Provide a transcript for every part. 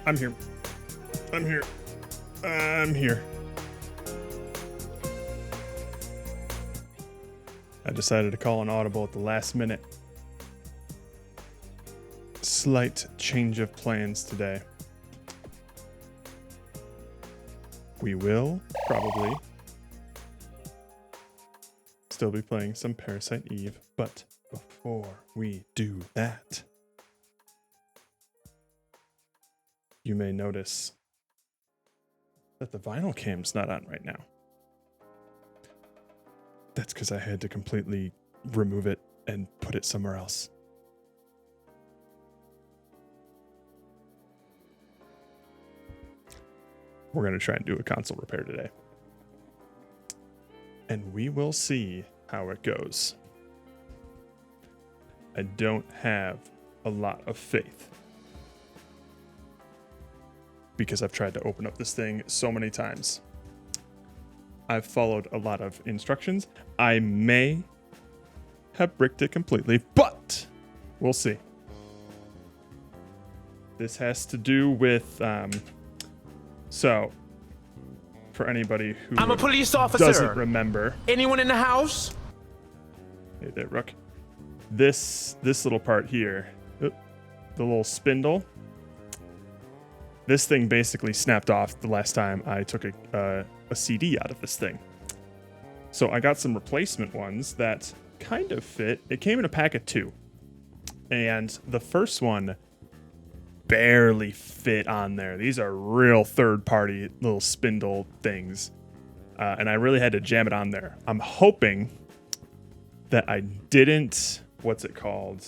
I'm here. I'm here. I'm here. I decided to call an audible at the last minute. Slight change of plans today. We will probably still be playing some Parasite Eve, but before we do that, you may notice that the vinyl cam's not on right now. That's because I had to completely remove it and put it somewhere else. We're going to try and do a console repair today. And we will see how it goes. I don't have a lot of faith, because I've tried to open up this thing so many times. I've followed a lot of instructions. I may have bricked it completely, but we'll see. This has to do with, so for anybody who I'm a police officer. doesn't remember. Anyone in the house? Hey there, Rook. This little part here, the little spindle, this thing basically snapped off the last time I took a CD out of this thing. So I got some replacement ones that kind of fit. It came in a pack of 2. And the first one barely fit on there. These are real third-party little spindle things. And I really had to jam it on there. I'm hoping that I didn't, what's it called?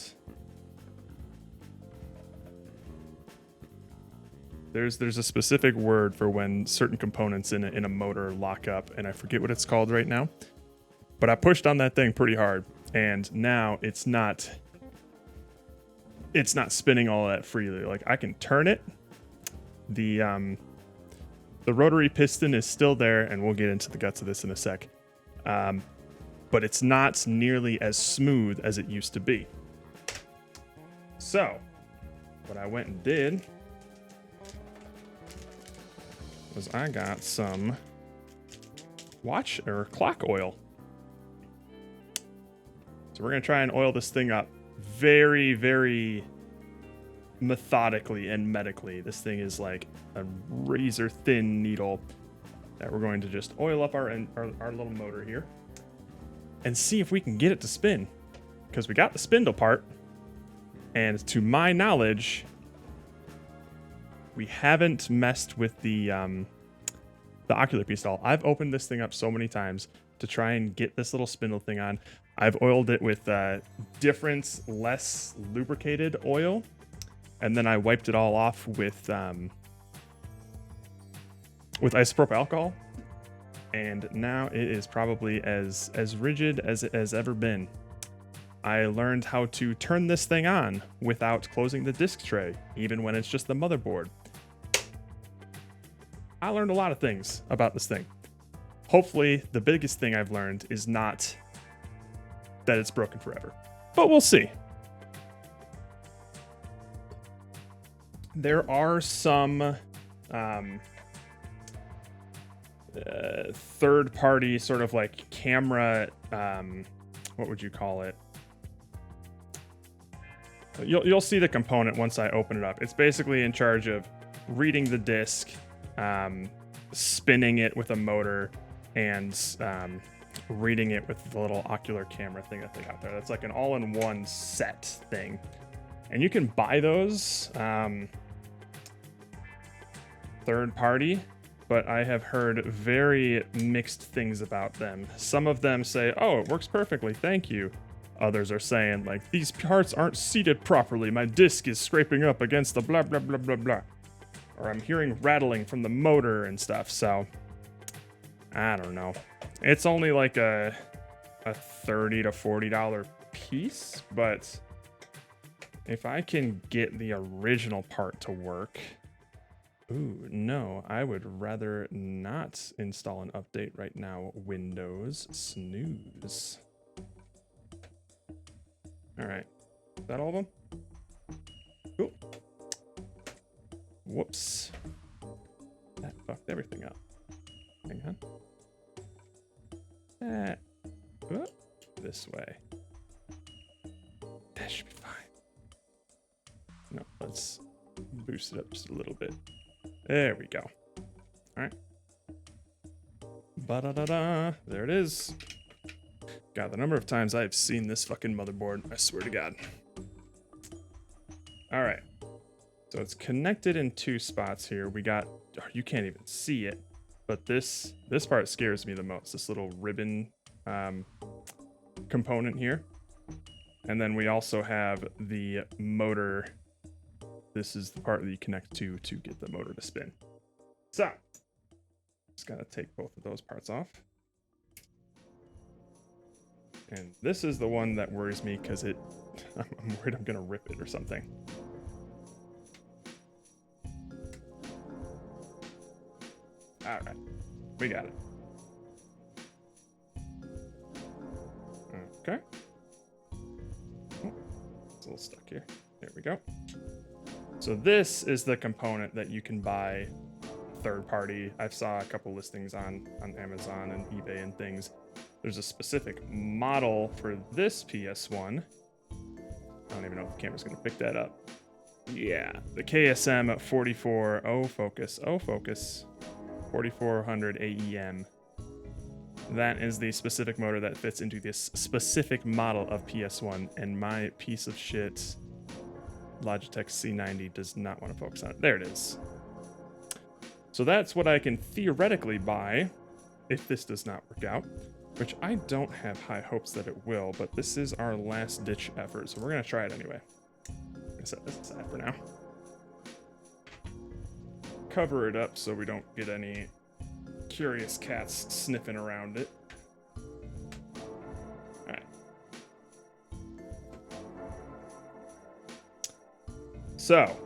There's a specific word for when certain components in a motor lock up, and I forget what it's called right now. But I pushed on that thing pretty hard, and now it's not spinning all that freely. Like, I can turn it. The rotary piston is still there, and we'll get into the guts of this in a sec. But it's not nearly as smooth as it used to be. So, what I went and did was I got some watch or clock oil. So we're gonna try and oil this thing up very, very methodically and medically. This thing is like a razor thin needle that we're going to just oil up our little motor here and see if we can get it to spin, because we got the spindle part, and to my knowledge, we haven't messed with the ocular piece at all. I've opened this thing up so many times to try and get this little spindle thing on. I've oiled it with different, less lubricated oil, and then I wiped it all off with isopropyl alcohol, and now it is probably as rigid as it has ever been. I learned how to turn this thing on without closing the disk tray, even when it's just the motherboard. I learned a lot of things about this thing. Hopefully, the biggest thing I've learned is not that it's broken forever, but we'll see. There are some third-party sort of like camera, what would you call it? You'll see the component once I open it up. It's basically in charge of reading the disc, spinning it with a motor, and reading it with the little ocular camera thing that they got there. That's like an all-in-one set thing. And you can buy those third party, but I have heard very mixed things about them. Some of them say, oh, it works perfectly, thank you. Others are saying, like, these parts aren't seated properly. My disc is scraping up against the blah, blah, blah, blah, blah. Or I'm hearing rattling from the motor and stuff, so I don't know. It's only like a $30 to $40 piece, but if I can get the original part to work... Ooh, no, I would rather not install an update right now. Windows snooze. All right, is that all of them? Cool. Whoops. That fucked everything up. Hang on. That. This way. That should be fine. No, let's boost it up just a little bit. There we go. All right. Ba-da-da-da. There it is. God, the number of times I've seen this fucking motherboard, I swear to God. All right. So it's connected in two spots here. We got, you can't even see it, but this part scares me the most. This little ribbon component here. And then we also have the motor. This is the part that you connect to get the motor to spin. So, just gotta take both of those parts off. And this is the one that worries me because I'm worried I'm gonna rip it or something. All right, we got it. Okay. Oh, it's a little stuck here. There we go. So this is the component that you can buy third party. I saw a couple listings on Amazon and eBay and things. There's a specific model for this PS1. I don't even know if the camera's gonna pick that up. Yeah, the KSM 44 focus 4400 AEM. That is the specific motor that fits into this specific model of PS1, and my piece of shit Logitech C90 does not want to focus on it. There it is. So that's what I can theoretically buy if this does not work out, which I don't have high hopes that it will, but this is our last ditch effort, so we're going to try it anyway. I'm going to set this aside for now. Cover it up so we don't get any curious cats sniffing around it. Alright. So,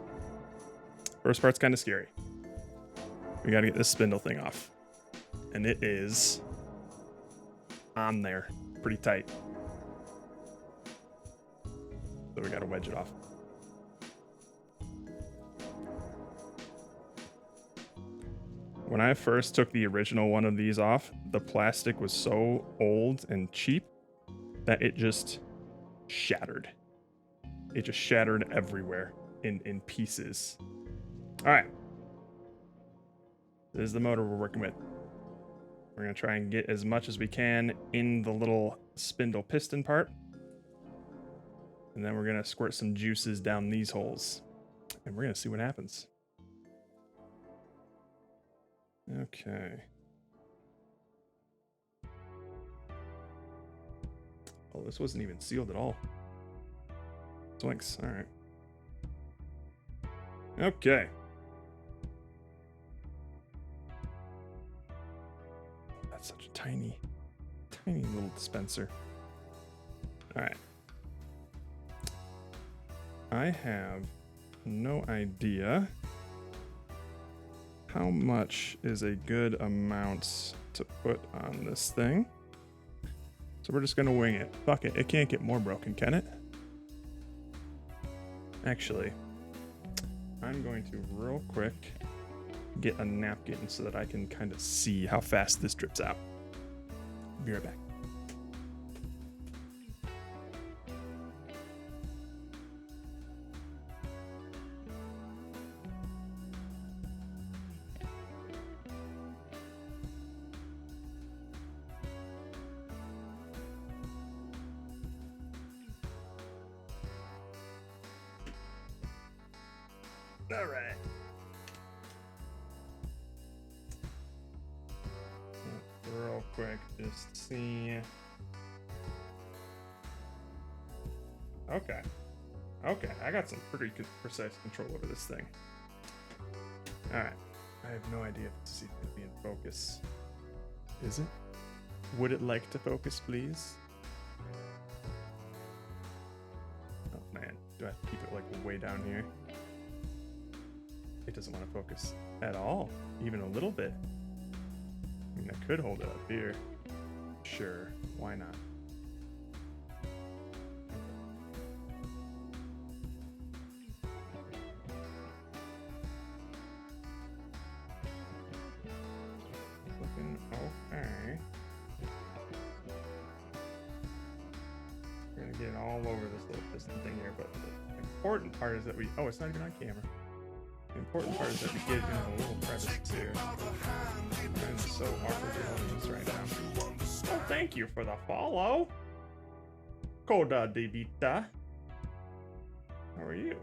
first part's kind of scary. We gotta get this spindle thing off. And it is on there, pretty tight. So we gotta wedge it off. When I first took the original one of these off, the plastic was so old and cheap that it just shattered. It just shattered everywhere in pieces. All right. This is the motor we're working with. We're gonna try and get as much as we can in the little spindle piston part. And then we're gonna squirt some juices down these holes. And we're gonna see what happens. Okay. Oh, this wasn't even sealed at all. Twinks, all right. Okay. That's such a tiny, tiny little dispenser. All right. I have no idea how much is a good amount to put on this thing. So we're just gonna wing it. Fuck it, it can't get more broken, can it? Actually, I'm going to real quick get a napkin so that I can kind of see how fast this drips out. Be right back. All right. Real quick, just see. Okay. Okay, I got some pretty precise control over this thing. All right. I have no idea if this is going to be in focus. Is it? Would it like to focus, please? Oh man, do I have to keep it like way down here? It doesn't want to focus at all, even a little bit. I mean, I could hold it up here. Sure, why not? get all over this little piston thing here, but the important part is that we... Oh, it's not even on camera. The important part is that we get in a little crevice here. I'm so awkwardly holding this right now. Oh, thank you for the follow. Coda de Vita. How are you?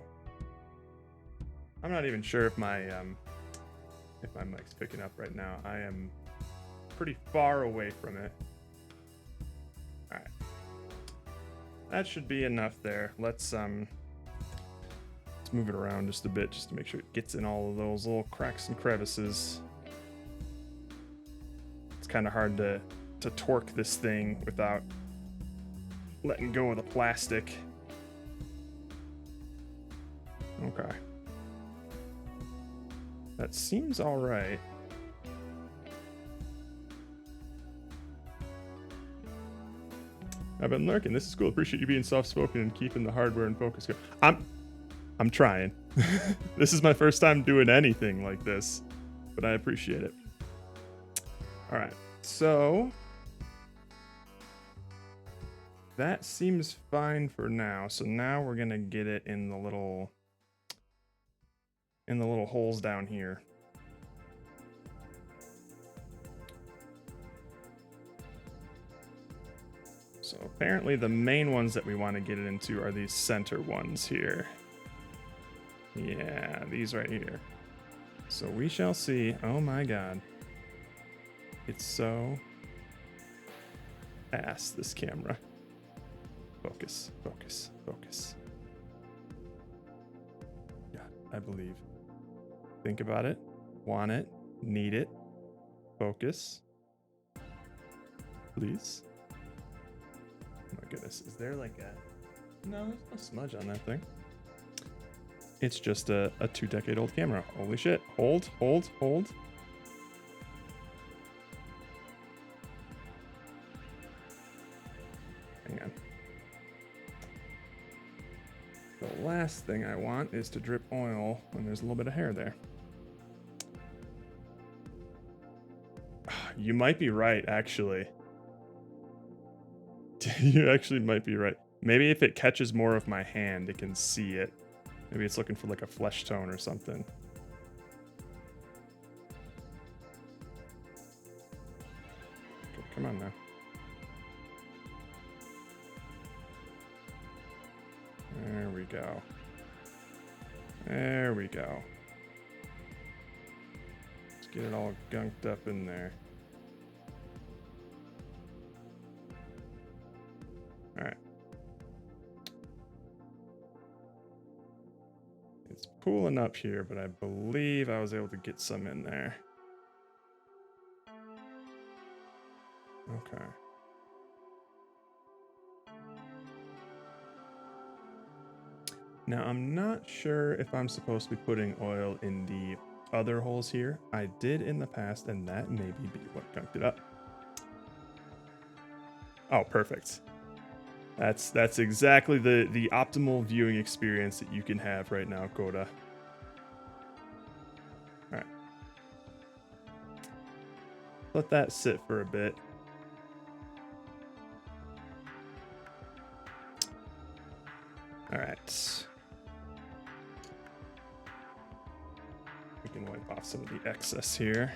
I'm not even sure if my mic's picking up right now. I am pretty far away from it. All right. That should be enough there. Let's move it around just a bit just to make sure it gets in all of those little cracks and crevices. It's kind of hard to torque this thing without letting go of the plastic. Okay. That seems all right. I've been lurking. This is cool. Appreciate you being soft-spoken and keeping the hardware in focus. I'm trying. This is my first time doing anything like this, but I appreciate it. All right. So that seems fine for now. So now we're going to get it in the little holes down here. So apparently the main ones that we want to get it into are these center ones here. Yeah, these right here. So we shall see. Oh my god. It's so ass, this camera. Focus, focus, focus. God, I believe. Think about it. Want it. Need it. Focus. Please. Oh my goodness. Is there like a... No, there's no smudge on that thing. It's just a 2-decade-old camera. Holy shit. Hold, hold, hold. Hang on. The last thing I want is to drip oil when there's a little bit of hair there. You might be right, actually. You actually might be right. Maybe if it catches more of my hand, it can see it. Maybe it's looking for like a flesh tone or something. Okay, come on now. There we go. There we go. Let's get it all gunked up in there. All right. It's pooling up here, but I believe I was able to get some in there. Okay. Now, I'm not sure if I'm supposed to be putting oil in the other holes here. I did in the past, and that maybe be what gunked it up. Oh, perfect. That's exactly the optimal viewing experience that you can have right now, Coda. All right. Let that sit for a bit. All right. We can wipe off some of the excess here.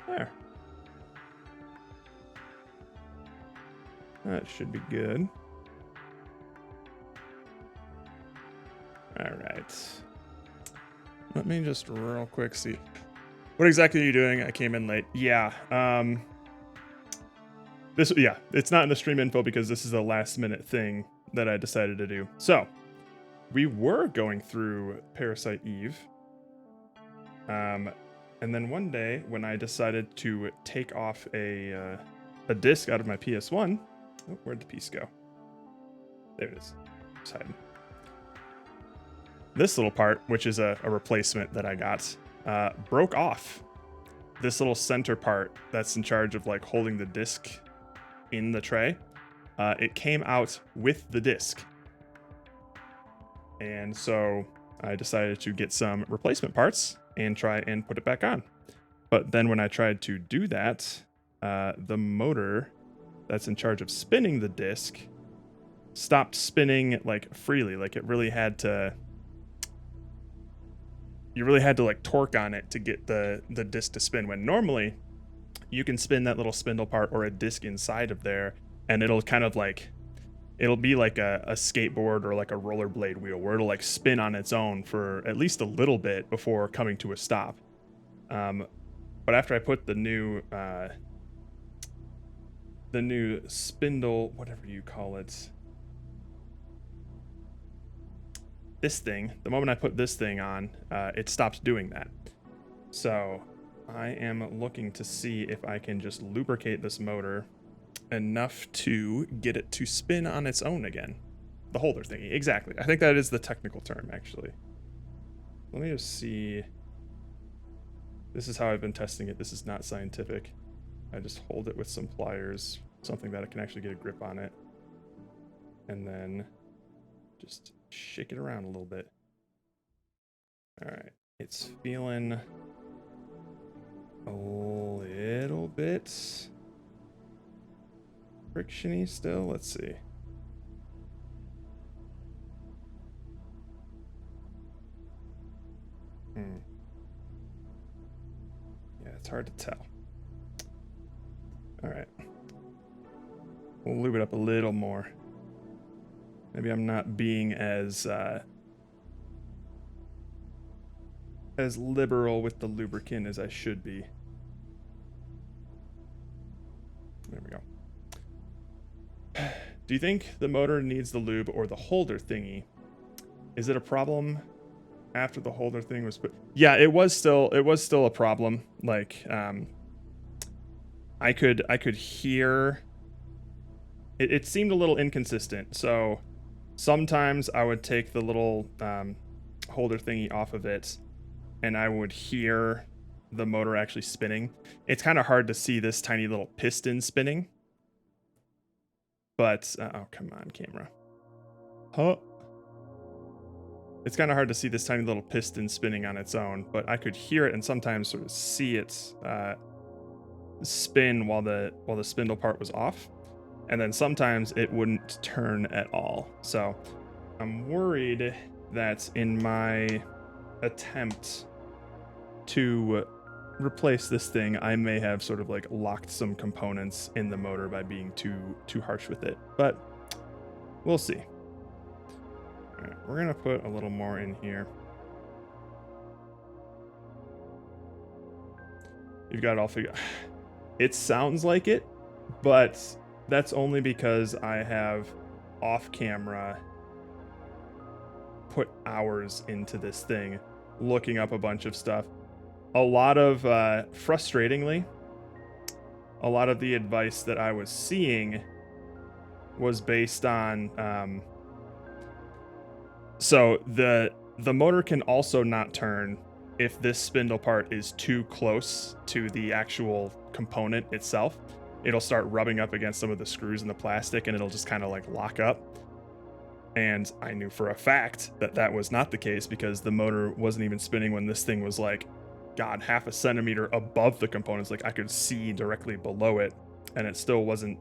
There. That should be good. All right. Let me just real quick see. What exactly are you doing? I came in late. Yeah. It's not in the stream info because this is a last minute thing that I decided to do. So, we were going through Parasite Eve. And then one day when I decided to take off a disc out of my PS1, oh, where'd the piece go? There it is. It's hiding. This little part, which is a replacement that I got, broke off. This little center part that's in charge of like holding the disc in the tray, it came out with the disc. And so I decided to get some replacement parts and try and put it back on. But then when I tried to do that, the motor that's in charge of spinning the disc stopped spinning like freely. Like it really had to, you really had to like torque on it to get the disc to spin, when normally you can spin that little spindle part or a disc inside of there and it'll kind of like, it'll be like a skateboard or like a rollerblade wheel where it'll like spin on its own for at least a little bit before coming to a stop. But after I put the new spindle, whatever you call it, this thing, the moment I put this thing on, it stopped doing that. So I am looking to see if I can just lubricate this motor enough to get it to spin on its own again. The holder thingy, exactly. I think that is the technical term, actually. Let me just see. This is how I've been testing it. This is not scientific. I just hold it with some pliers, something that I can actually get a grip on it, and then just shake it around a little bit. All right, it's feeling a little bit frictiony still. Let's see. Yeah, it's hard to tell. All right. We'll lube it up a little more. Maybe I'm not being as liberal with the lubricant as I should be. There we go. Do you think the motor needs the lube or the holder thingy? Is it a problem after the holder thing was put? Yeah, it was still a problem. Like, I could hear it seemed a little inconsistent. So sometimes I would take the little holder thingy off of it and I would hear the motor actually spinning. It's kind of hard to see this tiny little piston spinning. But, oh, come on, camera. Huh? It's kind of hard to see this tiny little piston spinning on its own, but I could hear it and sometimes sort of see it spin while the spindle part was off. And then sometimes it wouldn't turn at all. So I'm worried that in my attempt to replace this thing, I may have sort of like locked some components in the motor by being too harsh with it, but we'll see. All right, we're gonna put a little more in here. You've got it all figured. It sounds like it, but that's only because I have off camera put hours into this thing, looking up a bunch of stuff. A lot of, frustratingly, a lot of the advice that I was seeing was based on, so the motor can also not turn if this spindle part is too close to the actual component itself. It'll start rubbing up against some of the screws in the plastic and it'll just kind of like lock up. And I knew for a fact that that was not the case because the motor wasn't even spinning when this thing was like, God, half a centimeter above the components. Like I could see directly below it and it still wasn't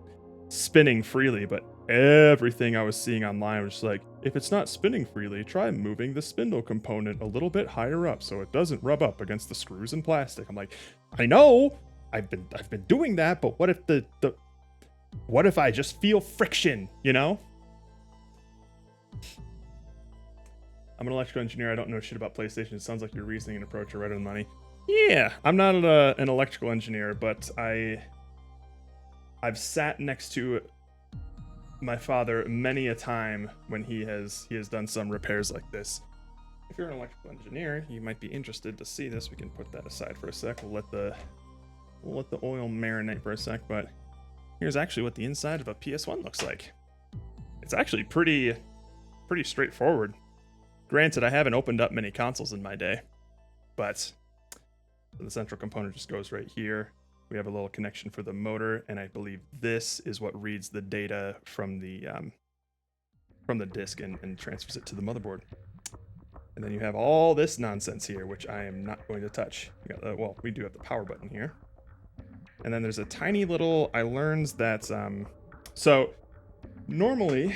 spinning freely. But everything I was seeing online was just like, if it's not spinning freely, try moving the spindle component a little bit higher up so it doesn't rub up against the screws and plastic. I'm like, I know, I've been doing that, but what if what if I just feel friction, you know? I'm an electrical engineer. I don't know shit about PlayStation. It sounds like your reasoning and approach are right on the money. Yeah, I'm not an electrical engineer, but I've sat next to my father many a time when he has done some repairs like this. If you're an electrical engineer, you might be interested to see this. We can put that aside for a sec. We'll let the oil marinate for a sec, but here's actually what the inside of a PS1 looks like. It's actually pretty straightforward. Granted, I haven't opened up many consoles in my day, but the central component just goes right here. We have a little connection for the motor, and I believe this is what reads the data from the disk and transfers it to the motherboard. And then you have all this nonsense here, which I am not going to touch. You got well, we do have the power button here. And then there's a tiny little, I learned that, so normally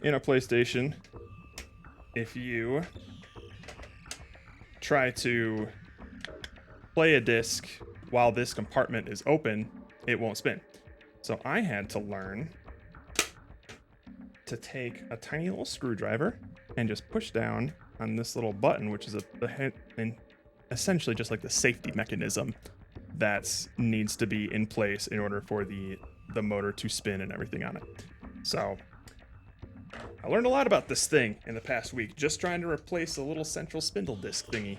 in a PlayStation, if you try to play a disc while this compartment is open, it won't spin. So I had to learn to take a tiny little screwdriver and just push down on this little button, which is and essentially just like the safety mechanism that needs to be in place in order for the motor to spin and everything on it. So I learned a lot about this thing in the past week, just trying to replace a little central spindle disc thingy.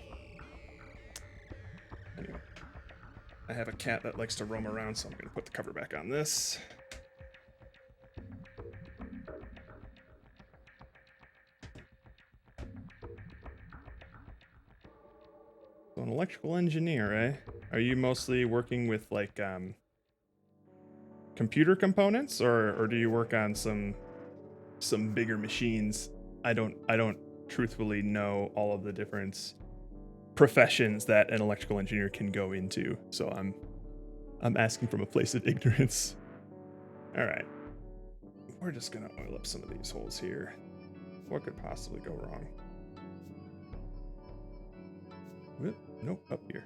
Anyway, I have a cat that likes to roam around, so I'm going to put the cover back on this. So an electrical engineer, eh? Are you mostly working with like computer components, or do you work on some bigger machines? I don't truthfully know all of the different professions that an electrical engineer can go into, so I'm asking from a place of ignorance. All right, we're just gonna oil up some of these holes here. What could possibly go wrong? Nope, up here.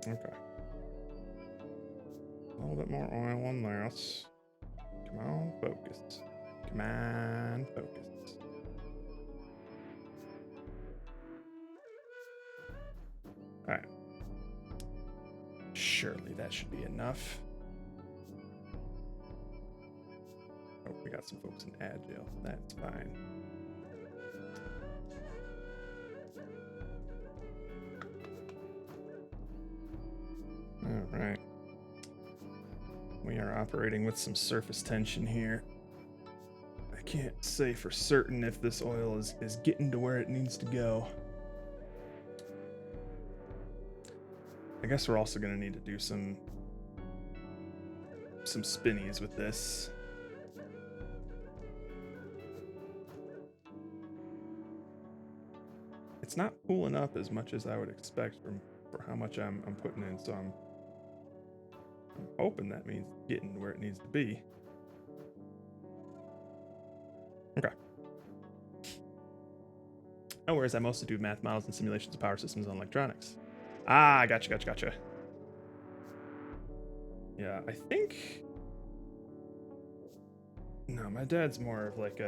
Okay. A little bit more oil on there. Come on, focus. Come on, focus. Alright. Surely that should be enough. Oh, we got some folks in Agile. That's fine. Alright. We are operating with some surface tension here. I can't say for certain if this oil is getting to where it needs to go. I guess we're also going to need to do some spinnies with this. It's not pulling up as much as I would expect for how much I'm putting in, so I'm hoping that means getting where it needs to be. Okay. No worries, I mostly do math models and simulations of power systems and electronics. Ah, gotcha. Yeah, I think... No, my dad's more of like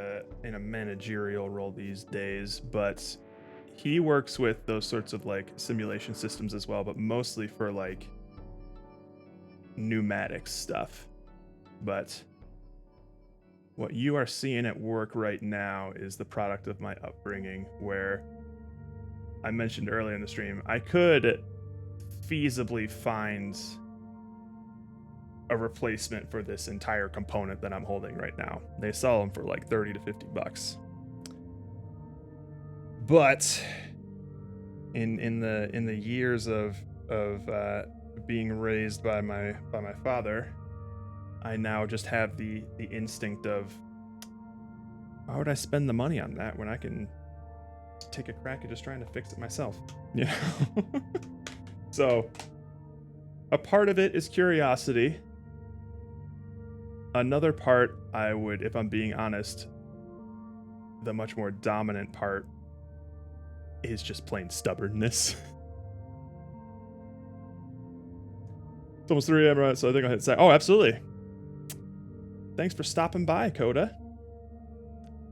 in a managerial role these days, but he works with those sorts of like simulation systems as well, but mostly for like pneumatic stuff. But what you are seeing at work right now is the product of my upbringing, where I mentioned earlier in the stream, I could feasibly find a replacement for this entire component that I'm holding right now. They sell them for like 30 to 50 bucks. But in the years of being raised by my father, I now just have the instinct of, why would I spend the money on that when I can take a crack at just trying to fix it myself? Yeah. So a part of it is curiosity. Another part, I would, if I'm being honest, the much more dominant part is just plain stubbornness. It's almost 3 a.m. right, so I think I'll hit say. Oh, absolutely. Thanks for stopping by, Coda.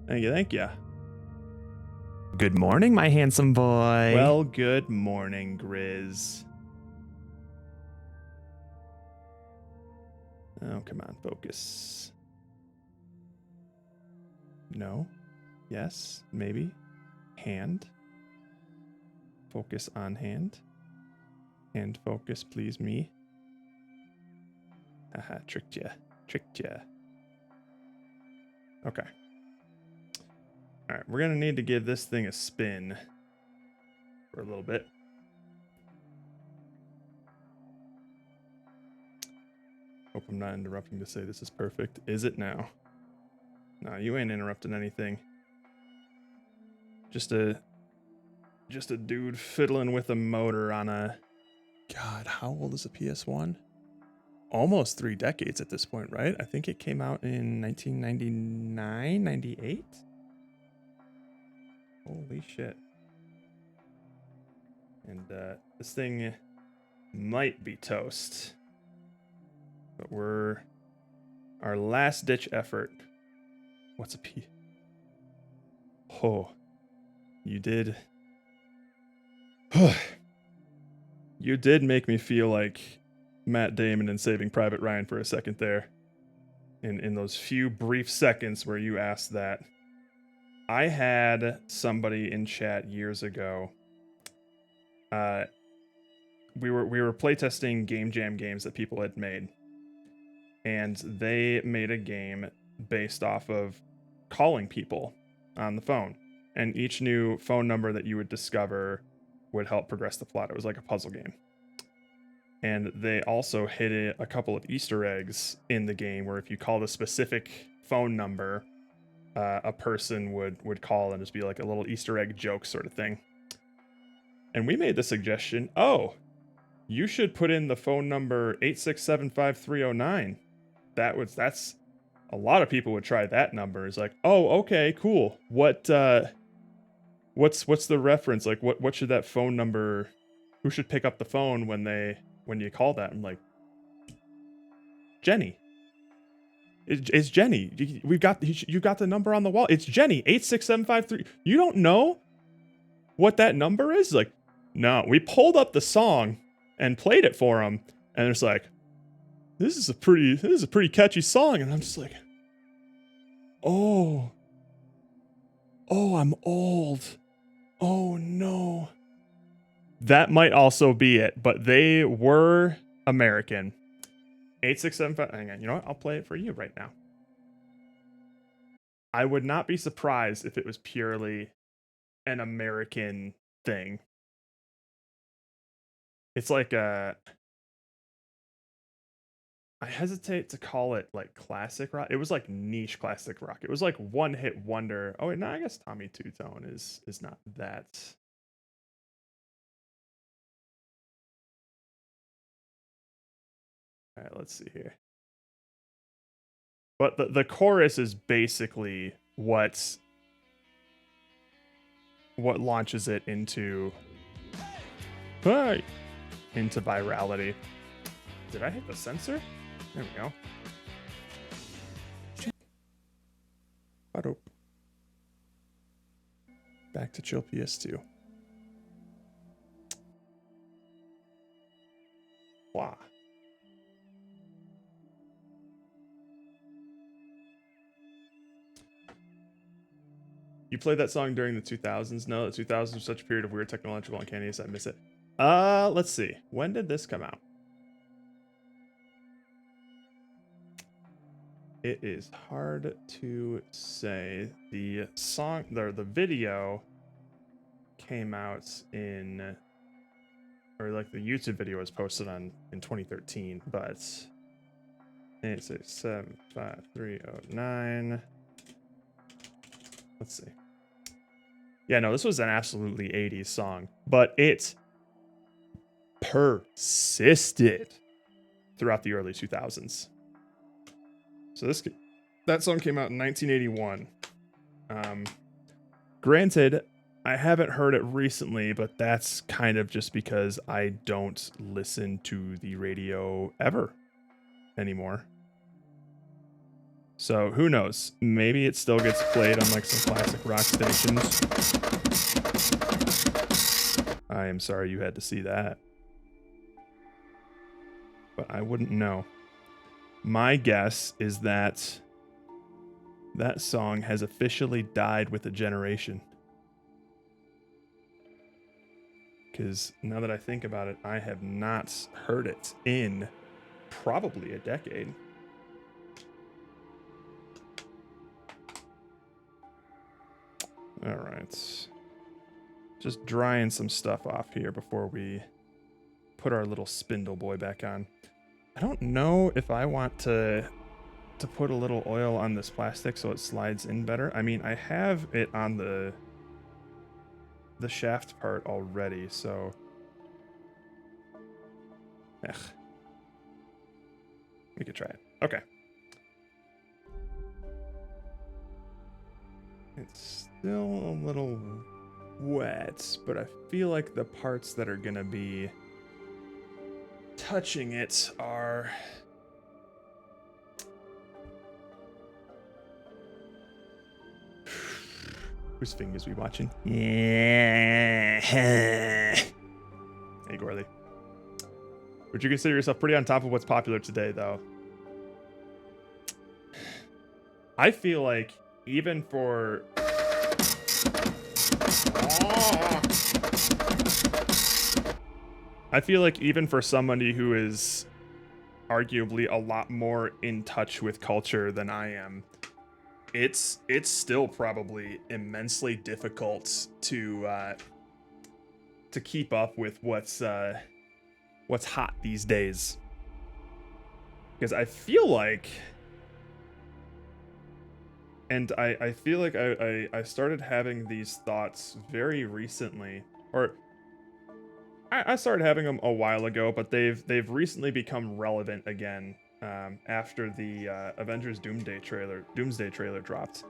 Thank you. Good morning, my handsome boy. Well, good morning, Grizz. Oh, come on, focus. No. Yes, maybe. Hand. Focus on hand. Hand focus, please me. Haha, tricked ya. Okay. Alright, we're gonna need to give this thing a spin for a little bit. Hope I'm not interrupting to say this is perfect. Is it now? No, you ain't interrupting anything. Just a dude fiddling with a motor on a... God, how old is a PS1? Almost 3 decades at this point, right? I think it came out in 1999, 98? Holy shit. And this thing might be toast. But we're... Our last ditch effort. What's a P? Oh. You did... You did make me feel like Matt Damon in Saving Private Ryan for a second there. In those few brief seconds where you asked that. I had somebody in chat years ago. We were playtesting Game Jam games that people had made. And they made a game based off of calling people on the phone. And each new phone number that you would discover would help progress the plot. It was like a puzzle game. And they also hid a couple of Easter eggs in the game where if you called a specific phone number, a person would call and just be like a little Easter egg joke sort of thing. And we made the suggestion, oh, you should put in the phone number 8675309. That's a lot of people would try that number. It's like, oh, okay, cool. What's the reference? Like what should that phone number, who should pick up the phone when you call that? I'm like, Jenny. It's Jenny. You got the number on the wall. It's Jenny. 86753. You don't know what that number is? Like, no. We pulled up the song and played it for him, and it's like, this is a pretty catchy song, and I'm just like, oh, I'm old. Oh no. That might also be it, but they were American. 8675. Hang on, you know what? I'll play it for you right now. I would not be surprised if it was purely an American thing. It's like I hesitate to call it like classic rock. It was like niche classic rock. It was like one hit wonder. Oh wait, no, I guess Tommy Two Tone is not that. All right, let's see here. But the chorus is basically what launches it into virality. Did I hit the sensor? There we go. Back to chill PS2. Wow. You played that song during the 2000s? No, the 2000s was such a period of weird technological uncanniness. I miss it. Let's see. When did this come out? It is hard to say. The song, the video came out in, or like the YouTube video was posted in 2013, but 8675309. Let's see. Yeah, no, this was an absolutely 80s song, but it persisted throughout the early 2000s. So that song came out in 1981. Granted, I haven't heard it recently, but that's kind of just because I don't listen to the radio ever anymore. So who knows? Maybe it still gets played on like some classic rock stations. I am sorry you had to see that. But I wouldn't know. My guess is that that song has officially died with a generation. Because now that I think about it, I have not heard it in probably a decade. All right. Just drying some stuff off here before we put our little spindle boy back on. I don't know if I want to put a little oil on this plastic so it slides in better. I mean, I have it on the shaft part already, so we could try it. Okay. It's still a little wet, but I feel like the parts that are gonna be touching it are whose fingers we watching? Yeah. Hey, Gorley. Would you consider yourself pretty on top of what's popular today, though? I feel like even for somebody who is arguably a lot more in touch with culture than I am, it's still probably immensely difficult to keep up with what's hot these days. Because I feel like, and I feel like I started having these thoughts very recently, or I started having them a while ago, but they've recently become relevant again after the Avengers Doomsday trailer dropped,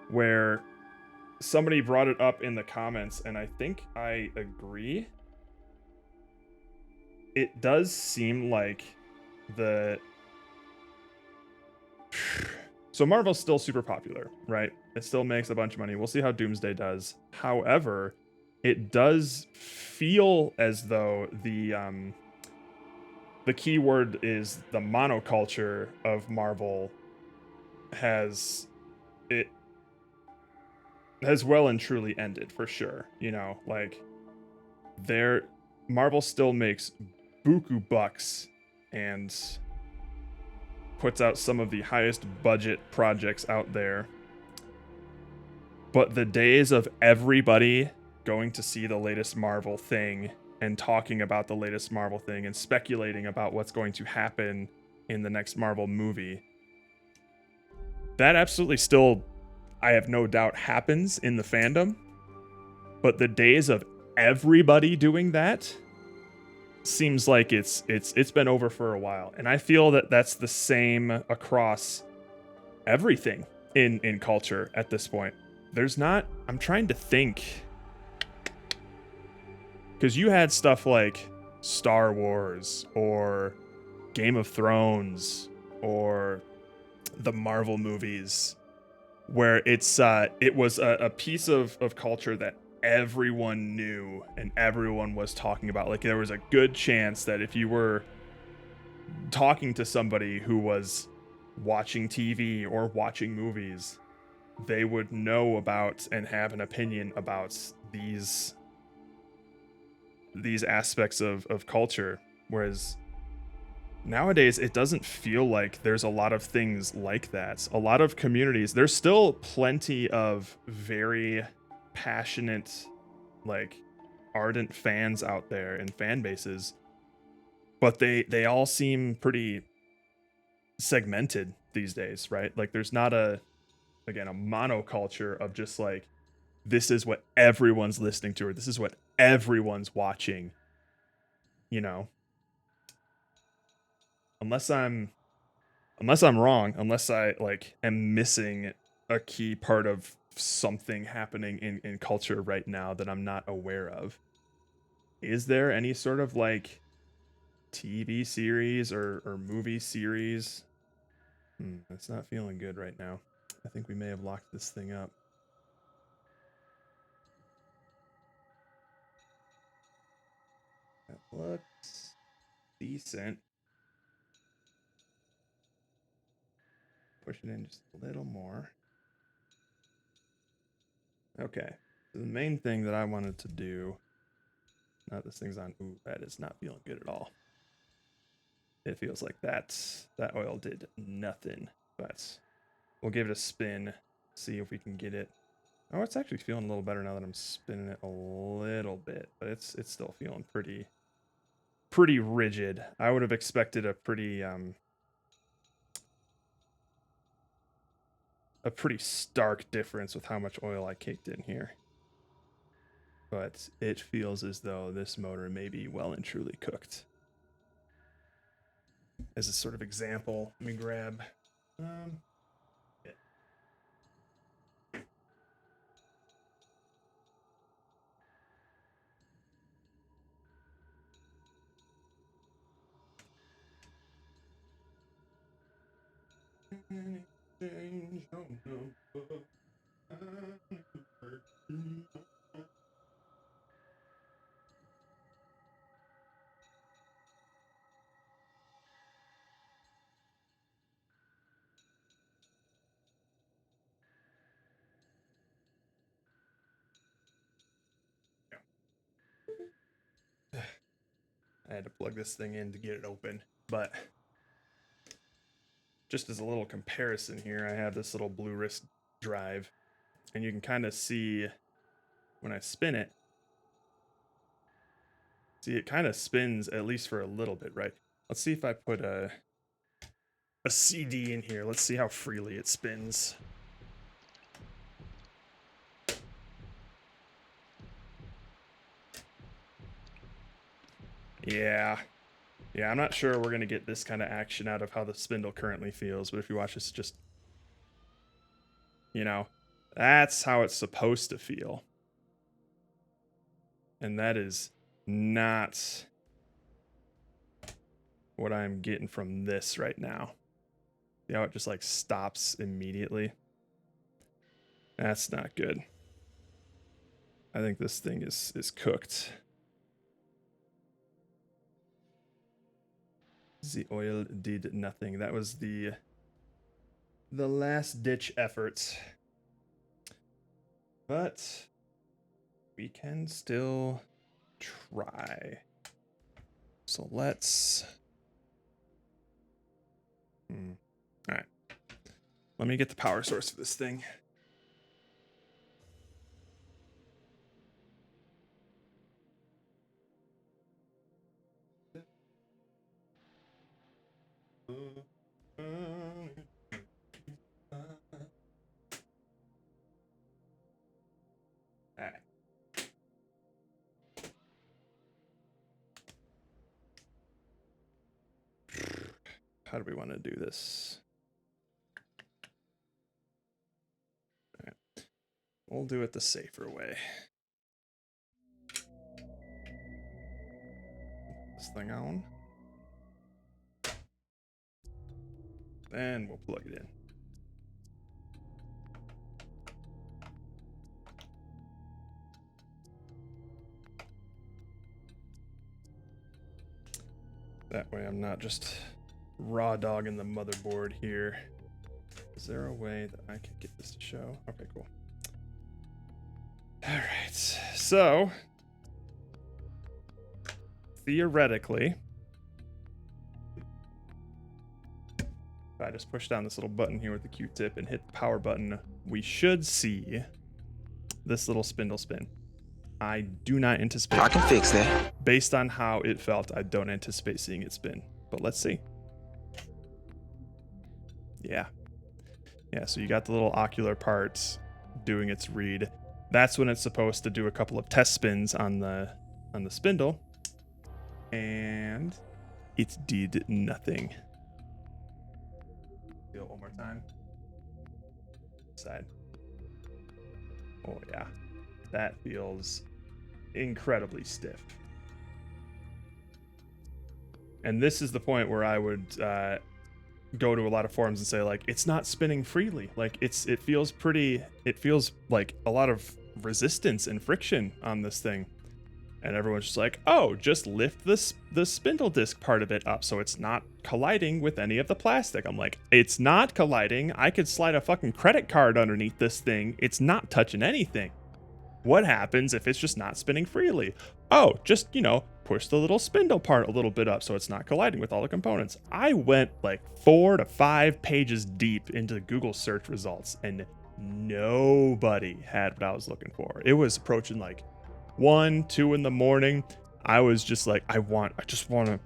where somebody brought it up in the comments, and I think I agree. It does seem like so Marvel's still super popular, right? It still makes a bunch of money. We'll see how Doomsday does. However, it does feel as though the keyword is the monoculture of Marvel has well and truly ended for sure. You know, like Marvel still makes buku bucks and puts out some of the highest budget projects out there. But the days of everybody going to see the latest Marvel thing and talking about the latest Marvel thing and speculating about what's going to happen in the next Marvel movie, that absolutely still, I have no doubt, happens in the fandom. But the days of everybody doing that seems like it's been over for a while, and I feel that that's the same across everything in culture at this point. There's not, I'm trying to think, because you had stuff like Star Wars or Game of Thrones or the Marvel movies, where it was a piece of culture that everyone knew and everyone was talking about. Like, there was a good chance that if you were talking to somebody who was watching TV or watching movies, they would know about and have an opinion about these aspects of culture. Whereas nowadays, it doesn't feel like there's a lot of things like that. A lot of communities, there's still plenty of very passionate, like, ardent fans out there and fan bases, but they all seem pretty segmented these days, right? Like, there's not a monoculture of just like, this is what everyone's listening to, or this is what everyone's watching, you know. Unless I'm wrong, unless I like am missing a key part of something happening in culture right now that I'm not aware of. Is there any sort of like TV series or movie series? It's not feeling good right now. I think we may have locked this thing up. That looks decent. Push it in just a little more. Okay. So the main thing that I wanted to do. Now this thing's on. Ooh, that is not feeling good at all. It feels like that oil did nothing. But we'll give it a spin. See if we can get it. Oh, it's actually feeling a little better now that I'm spinning it a little bit. But it's still feeling pretty rigid. I would have expected a pretty stark difference with how much oil I kicked in here. But it feels as though this motor may be well and truly cooked. As a sort of example, let me grab I had to plug this thing in to get it open, but just as a little comparison here, I have this little blue wrist drive, and you can kind of see when I spin it, see it kind of spins at least for a little bit, right? Let's see if I put a CD in here. Let's see how freely it spins. Yeah, I'm not sure we're gonna get this kind of action out of how the spindle currently feels, but if you watch this, just, you know, that's how it's supposed to feel. And that is not what I'm getting from this right now. See how it just like stops immediately? That's not good. I think this thing is cooked. The oil did nothing. That was the last ditch effort. But we can still try. So let's all right. Let me get the power source for this thing. Alright. How do we want to do this? All right. We'll do it the safer way. This thing on. Then we'll plug it in. That way I'm not just raw dogging the motherboard here. Is there a way that I can get this to show? Okay, cool. All right, so theoretically, if I just push down this little button here with the Q-tip and hit the power button, we should see this little spindle spin. I do not anticipate. I can fix that. Based on how it felt, I don't anticipate seeing it spin. But let's see. Yeah. Yeah, so you got the little ocular part doing its read. That's when it's supposed to do a couple of test spins on the spindle. And it did nothing. Feel it one more time. Side. Oh yeah. That feels incredibly stiff. And this is the point where I would go to a lot of forums and say, like, it's not spinning freely. Like, it feels like a lot of resistance and friction on this thing. And everyone's just like, oh, just lift the spindle disc part of it up so it's not colliding with any of the plastic. I'm like, it's not colliding. I could slide a fucking credit card underneath this thing. It's not touching anything. What happens if it's just not spinning freely? Oh, just, push the little spindle part a little bit up so it's not colliding with all the components. I went like 4 to 5 pages deep into Google search results and nobody had what I was looking for. It was approaching like 1, 2 in the morning. I was just like, I just want to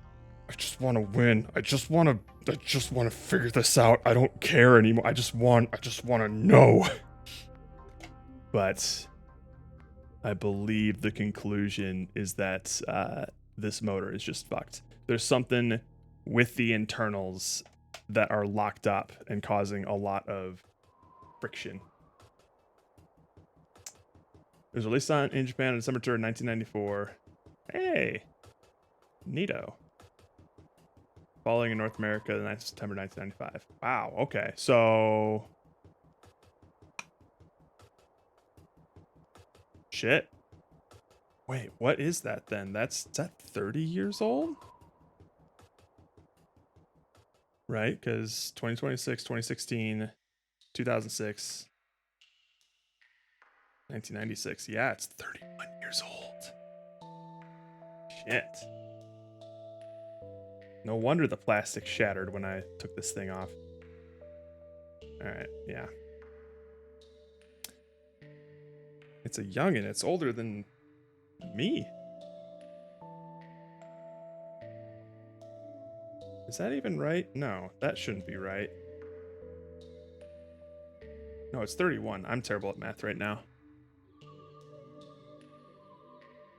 win. I just want to figure this out. I don't care anymore. I just want to know. But I believe the conclusion is that this motor is just fucked. There's something with the internals that are locked up and causing a lot of friction. It was released in Japan on December 3rd, 1994. Hey, neato. Following in North America, the 9th of September 1995. Wow, okay. So... Shit. Wait, what is that then? Is that 30 years old? Right, because 2026, 2016, 2006, 1996. Yeah, it's 31 years old. Shit. No wonder the plastic shattered when I took this thing off. Alright, yeah. It's a youngin'. It's older than me. Is that even right? No, that shouldn't be right. No, it's 31. I'm terrible at math right now.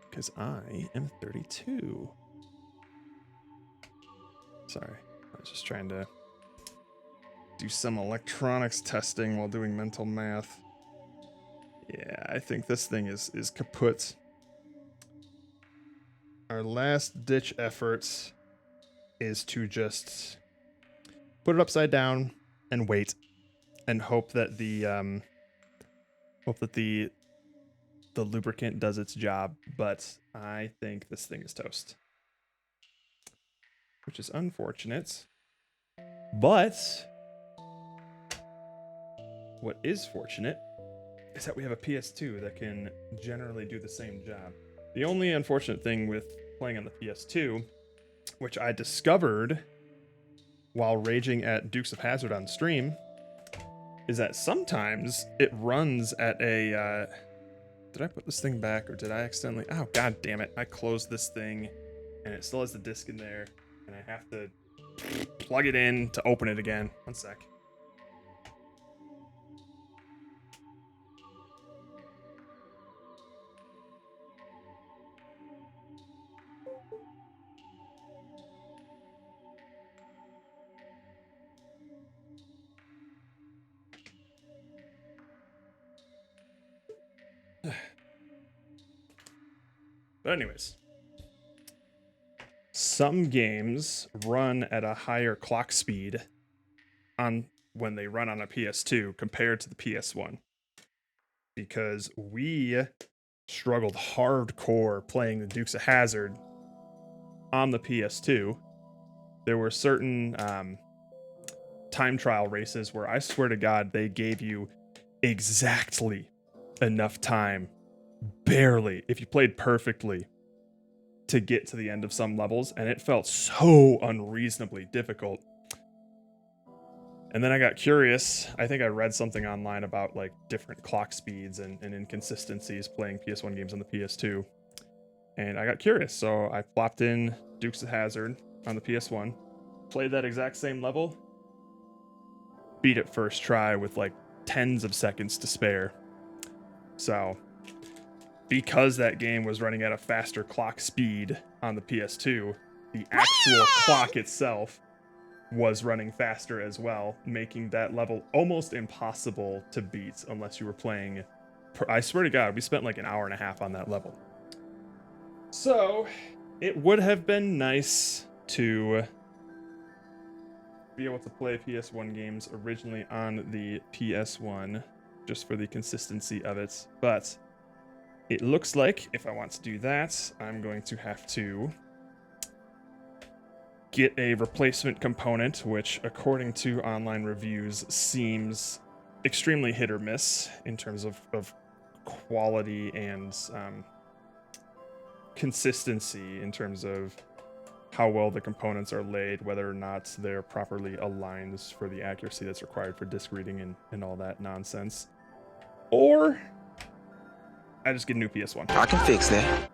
Because I am 32. Sorry, I was just trying to do some electronics testing while doing mental math. Yeah, I think this thing is kaput. Our last ditch efforts is to just put it upside down and wait and hope that the lubricant does its job, but I think this thing is toast. Which is unfortunate. But what is fortunate is that we have a PS2 that can generally do the same job. The only unfortunate thing with playing on the PS2, which I discovered while raging at Dukes of Hazzard on stream, is that sometimes it runs at a... did I put this thing back or did I accidentally... Oh, god damn it. I closed this thing and it still has the disc in there and I have to plug it in to open it again. One sec. But anyways, some games run at a higher clock speed on when they run on a PS2 compared to the PS1. Because we struggled hardcore playing the Dukes of Hazzard on the PS2. There were certain time trial races where I swear to God they gave you exactly enough time, barely, if you played perfectly, to get to the end of some levels, and it felt so unreasonably difficult. And then I got curious. I think I read something online about like different clock speeds and inconsistencies playing PS1 games on the PS2. And I got curious, so I plopped in Dukes of Hazzard on the PS1, played that exact same level, beat it first try with like tens of seconds to spare. So, because that game was running at a faster clock speed on the PS2, the actual clock itself was running faster as well, making that level almost impossible to beat unless you were playing. I swear to God, we spent like an hour and a half on that level. So, it would have been nice to be able to play PS1 games originally on the PS1, just for the consistency of it, but it looks like if I want to do that, I'm going to have to get a replacement component, which according to online reviews seems extremely hit or miss in terms of quality and consistency in terms of how well the components are laid, whether or not they're properly aligned for the accuracy that's required for disc reading and all that nonsense. Or I just get a new PS1. I can fix that.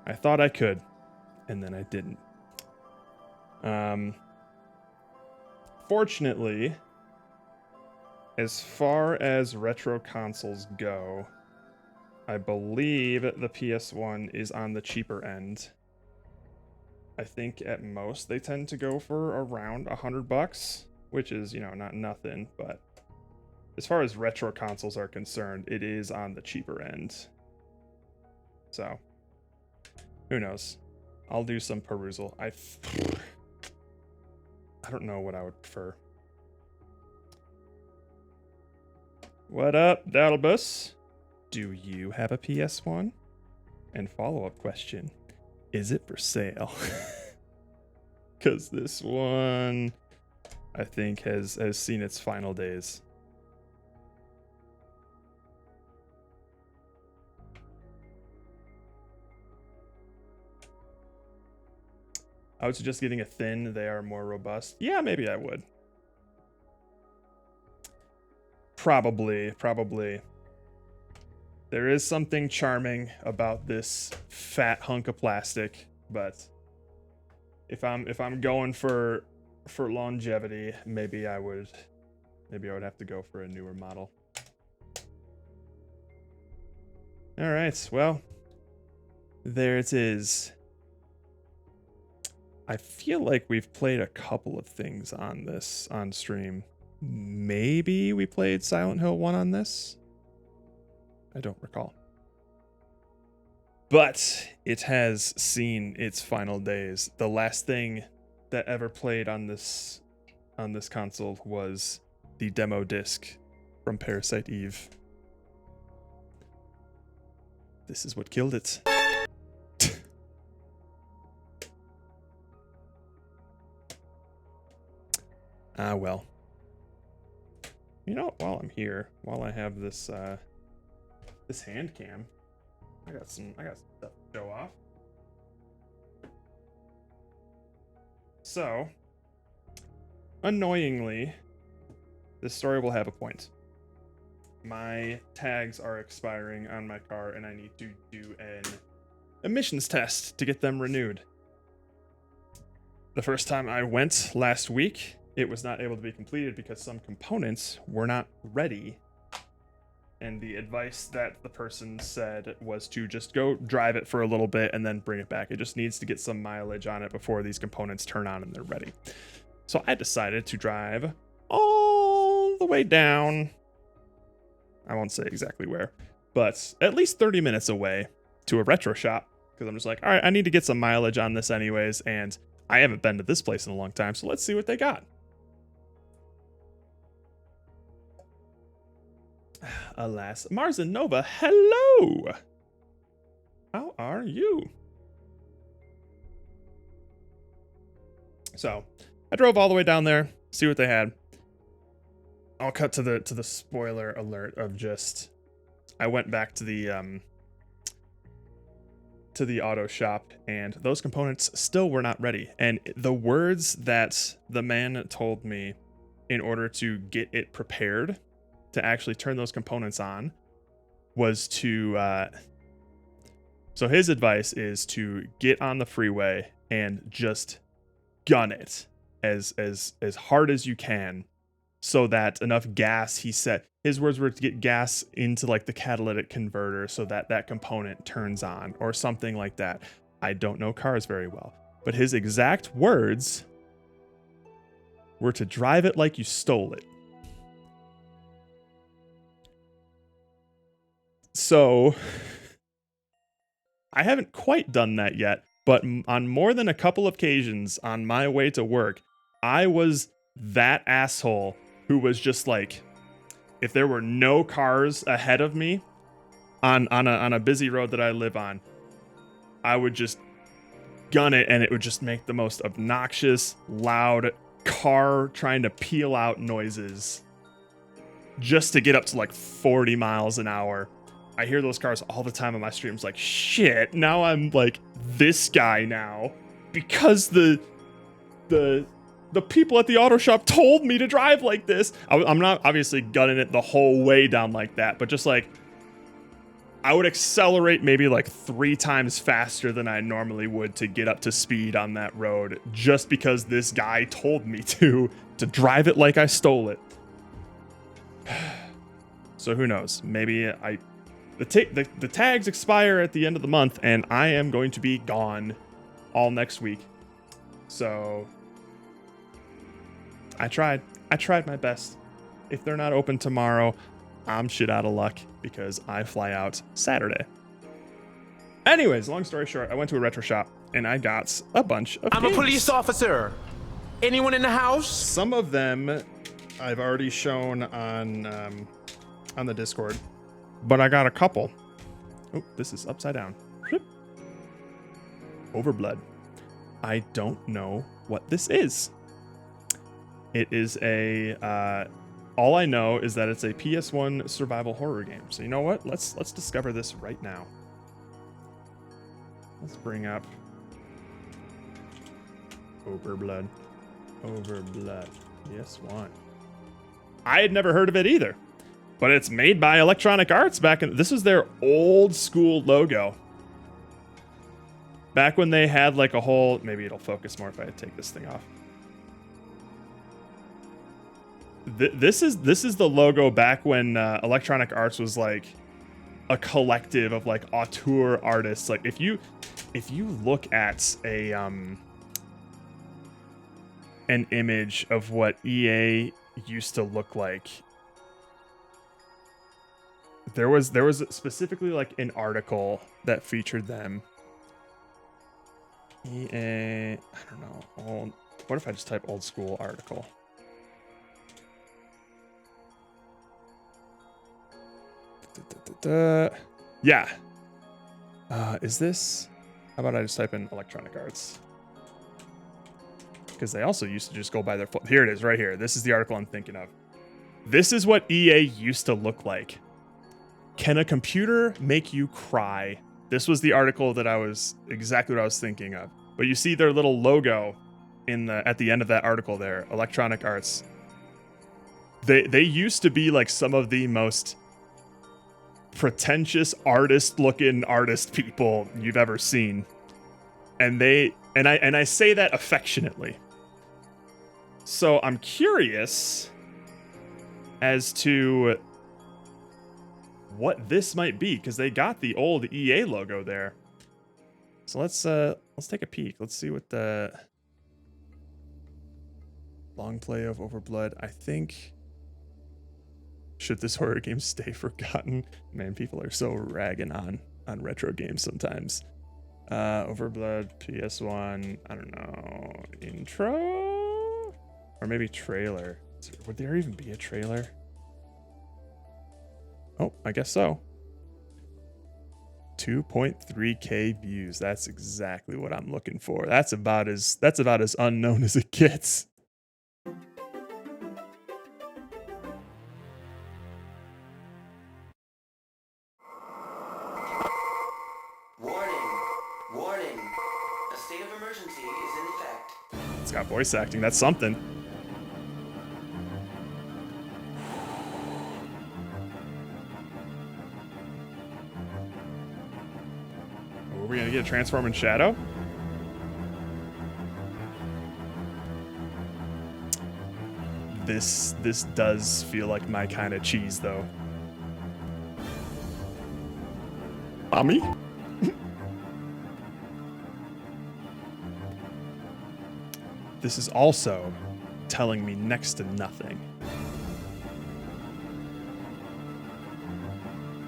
I thought I could, and then I didn't. Fortunately, as far as retro consoles go, I believe the PS1 is on the cheaper end. I think at most they tend to go for around $100, which is, not nothing, but as far as retro consoles are concerned, it is on the cheaper end. So, who knows? I'll do some perusal. I don't know what I would prefer. What up, Dalbus? Do you have a PS1? And follow-up question, is it for sale? Because this one, I think, has seen its final days. I would suggest getting a thin. They are more robust. Yeah, maybe I would. Probably. There is something charming about this fat hunk of plastic, but if I'm going for longevity, maybe I would have to go for a newer model. All right, well, there it is. I feel like we've played a couple of things on stream. Maybe we played Silent Hill 1 on this? I don't recall. But it has seen its final days. The last thing that ever played on this console was the demo disc from Parasite Eve. This is what killed it. Ah, well. While I'm here, while I have this this hand cam, I got some stuff to show off. So, annoyingly, this story will have a point. My tags are expiring on my car, and I need to do an emissions test to get them renewed. The first time I went last week, it was not able to be completed because some components were not ready. And the advice that the person said was to just go drive it for a little bit and then bring it back. It just needs to get some mileage on it before these components turn on and they're ready. So I decided to drive all the way down. I won't say exactly where, but at least 30 minutes away to a retro shop. Because I'm just like, all right, I need to get some mileage on this anyways. And I haven't been to this place in a long time. So let's see what they got. Alas, Mars and Nova, hello! How are you? So, I drove all the way down there, see what they had. I'll cut to the spoiler alert of just I went back to the auto shop and those components still were not ready. And the words that the man told me in order to get it prepared to actually turn those components on was to so his advice is to get on the freeway and just gun it as hard as you can so that enough gas, he said his words were, to get gas into like the catalytic converter so that that component turns on or something like that. I don't know cars very well, but his exact words were to drive it like you stole it. So, I haven't quite done that yet, but on more than a couple of occasions on my way to work, I was that asshole who was just like, if there were no cars ahead of me on a busy road that I live on, I would just gun it and it would just make the most obnoxious, loud car trying to peel out noises just to get up to like 40 miles an hour. I hear those cars all the time on my streams, like, shit, now I'm like this guy now because the people at the auto shop told me to drive like this. I'm not obviously gunning it the whole way down like that, but just like I would accelerate maybe like 3 times faster than I normally would to get up to speed on that road, just because this guy told me to drive it like I stole it. So who knows? Maybe the tags expire at the end of the month, and I am going to be gone all next week. So I tried my best. If they're not open tomorrow, I'm shit out of luck because I fly out Saturday. Anyways, long story short, I went to a retro shop and I got a bunch of I'm games. a police officer. Anyone in the house? Some of them I've already shown on the Discord, but I got a couple. Oh, this is upside down. Overblood. I don't know what this is. It is a all I know is that it's a PS1 survival horror game. So you know what? Let's discover this right now. Let's bring up Overblood. Overblood. PS1. I had never heard of it either. But it's made by Electronic Arts back in... This is their old school logo. Back when they had like a whole... Maybe it'll focus more if I take this thing off. This is the logo back when Electronic Arts was like a collective of like auteur artists. Like if you look at an image of what EA used to look like, there was specifically like an article that featured them. EA, I don't know. What if I just type old school article? Yeah. Is this? How about I just type in Electronic Arts? Because they also used to just go by their... Here it is, right here. This is the article I'm thinking of. This is what EA used to look like. Can a computer make you cry? This was the article that exactly what I was thinking of. But you see their little logo at the end of that article there, Electronic Arts. They used to be like some of the most pretentious artist-looking artist people you've ever seen. And I say that affectionately. So I'm curious as to what this might be, because they got the old EA logo there. So let's take a peek. Let's see what the long play of Overblood. I think, should this horror game stay forgotten? Man, people are so ragging on retro games sometimes. Overblood, PS1, I don't know, intro? Or maybe trailer. Would there even be a trailer? Oh, I guess so. 2.3K views. That's exactly what I'm looking for. That's about as unknown as it gets. Warning. A state of emergency is in effect. It's got voice acting. That's something. Are we gonna get a transforming shadow? This does feel like my kind of cheese, though. Mommy? This is also telling me next to nothing.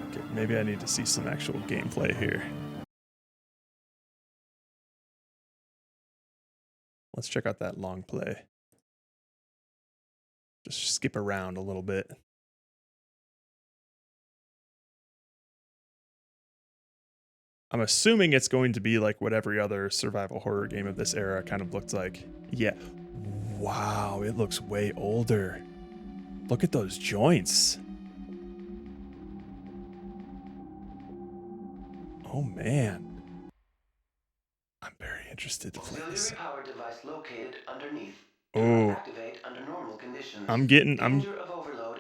Okay, maybe I need to see some actual gameplay here. Let's check out that long play. Just skip around a little bit. I'm assuming it's going to be like what every other survival horror game of this era kind of looked like. Yeah. Wow, it looks way older. Look at those joints. Oh man. I'm very interested to play this. Auxiliary power device located underneath. Oh. Activate under normal conditions. I'm getting Danger of overload.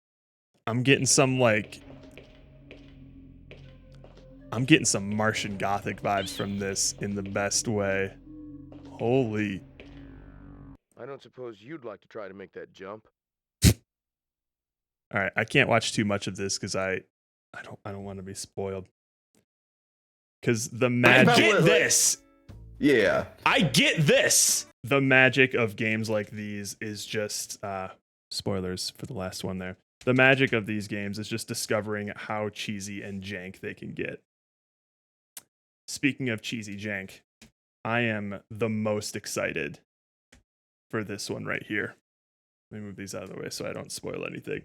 some like I'm getting some Martian Gothic vibes from this in the best way. Holy. I don't suppose you'd like to try to make that jump. All right, I can't watch too much of this because I don't want to be spoiled. Because the magic. I get this. Yeah. I get this. The magic of games like these is just spoilers for the last one there. The magic of these games is just discovering how cheesy and jank they can get. Speaking of cheesy jank, I am the most excited for this one right here. Let me move these out of the way so I don't spoil anything.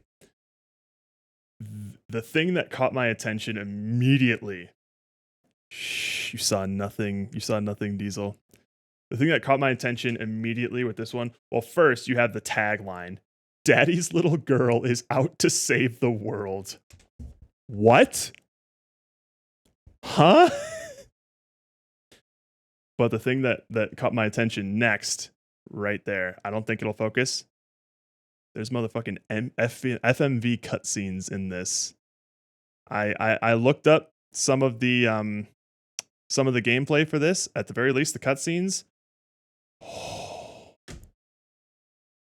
The thing that caught my attention immediately. Shh, you saw nothing, Diesel. The thing that caught my attention immediately with this one, well, first you have the tagline, Daddy's little girl is out to save the world. What? Huh? But the thing that caught my attention next, right there, I don't think it'll focus. There's motherfucking FMV cutscenes in this. I looked up some of the gameplay for this. At the very least, the cutscenes.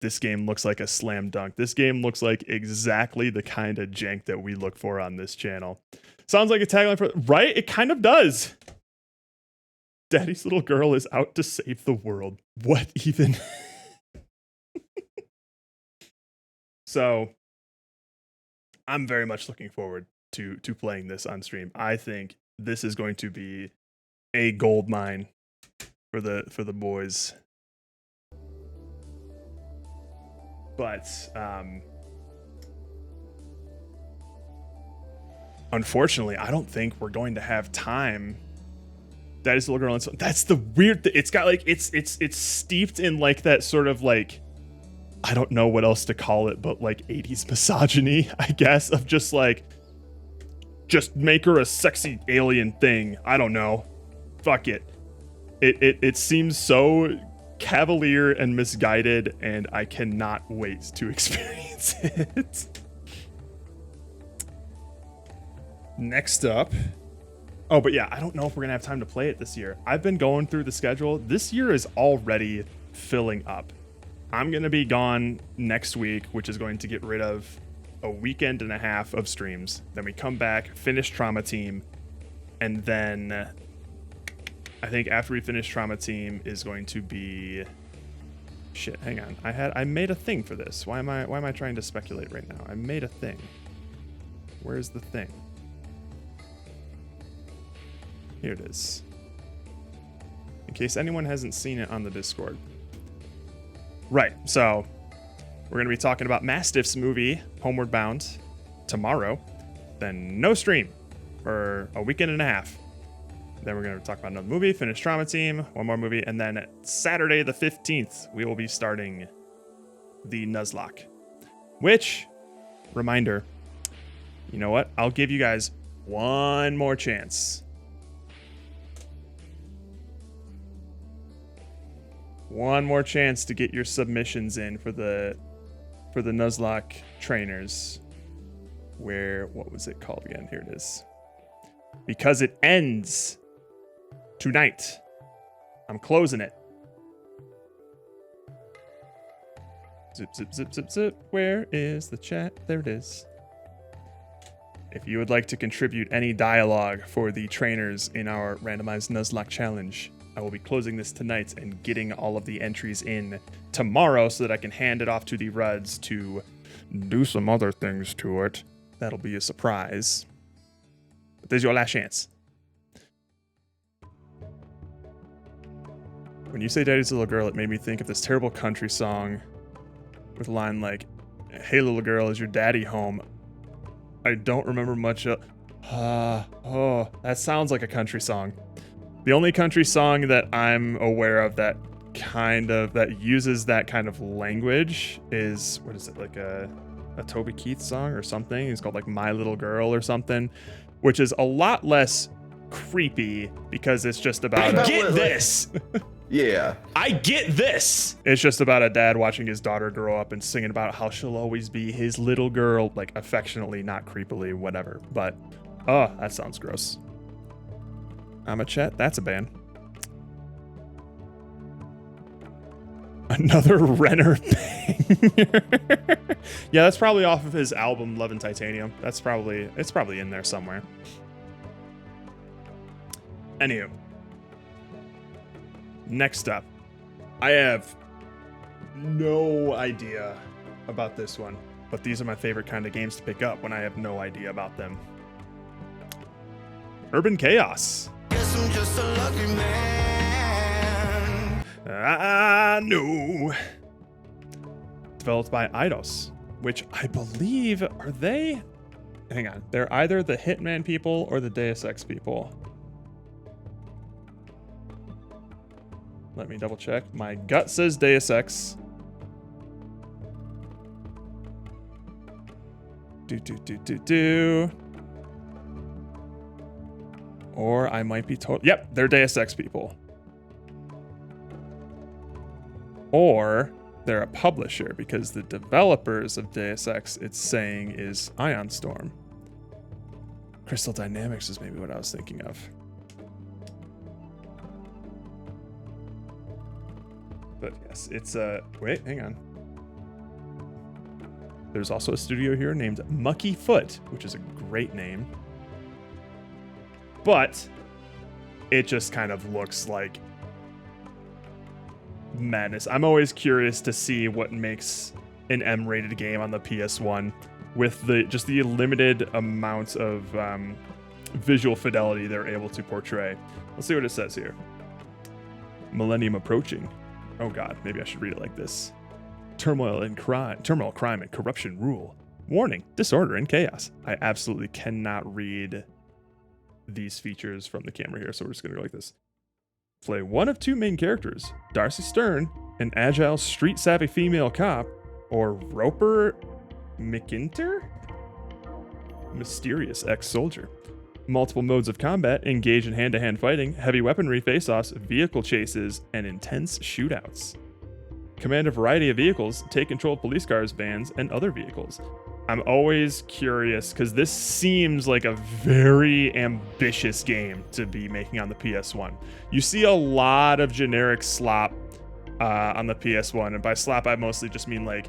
This game looks like a slam dunk. This game looks like exactly the kind of jank that we look for on this channel. Sounds like a tagline for, right? It kind of does. Daddy's little girl is out to save the world. What even? So, I'm very much looking forward to playing this on stream. I think this is going to be a gold mine for the boys. But unfortunately, I don't think we're going to have time. Daddy's little girl. That's the weird thing. It's got like it's steeped in like that sort of like, I don't know what else to call it, but like 80s misogyny, I guess, of just like, just make her a sexy alien thing. I don't know. Fuck it. It seems so cavalier and misguided, and I cannot wait to experience it. Next up. Oh, but yeah, I don't know if we're gonna have time to play it this year. I've been going through the schedule. This year is already filling up. I'm going to be gone next week, which is going to get rid of a weekend and a half of streams. Then we come back, finish Trauma Team, and then I think after we finish Trauma Team is going to be... Shit, hang on. I made a thing for this. Why am I trying to speculate right now? I made a thing. Where's the thing? Here it is. In case anyone hasn't seen it on the Discord. Right, so we're going to be talking about Mastiff's movie, Homeward Bound, tomorrow. Then no stream for a weekend and a half. Then we're going to talk about another movie, finish Trauma Team, one more movie, and then Saturday the 15th, we will be starting the Nuzlocke. Which, reminder, you know what? I'll give you guys one more chance. One more chance to get your submissions in for the Nuzlocke trainers. What was it called again? Here it is. Because it ends tonight. I'm closing it. Zip, zip, zip, zip, zip. Where is the chat? There it is. If you would like to contribute any dialogue for the trainers in our randomized Nuzlocke challenge, I will be closing this tonight and getting all of the entries in tomorrow so that I can hand it off to the Ruds to do some other things to it. That'll be a surprise. But there's your last chance. When you say Daddy's Little Girl, it made me think of this terrible country song with a line like, "Hey little girl, is your daddy home?" I don't remember much of... that sounds like a country song. The only country song that I'm aware of that uses that kind of language is, what is it, like a Toby Keith song or something? It's called like My Little Girl or something, which is a lot less creepy because it's just about... I get this! Yeah. I get this! It's just about a dad watching his daughter grow up and singing about how she'll always be his little girl, like affectionately, not creepily, whatever. But, oh, that sounds gross. I'm a Chet. That's a band. Another Renner banger. Yeah, that's probably off of his album Love and Titanium. It's probably in there somewhere. Anywho. Next up. I have no idea about this one, but these are my favorite kind of games to pick up when I have no idea about them. Urban Chaos. Guess I'm just a lucky man. I know. Developed by Eidos, which I believe, are they? Hang on. They're either the Hitman people or the Deus Ex people. Let me double check. My gut says Deus Ex. Or I might be told. Yep, they're Deus Ex people. Or they're a publisher because the developers of Deus Ex, it's saying, is Ion Storm. Crystal Dynamics is maybe what I was thinking of. But yes, it's wait, hang on. There's also a studio here named Mucky Foot, which is a great name. But it just kind of looks like madness. I'm always curious to see what makes an M-rated game on the PS1 with the limited amounts of visual fidelity they're able to portray. Let's see what it says here. Millennium approaching. Oh god, maybe I should read it like this. Turmoil, crime, and corruption rule. Warning, disorder, and chaos. I absolutely cannot read these features from the camera here, so we're just gonna go like this. Play one of two main characters, Darcy Stern, an agile, street-savvy female cop, or Roper McIntyre, mysterious ex-soldier. Multiple modes of combat, engage in hand-to-hand fighting, heavy weaponry face-offs, vehicle chases, and intense shootouts. Command a variety of vehicles, take control of police cars, vans, and other vehicles. I'm always curious because this seems like a very ambitious game to be making on the PS1. You see a lot of generic slop on the PS1, and by slop I mostly just mean like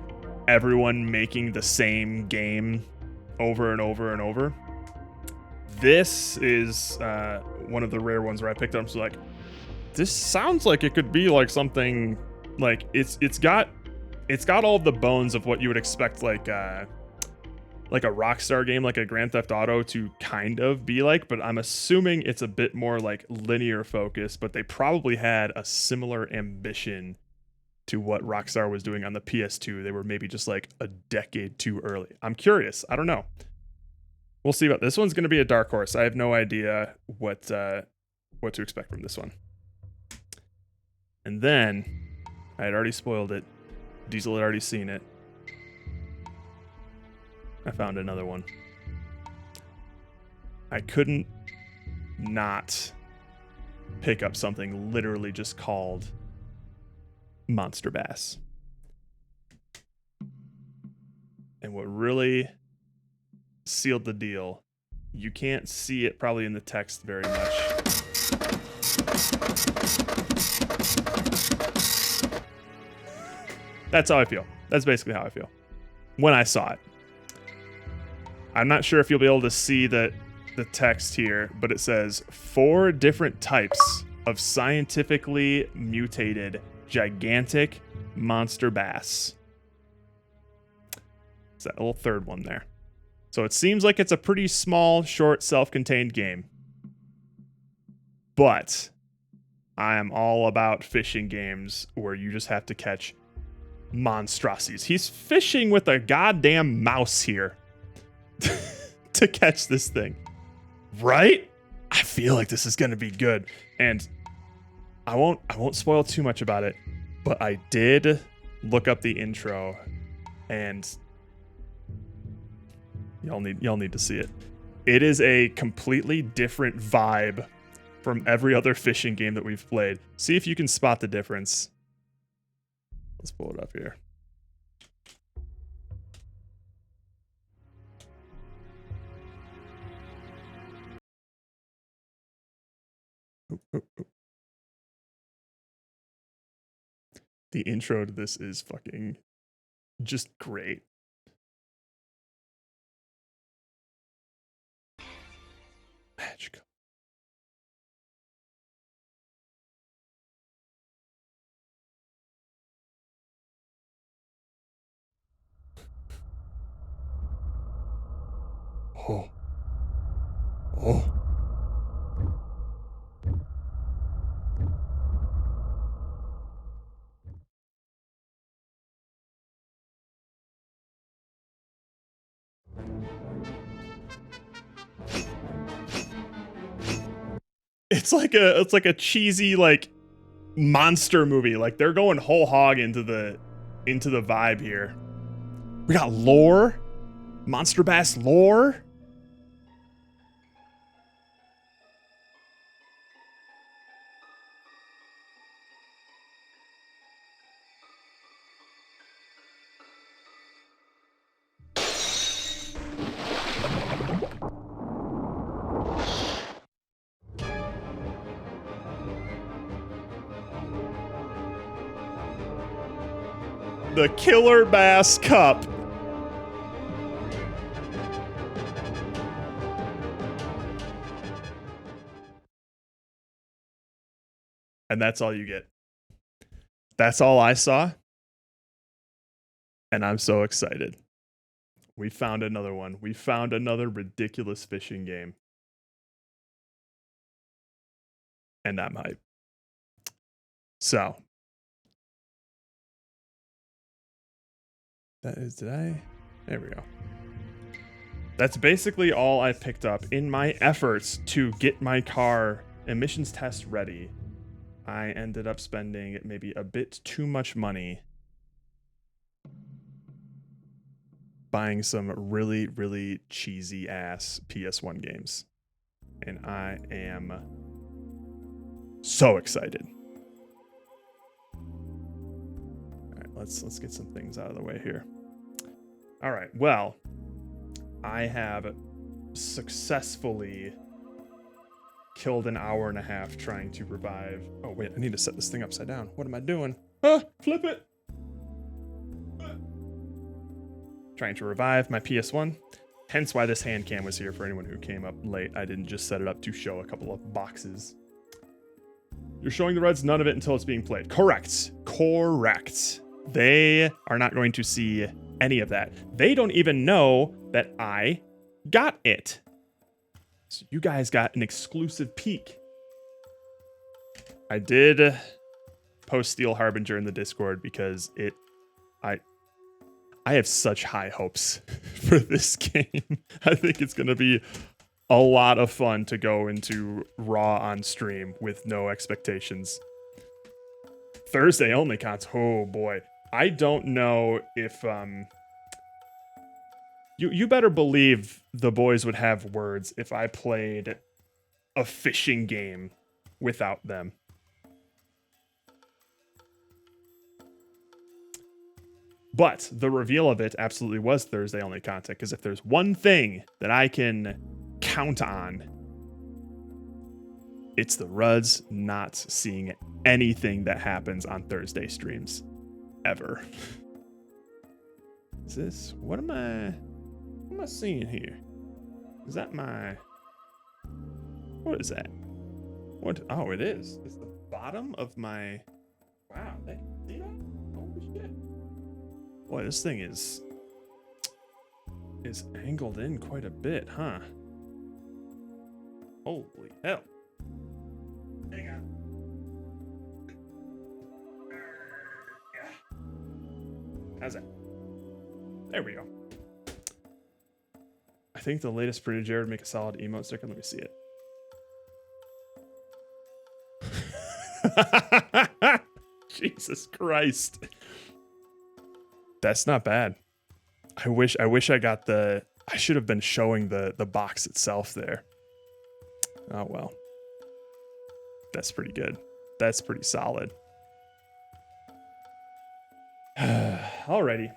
everyone making the same game over and over and over. This is one of the rare ones where I picked up and was like, this sounds like it could be like something like it's got all the bones of what you would expect like a Rockstar game, like a Grand Theft Auto to kind of be like, but I'm assuming it's a bit more like linear focus, but they probably had a similar ambition to what Rockstar was doing on the PS2. They were maybe just like a decade too early. I'm curious. I don't know. We'll see about this one's going to be a dark horse. I have no idea what to expect from this one. And then I had already spoiled it. Diesel had already seen it. I found another one. I couldn't not pick up something literally just called Monster Bass. And what really sealed the deal, you can't see it probably in the text very much. That's how I feel. That's basically how I feel when I saw it. I'm not sure if you'll be able to see the text here, but it says 4 different types of scientifically mutated gigantic monster bass. It's that little third one there. So it seems like it's a pretty small, short, self-contained game. But I am all about fishing games where you just have to catch monstrosities. He's fishing with a goddamn mouse here to catch this thing. Right? I feel like this is going to be good. And I won't spoil too much about it, but I did look up the intro and y'all need to see it. It is a completely different vibe from every other fishing game that we've played. See if you can spot the difference. Let's pull it up here. The intro to this is fucking just great. Magical. Oh. Oh. It's like a cheesy like monster movie. Like they're going whole hog into the vibe here. We got lore, monster bass lore. The Killer Bass Cup. And that's all you get. That's all I saw. And I'm so excited. We found another one. We found another ridiculous fishing game. And I'm hyped. So. That is, there we go. That's basically all I picked up in my efforts to get my car emissions test ready. I ended up spending maybe a bit too much money buying some really, really cheesy ass PS1 games. And I am so excited. All right, let's get some things out of the way here. All right, well, I have successfully killed an hour and a half trying to revive. Oh wait, I need to set this thing upside down. What am I doing? Flip it. Trying to revive my PS1. Hence why this hand cam was here for anyone who came up late. I didn't just set it up to show a couple of boxes. You're showing the Reds none of it until it's being played. Correct. Correct. They are not going to see any of that. They don't even know that I got it. So you guys got an exclusive peek. I did post Steel Harbinger in the Discord because I have such high hopes for this game. I think it's going to be a lot of fun to go into Raw on stream with no expectations. Thursday only content. Oh boy. I don't know if you better believe the boys would have words if I played a fishing game without them. But the reveal of it absolutely was Thursday only content, because if there's one thing that I can count on, it's the Ruds not seeing anything that happens on Thursday streams. Ever. Is this, what am I seeing here? Is that my, what is that? What, oh, it is. It's the bottom of my, wow, they see that? Holy shit. Boy, this thing is angled in quite a bit, huh? Holy hell. Hang on. How's that? There we go. I think the latest printed Jared make a solid emote sticker. Let me see it. Jesus Christ. That's not bad. I wish I got the, I should have been showing the box itself there. Oh well. That's pretty good. That's pretty solid. Alrighty.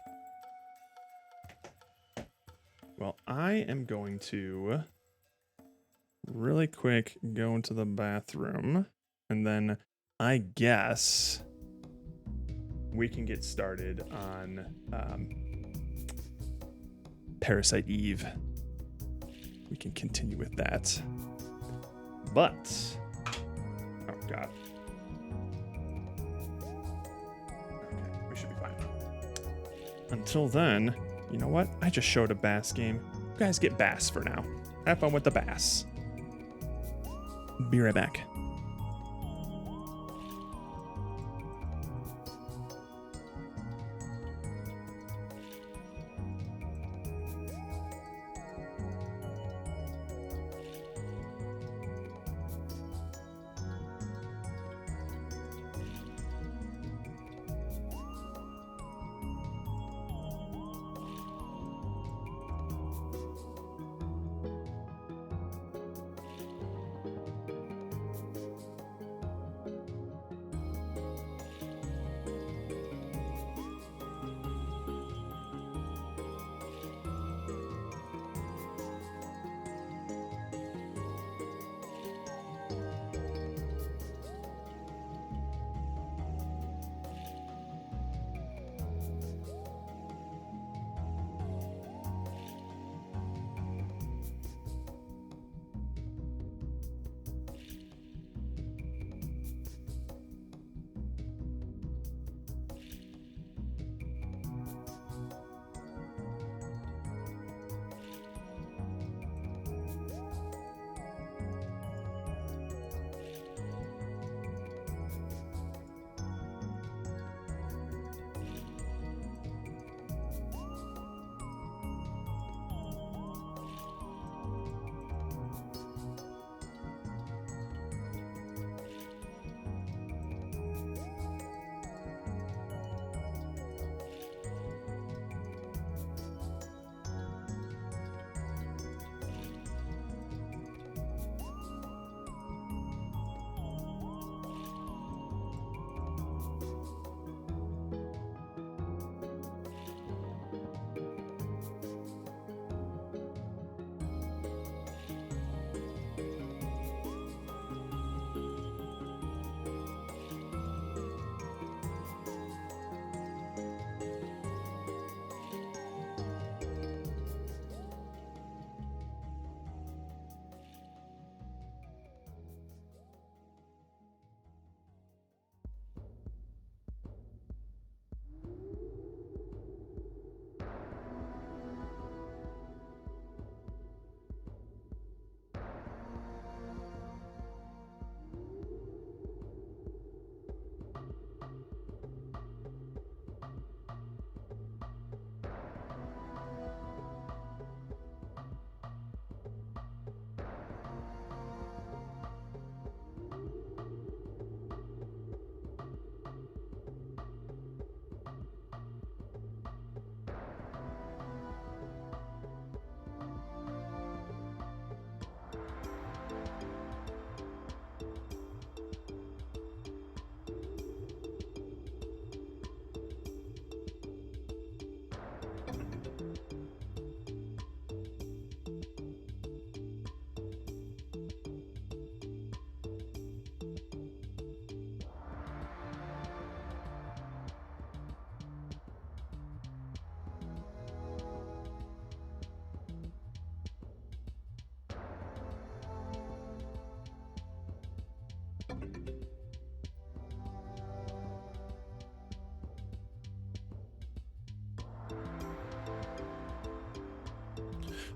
Well, I am going to really quick go into the bathroom, and then I guess we can get started on Parasite Eve. We can continue with that. But, oh god. Okay, we should be fine. Until then, you know what? I just showed a bass game. You guys get bass for now. Have fun with the bass. Be right back.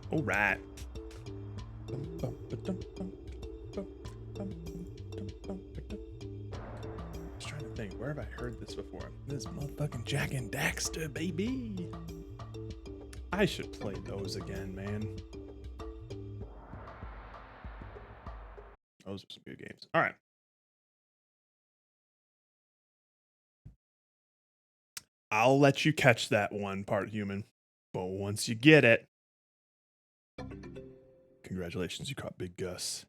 All right. Just trying to think, where have I heard this before? This motherfucking Jack and Daxter, baby. I should play those again, man. Those are some good games. All right. I'll let you catch that one, part human. But once you get it, congratulations, you caught Big Gus.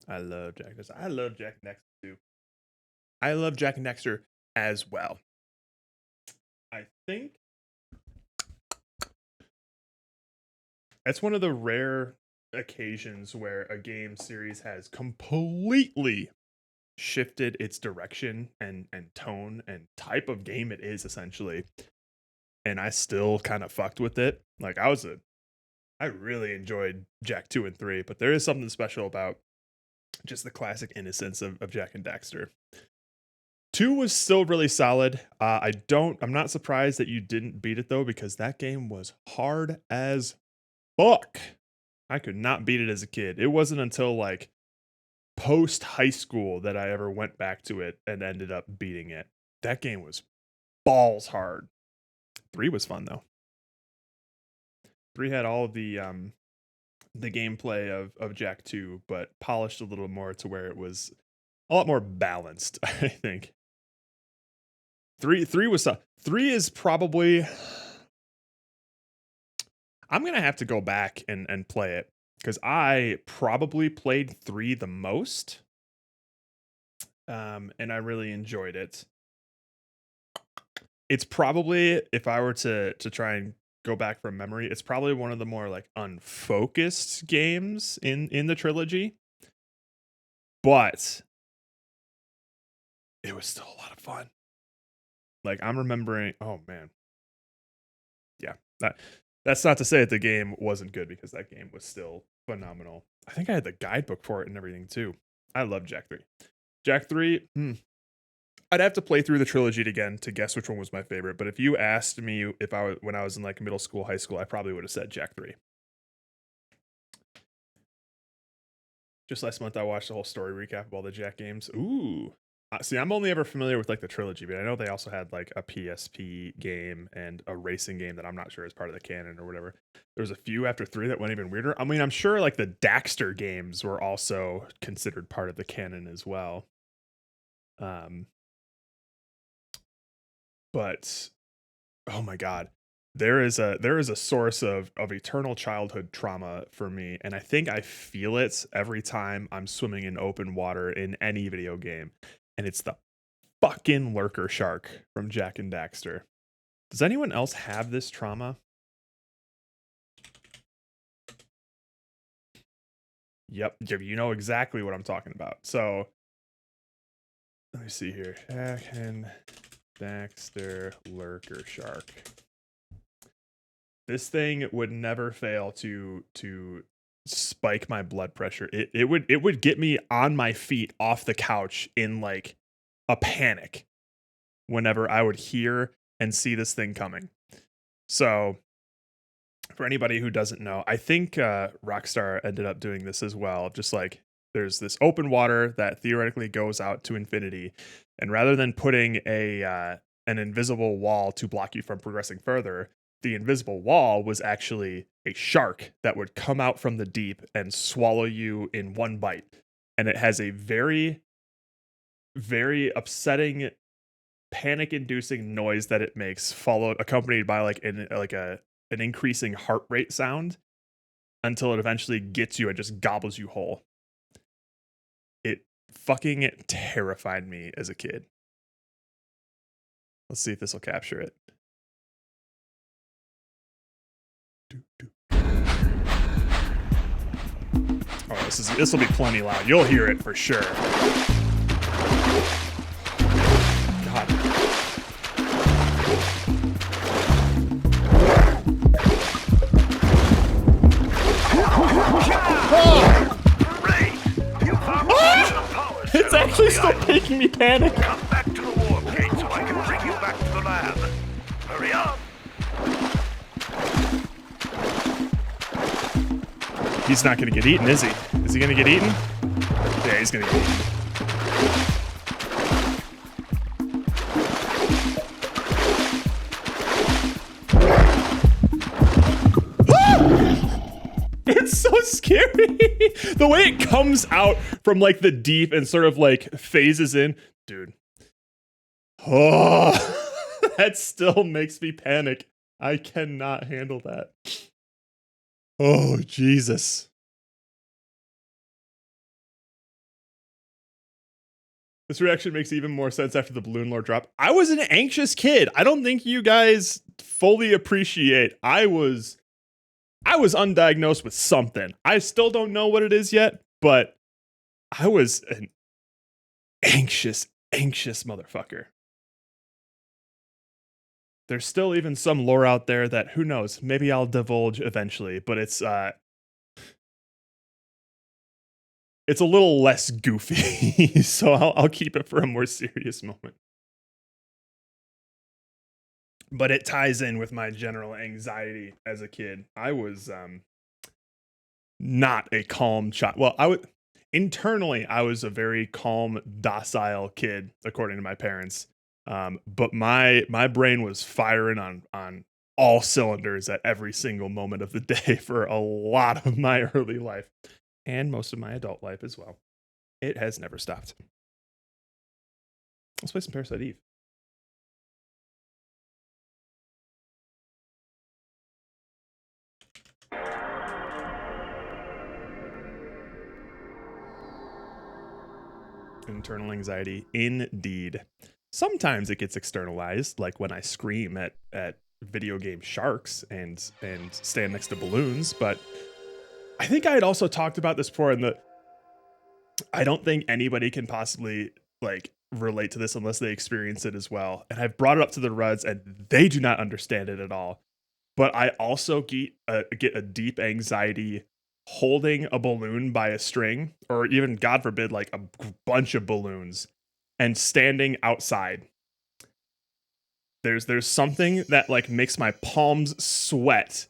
I love Jack and Dexter. I love Jack and Dexter too. I love Jack and Dexter as well. I think that's one of the rare occasions where a game series has completely shifted its direction and tone and type of game it is essentially, and I still kind of fucked with it. Like I really enjoyed Jak 2 and 3, but there is something special about just the classic innocence of Jak and Daxter. 2 was still really solid. I'm not surprised that you didn't beat it though, because that game was hard as fuck. I could not beat it as a kid. It wasn't until like post high school that I ever went back to it and ended up beating it. That game was balls hard. 3 was fun though. 3 had all of the gameplay of Jak 2, but polished a little more to where it was a lot more balanced, I think. 3 was 3 is probably, I'm gonna have to go back and play it, because I probably played 3 the most. And I really enjoyed it. It's probably, if I were to try and go back from memory, it's probably one of the more like unfocused games in the trilogy. But it was still a lot of fun. Like I'm remembering, oh man. Yeah. That's not to say that the game wasn't good, because that game was still phenomenal. I think I had the guidebook for it and everything too. I love Jak 3. Jak 3, I'd have to play through the trilogy again to guess which one was my favorite. But if you asked me when I was in like middle school, high school, I probably would have said Jak 3. Just last month, I watched the whole story recap of all the Jak games. Ooh. See, I'm only ever familiar with like the trilogy, but I know they also had like a PSP game and a racing game that I'm not sure is part of the canon or whatever. There was a few after 3 that went even weirder. I mean, I'm sure like the Daxter games were also considered part of the canon as well. But oh my god, there is a source of eternal childhood trauma for me, and I think I feel it every time I'm swimming in open water in any video game, and it's the fucking lurker shark from Jak and Daxter. Does anyone else have this trauma? Yep, you know exactly what I'm talking about. So let me see here. Jak and Daxter lurker shark. This thing would never fail to spike my blood pressure. It would get me on my feet off the couch in like a panic whenever I would hear and see this thing coming. So for anybody who doesn't know, I think Rockstar ended up doing this as well. Just like there's this open water that theoretically goes out to infinity, and rather than putting an invisible wall to block you from progressing further, the invisible wall was actually a shark that would come out from the deep and swallow you in one bite. And it has a very, very upsetting, panic-inducing noise that it makes, accompanied by like an increasing heart rate sound, until it eventually gets you and just gobbles you whole. It fucking terrified me as a kid. Let's see if this will capture it. Oh, this will be plenty loud. You'll hear it for sure. God. It's actually still making me panic. Come back to the warp gate so I can bring you back to the lab. Hurry up! He's not gonna get eaten, is he? Is he gonna get eaten? Yeah, he's gonna get eaten. It's so scary. The way it comes out from like the deep and sort of like phases in. Dude. Oh, that still makes me panic. I cannot handle that. Oh, Jesus. This reaction makes even more sense after the balloon lore drop. I was an anxious kid. I don't think you guys fully appreciate. I was I was undiagnosed with something. I still don't know what it is yet, but I was an anxious motherfucker. There's still even some lore out there that, who knows, maybe I'll divulge eventually, but it's a little less goofy, so I'll keep it for a more serious moment. But it ties in with my general anxiety as a kid. I was not a calm child. Well, internally I was a very calm, docile kid, according to my parents. But my brain was firing on all cylinders at every single moment of the day for a lot of my early life and most of my adult life as well. It has never stopped. Let's play some Parasite Eve. Internal anxiety, indeed. Sometimes it gets externalized, like when I scream at video game sharks and stand next to balloons. But I think I had also talked about this before, and I don't think anybody can possibly like relate to this unless they experience it as well. And I've brought it up to the Ruds, and they do not understand it at all. But I also get a deep anxiety holding a balloon by a string, or even, God forbid, like a bunch of balloons, and standing outside. There's something that like makes my palms sweat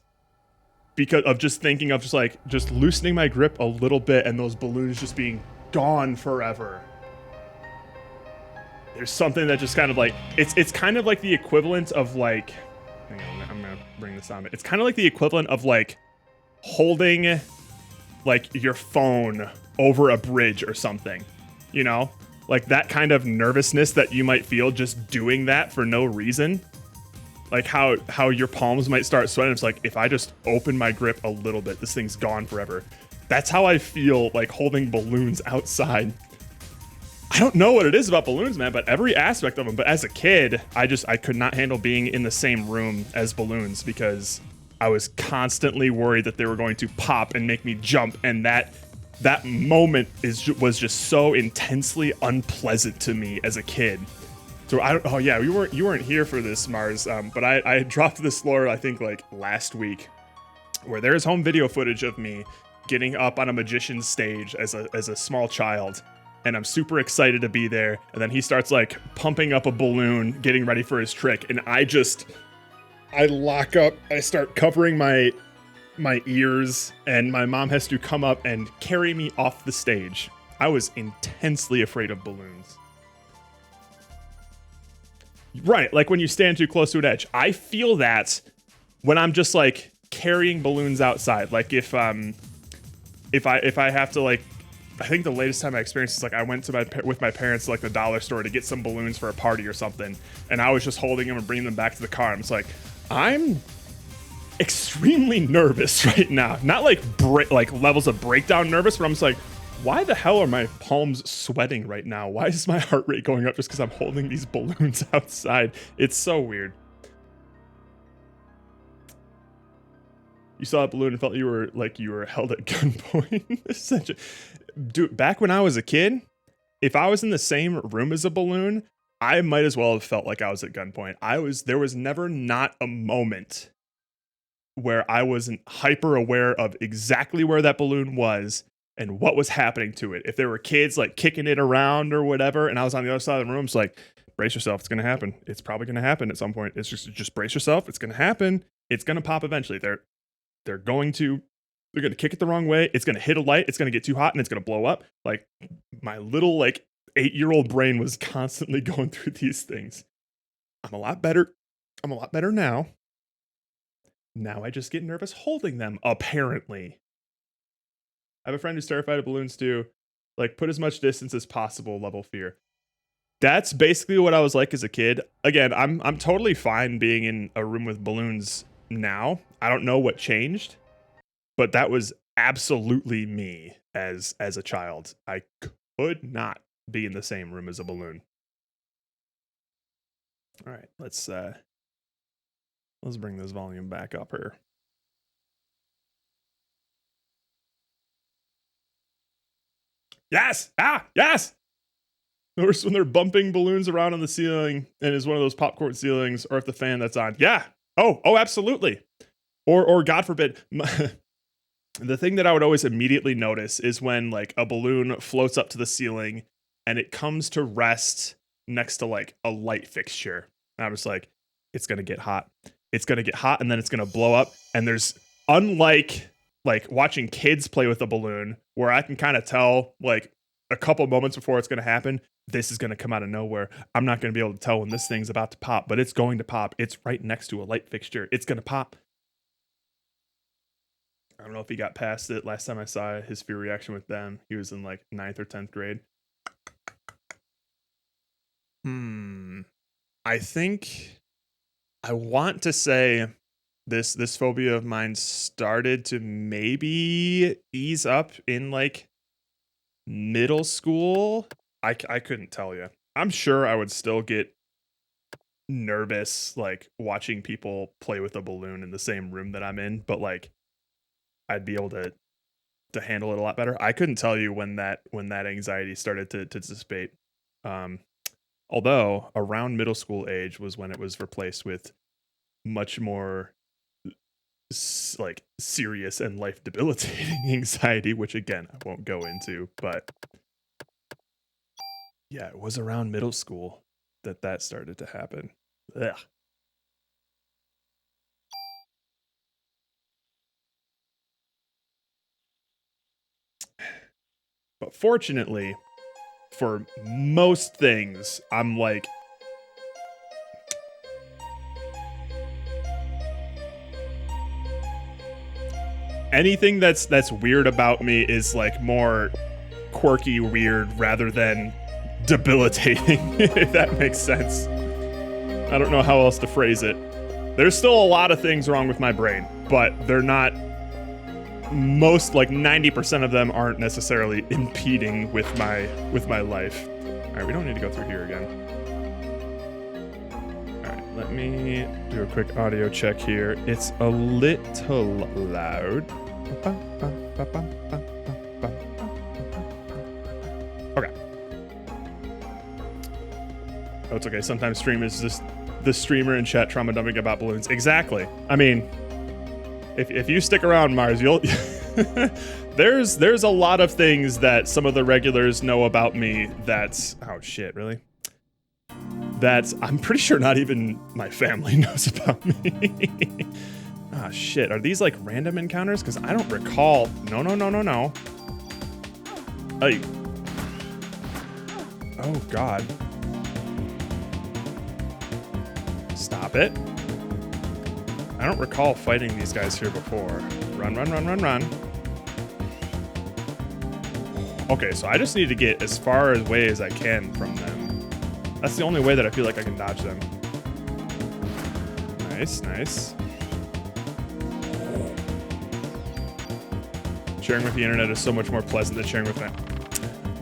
because of just thinking of just loosening my grip a little bit and those balloons just being gone forever. There's something that just kind of like, it's kind of like the equivalent of like, hang on, I'm gonna bring this on. It's kind of like the equivalent of like holding like your phone over a bridge or something, you know? Like that kind of nervousness that you might feel just doing that for no reason. Like how your palms might start sweating. It's like, if I just open my grip a little bit, this thing's gone forever. That's how I feel like holding balloons outside. I don't know what it is about balloons, man, but every aspect of them. But as a kid, I could not handle being in the same room as balloons because I was constantly worried that they were going to pop and make me jump, and that moment was just so intensely unpleasant to me as a kid. So oh yeah, you weren't here for this, Mars, but I dropped this lore I think like last week, where there's home video footage of me getting up on a magician's stage as a small child, and I'm super excited to be there, and then he starts like pumping up a balloon, getting ready for his trick, and I lock up, I start covering my ears, and my mom has to come up and carry me off the stage. I was intensely afraid of balloons. Right, like when you stand too close to an edge. I feel that when I'm just like carrying balloons outside. Like if I have to, like, I think the latest time I experienced is like I went to with my parents to like the dollar store to get some balloons for a party or something, and I was just holding them and bringing them back to the car. I'm just like, I'm extremely nervous right now. Not like like levels of breakdown nervous, but I'm just like, why the hell are my palms sweating right now? Why is my heart rate going up just because I'm holding these balloons outside? It's so weird. You saw a balloon and felt you were held at gunpoint. Dude, back when I was a kid, if I was in the same room as a balloon, I might as well have felt like I was at gunpoint. There was never not a moment where I wasn't hyper aware of exactly where that balloon was and what was happening to it. If there were kids like kicking it around or whatever, and I was on the other side of the room, it's like, brace yourself, it's gonna happen. It's probably gonna happen at some point. It's just brace yourself, it's gonna happen. It's gonna pop eventually. They're gonna kick it the wrong way. It's gonna hit a light, it's gonna get too hot, and it's gonna blow up. Like, my little like 8-year-old brain was constantly going through these things. I'm a lot better now. Now I just get nervous holding them, apparently. I have a friend who's terrified of balloons too. Like, put as much distance as possible, level fear. That's basically what I was like as a kid. Again, I'm totally fine being in a room with balloons now. I don't know what changed, but that was absolutely me as a child. I could not be in the same room as a balloon. All right, let's bring this volume back up here. Yes. Ah, yes. Or when they're bumping balloons around on the ceiling and it's one of those popcorn ceilings, or if the fan that's on. Yeah. Oh, absolutely. Or God forbid, the thing that I would always immediately notice is when like a balloon floats up to the ceiling and it comes to rest next to like a light fixture. And I was like, it's going to get hot. It's going to get hot and then it's going to blow up. And there's, unlike like watching kids play with a balloon where I can kind of tell like a couple moments before it's going to happen, this is going to come out of nowhere. I'm not going to be able to tell when this thing's about to pop, but it's going to pop. It's right next to a light fixture. It's going to pop. I don't know if he got past it. Last time I saw his fear reaction with them, he was in like 9th or 10th grade. I think I want to say this phobia of mine started to maybe ease up in like middle school. I couldn't tell you. I'm sure I would still get nervous like watching people play with a balloon in the same room that I'm in, but like I'd be able to handle it a lot better. I couldn't tell you when that anxiety started to dissipate. Although around middle school age was when it was replaced with much more like serious and life debilitating anxiety, which again I won't go into, but yeah, it was around middle school that started to happen. Ugh. But fortunately, for most things, I'm like, anything that's weird about me is like more quirky weird rather than debilitating, if that makes sense. I don't know how else to phrase it. There's still a lot of things wrong with my brain, but they're not, most like 90% of them aren't necessarily impeding with my life. All right, we don't need to go through here again. All right, let me do a quick audio check here. It's a little loud. Okay. Oh, it's okay. Sometimes stream is just the streamer in chat trauma dumping about balloons. Exactly. I mean, if you stick around, Mars, you'll there's a lot of things that some of the regulars know about me that's, oh shit, really? That's, I'm pretty sure not even my family knows about me. Ah, shit. Are these like random encounters? Because I don't recall. No. Hey. Oh, God. Stop it. I don't recall fighting these guys here before. Run. Okay, so I just need to get as far away as I can from them. That's the only way that I feel like I can dodge them. Nice. Sharing with the internet is so much more pleasant than sharing with them.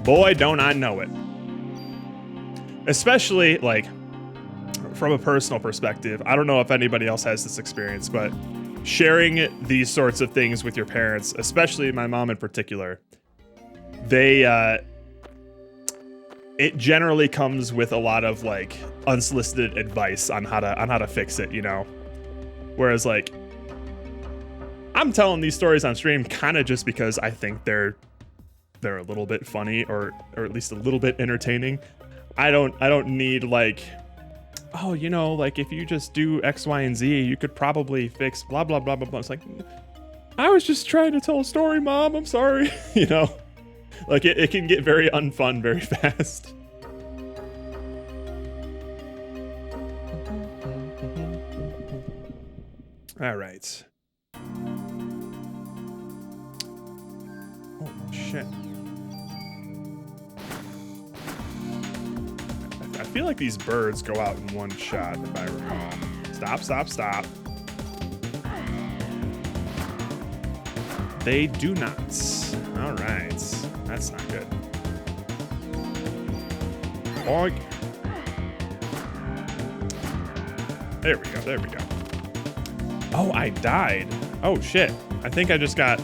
Boy, don't I know it. Especially, like, from a personal perspective, I don't know if anybody else has this experience, but sharing these sorts of things with your parents, especially my mom in particular, it generally comes with a lot of like unsolicited advice on how to fix it, you know? Whereas like, I'm telling these stories on stream kind of just because I think they're a little bit funny or at least a little bit entertaining. I don't need like, oh, you know, like if you just do X, Y, and Z, you could probably fix blah, blah, blah, blah, blah. It's like, I was just trying to tell a story, Mom. I'm sorry. You know, like it can get very unfun very fast. All right. Oh, shit. I feel like these birds go out in one shot, if I recall. Stop. They do not. All right. That's not good. Boink. There we go. Oh, I died. Oh, shit. I think I just got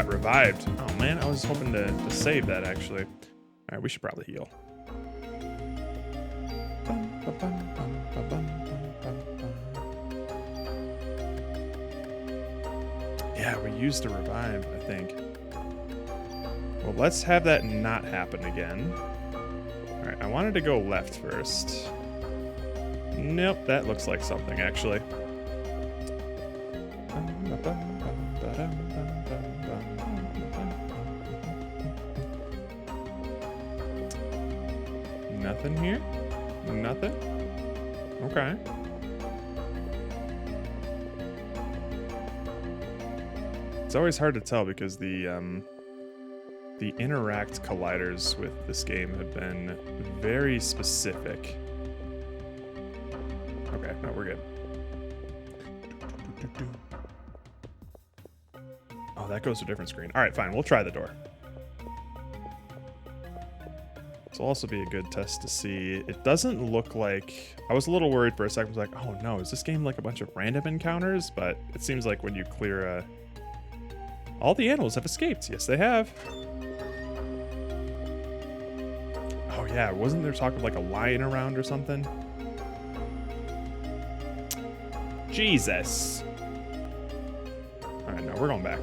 revived. Oh, man. I was hoping to save that, actually. All right, we should probably heal. Yeah, we used to revive, I think. Well, let's have that not happen again. All right, I wanted to go left first. Nope, that looks like something, actually. Nothing here? Nothing? Okay. It's always hard to tell because the interact colliders with this game have been very specific. Okay, no, we're good. Oh, that goes to a different screen. All right, fine. We'll try the door. This will also be a good test to see. It doesn't look like... I was a little worried for a second. I was like, oh no, is this game like a bunch of random encounters? But it seems like when you clear a... All the animals have escaped. Yes, they have. Oh yeah, wasn't there talk of like a lion around or something? Jesus. All right, no, we're going back.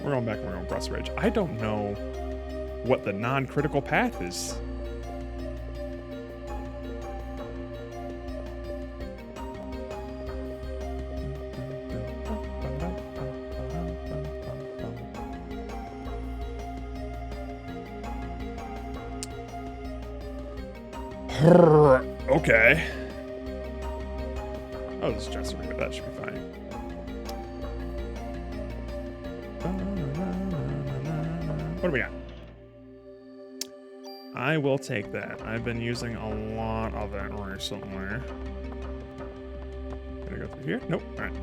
We're going back and we're going across the ridge. I don't know what the non-critical path is. Okay. Oh, this is just a river. That should be fine. What do we got? I will take that. I've been using a lot of it recently. Gonna go through here? Nope. All right.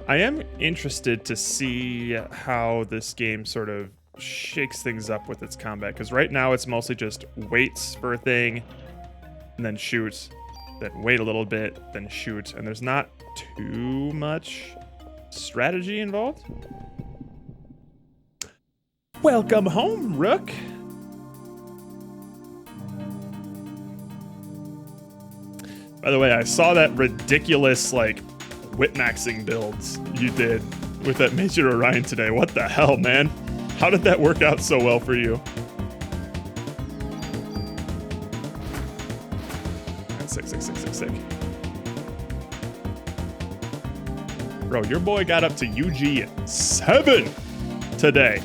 I am interested to see how this game sort of shakes things up with its combat, because right now it's mostly just waits for a thing and then shoot, then wait a little bit, then shoot, and there's not too much strategy involved. Welcome home, Rook. By the way, I saw that ridiculous, like, whip-maxing builds you did with that Major Orion today. What the hell, man? How did that work out so well for you? Sick. Bro, your boy got up to UG 7 today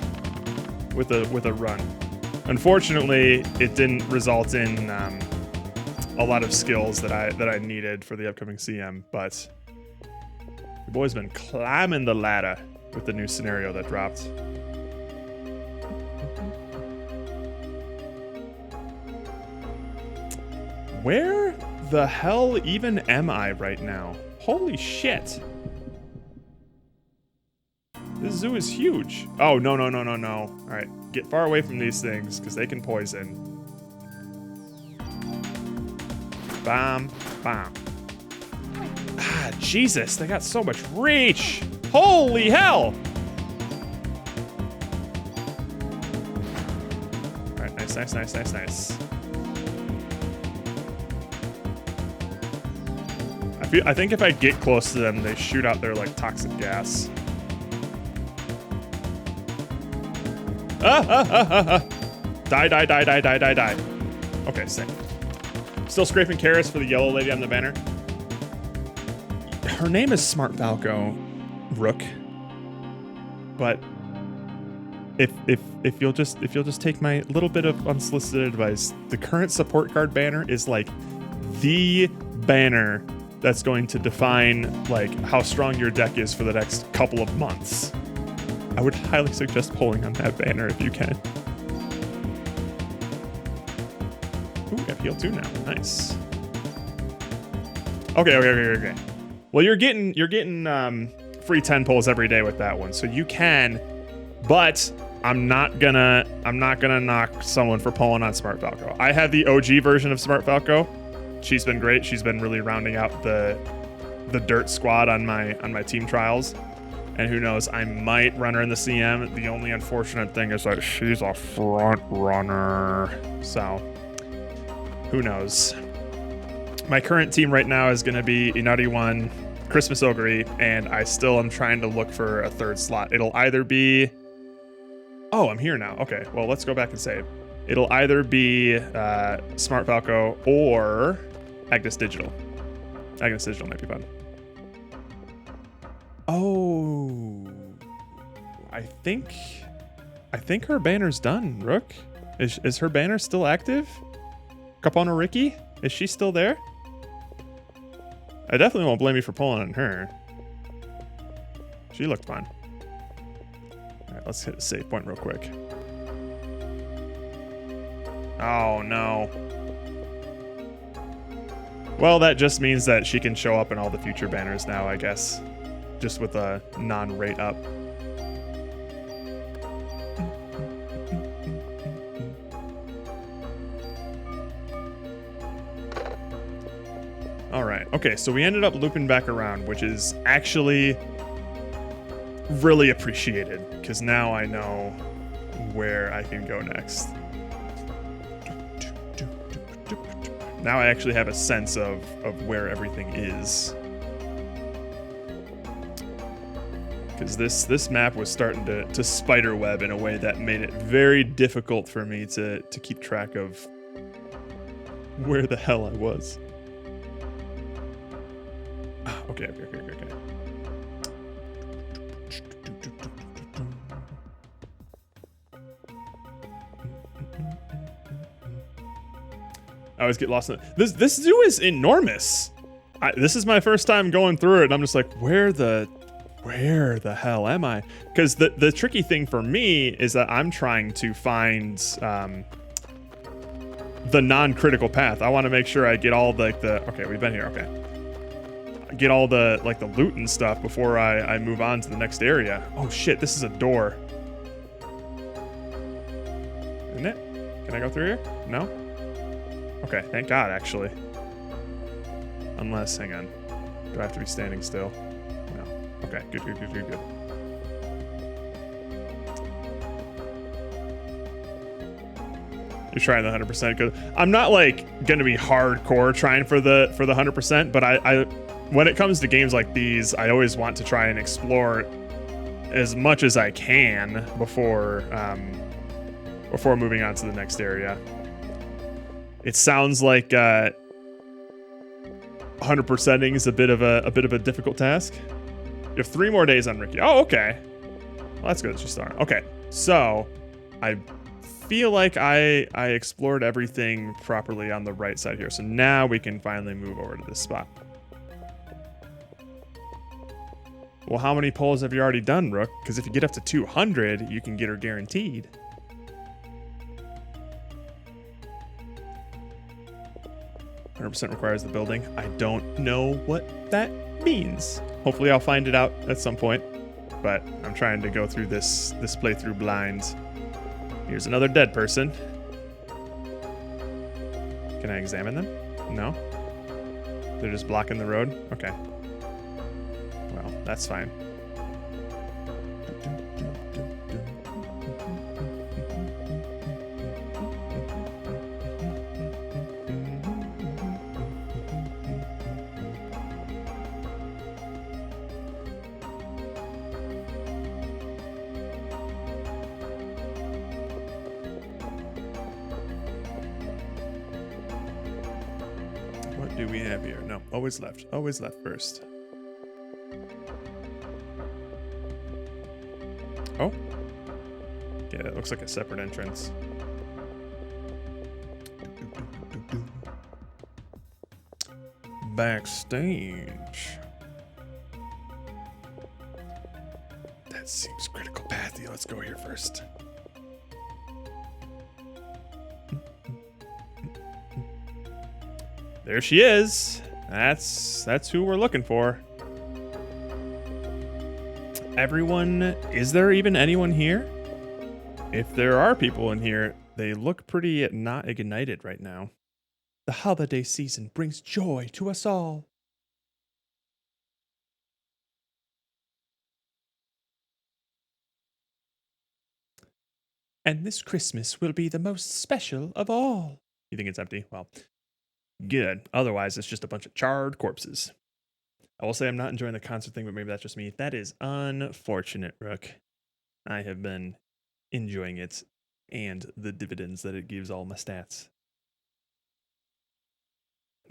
with a run. Unfortunately, it didn't result in a lot of skills that I needed for the upcoming CM, but your boy's been climbing the ladder with the new scenario that dropped. Where the hell even am I right now? Holy shit. This zoo is huge. Oh, no. All right, get far away from these things because they can poison. Bam. Ah, Jesus, they got so much reach. Holy hell. All right, nice. I think if I get close to them, they shoot out their, like, toxic gas. Die. Okay, sick. Still scraping carrots for the yellow lady on the banner. Her name is Smart Falco, Rook. But if you'll just take my little bit of unsolicited advice, the current support card banner is like the banner that's going to define like how strong your deck is for the next couple of months. I would highly suggest pulling on that banner if you can. Ooh, we have heal 2 now. Nice. Okay. Well, you're getting free 10 pulls every day with that one, so you can. But I'm not gonna knock someone for pulling on Smart Falco. I have the OG version of Smart Falco. She's been great. She's been really rounding out the dirt squad on my team trials. And who knows, I might run her in the CM. The only unfortunate thing is that she's a front runner. So, who knows? My current team right now is going to be Inari 1, Christmas Ogre, and I still am trying to look for a third slot. It'll either be... Oh, I'm here now. Okay, well, let's go back and save. It'll either be Smart Falco or Agnes Digital. Agnes Digital might be fun. Oh, I think her banner's done, Rook. Is her banner still active? Capona Ricky? Is she still there? I definitely won't blame you for pulling on her. She looked fun. All right, let's hit the save point real quick. Oh, no. Well, that just means that she can show up in all the future banners now, I guess. Just with a non-rate up. All right. Okay, so we ended up looping back around, which is actually really appreciated because now I know where I can go next. Now I actually have a sense of where everything is. Because this map was starting to spider web in a way that made it very difficult for me to keep track of where the hell I was. Okay. I always get lost in it. This zoo is enormous. This is my first time going through it, and I'm just like, where the hell am I? Because the tricky thing for me is that I'm trying to find the non-critical path. I want to make sure I get all okay, we've been here, okay. Get all the loot and stuff before I move on to the next area. Oh shit, this is a door. Isn't it? Can I go through here? No? Okay, thank God, actually. Unless, hang on. Do I have to be standing still? No. Okay, good. You're trying the 100% because I'm not gonna be hardcore trying for the 100%, but I when it comes to games like these, I always want to try and explore as much as I can before moving on to the next area. It sounds like 100%ing is a bit of a difficult task. You have 3 more days on Ricky. Oh, okay. Well, that's good. It's just starting. Okay, so I feel like I explored everything properly on the right side here. So now we can finally move over to this spot. Well, how many polls have you already done, Rook? Because if you get up to 200, you can get her guaranteed. %, requires the building. I don't know what that means. Hopefully I'll find it out at some point. But I'm trying to go through this playthrough blind. Here's another dead person. Can I examine them? No? They're just blocking the road? Okay. Well, that's fine. What do we have here? No, always left. Always left first. Oh. Yeah, it looks like a separate entrance. Backstage. That seems critical pathy. Let's go here first. There she is. That's who we're looking for. Everyone, is there even anyone here? If there are people in here, they look pretty not ignited right now. The holiday season brings joy to us all. And this Christmas will be the most special of all. You think it's empty? Well, good. Otherwise, it's just a bunch of charred corpses. I will say I'm not enjoying the concert thing, but maybe that's just me. That is unfortunate, Rook. I have been enjoying it and the dividends that it gives all my stats.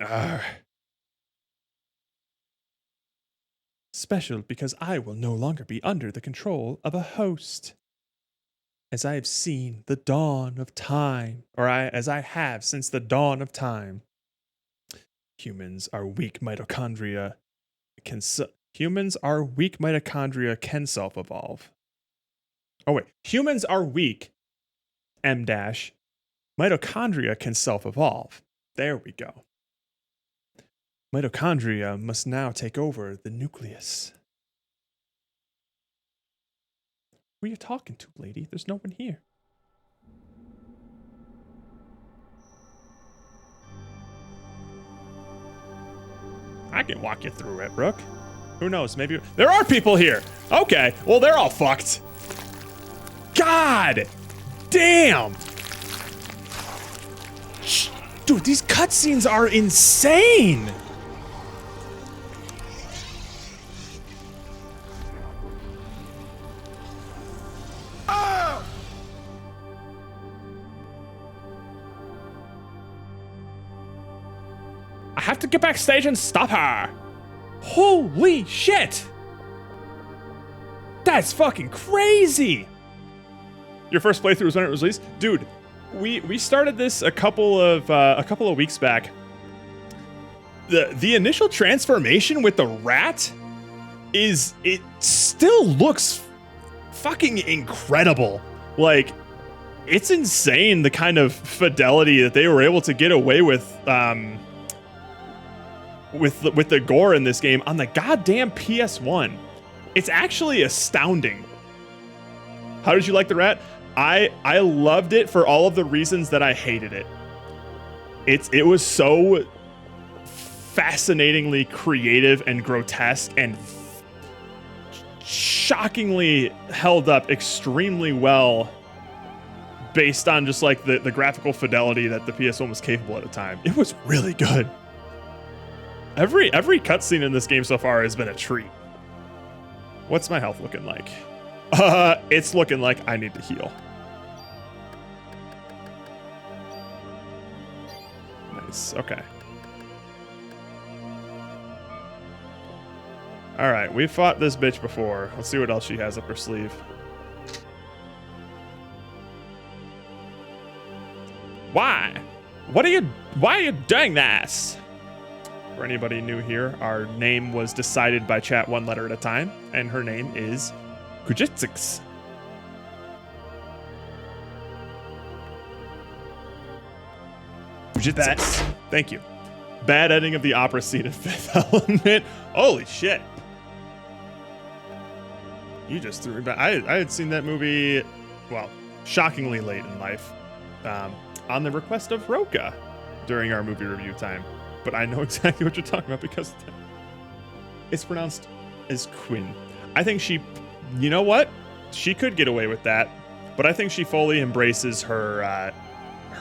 Arrgh. Special because I will no longer be under the control of a host. As I have seen the dawn of time, as I have since the dawn of time. Humans are weak mitochondria can self-evolve. Oh wait, humans are weak. M dash. Mitochondria can self-evolve. There we go. Mitochondria must now take over the nucleus. Who are you talking to, lady? There's no one here. I can walk you through it, Rook. Who knows? Maybe there are people here. Okay, well, they're all fucked. God damn. Dude, these cutscenes are insane. I have to get backstage and stop her. Holy shit. That's fucking crazy. Your first playthrough was when it was released? Dude, we started this a couple of weeks back. The initial transformation with the rat it still looks fucking incredible. Like, it's insane the kind of fidelity that they were able to get away with the gore in this game on the goddamn PS1. It's actually astounding. How did you like the rat? I loved it for all of the reasons that I hated it. It was so fascinatingly creative and grotesque and shockingly held up extremely well based on just like the graphical fidelity that the PS1 was capable at the time. It was really good. Every cutscene in this game so far has been a treat. What's my health looking like? It's looking like I need to heal. Nice, okay. Alright, we've fought this bitch before. Let's see what else she has up her sleeve. Why? Why are you doing this? For anybody new here, our name was decided by chat one letter at a time, and her name is Kujitsix. Kujitsix. Thank you. Bad ending of the opera scene in Fifth Element. Holy shit. You just threw me back. I had seen that movie, well, shockingly late in life, on the request of Roka during our movie review time. But I know exactly what you're talking about because it's pronounced as Quinn. I think you know what? She could get away with that, but I think she fully embraces her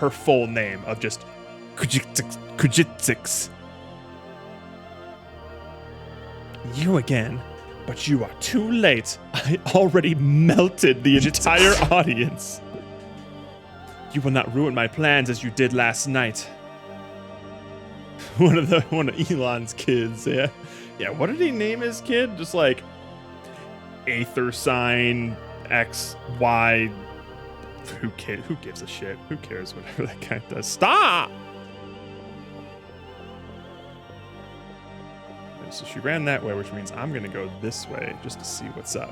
full name of just Kujitsix. You again, but you are too late. I already melted the entire audience. You will not ruin my plans as you did last night. One of Elon's kids, yeah. Yeah, what did he name his kid? Just like Aether Sign X Y. Who gives a shit? Who cares whatever that guy does? Stop! So she ran that way, which means I'm gonna go this way just to see what's up.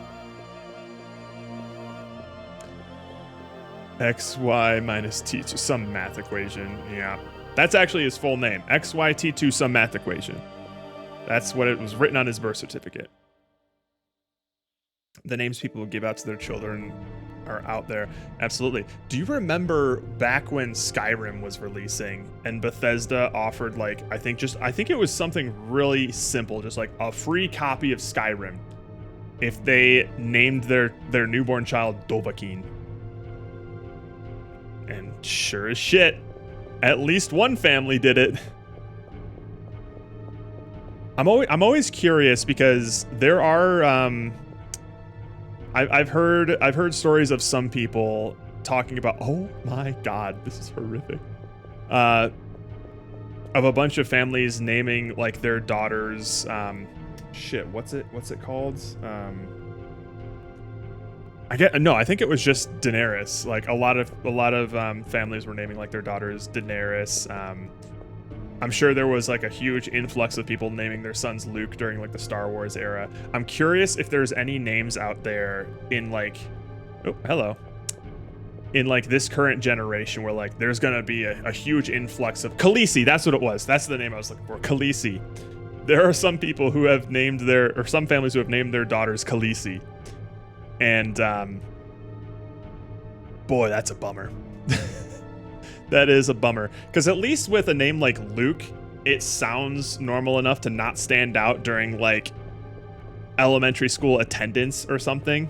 XY minus T2, some math equation, yeah. That's actually his full name. XYT2 some math equation. That's what it was written on his birth certificate. The names people give out to their children are out there. Absolutely. Do you remember back when Skyrim was releasing and Bethesda offered like, I think it was something really simple, just like a free copy of Skyrim if they named their newborn child Dovahkiin. And sure as shit, at least one family did it. I'm always curious because there are I've heard stories of some people talking about, oh my god, this is horrific. Of a bunch of families naming like their daughters what's it called? I think it was just Daenerys. Like a lot of families were naming like their daughters Daenerys. I'm sure there was like a huge influx of people naming their sons Luke during like the Star Wars era. I'm curious if there's any names out there in like, in like this current generation where like there's gonna be a huge influx of Khaleesi. That's what it was. That's the name I was looking for. Khaleesi. There are some people who have named some families who have named their daughters Khaleesi. And boy, that's a bummer. That is a bummer. Because at least with a name like Luke, it sounds normal enough to not stand out during like elementary school attendance or something.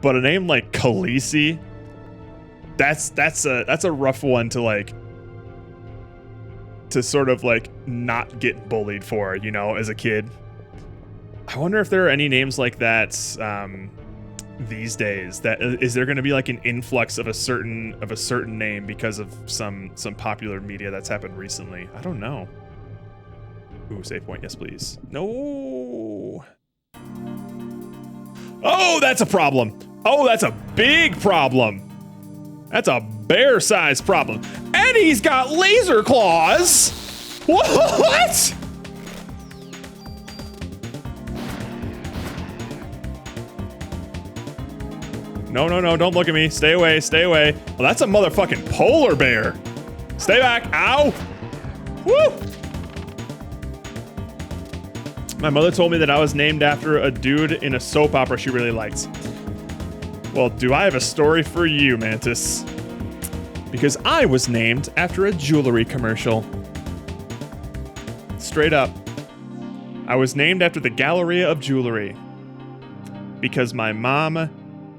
But a name like Khaleesi, that's a rough one to like to sort of like not get bullied for, you know, as a kid. I wonder if there are any names like that these days. That is there going to be like an influx of a certain name because of some popular media that's happened recently? I don't know. Ooh, save point, yes please. No. Oh, that's a problem. Oh, that's a big problem. That's a bear-sized problem. And he's got laser claws. What? No, don't look at me. Stay away, stay away. Well, that's a motherfucking polar bear. Stay back. Ow. Woo. My mother told me that I was named after a dude in a soap opera she really liked. Well, do I have a story for you, Mantis? Because I was named after a jewelry commercial. Straight up. I was named after the Galleria of Jewelry. Because my mom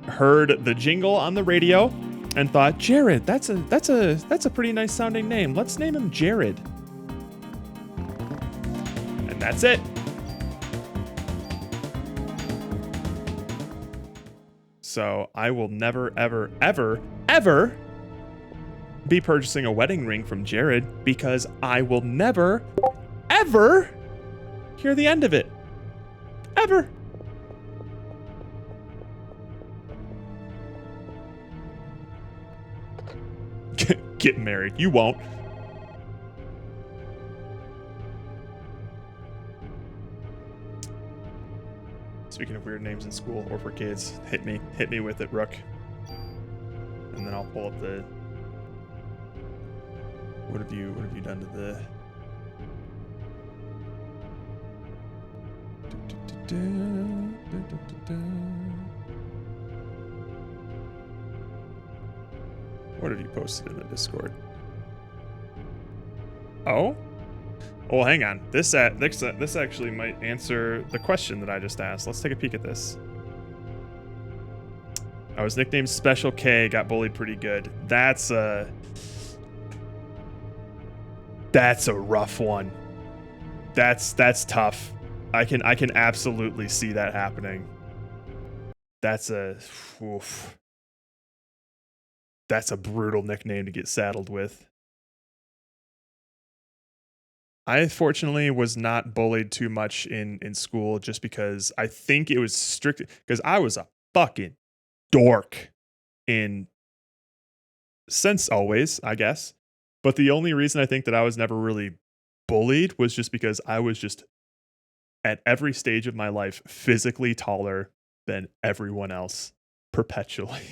heard the jingle on the radio and thought, Jared, that's a pretty nice sounding name. Let's name him Jared. And that's it. So I will never, ever, ever, ever be purchasing a wedding ring from Jared because I will never, ever hear the end of it. Ever. Get married. You won't. Speaking of weird names in school or for kids, hit me with it, Rook. And then I'll pull up the. What have you done to the? What have you posted in the Discord? Oh? Well, hang on. This actually might answer the question that I just asked. Let's take a peek at this. I was nicknamed Special K, got bullied pretty good. That's a rough one. That's tough. I can absolutely see that happening. That's a brutal nickname to get saddled with. I fortunately was not bullied too much in school just because I think it was strict because I was a fucking dork since always, I guess. But the only reason I think that I was never really bullied was just because I was just at every stage of my life physically taller than everyone else perpetually.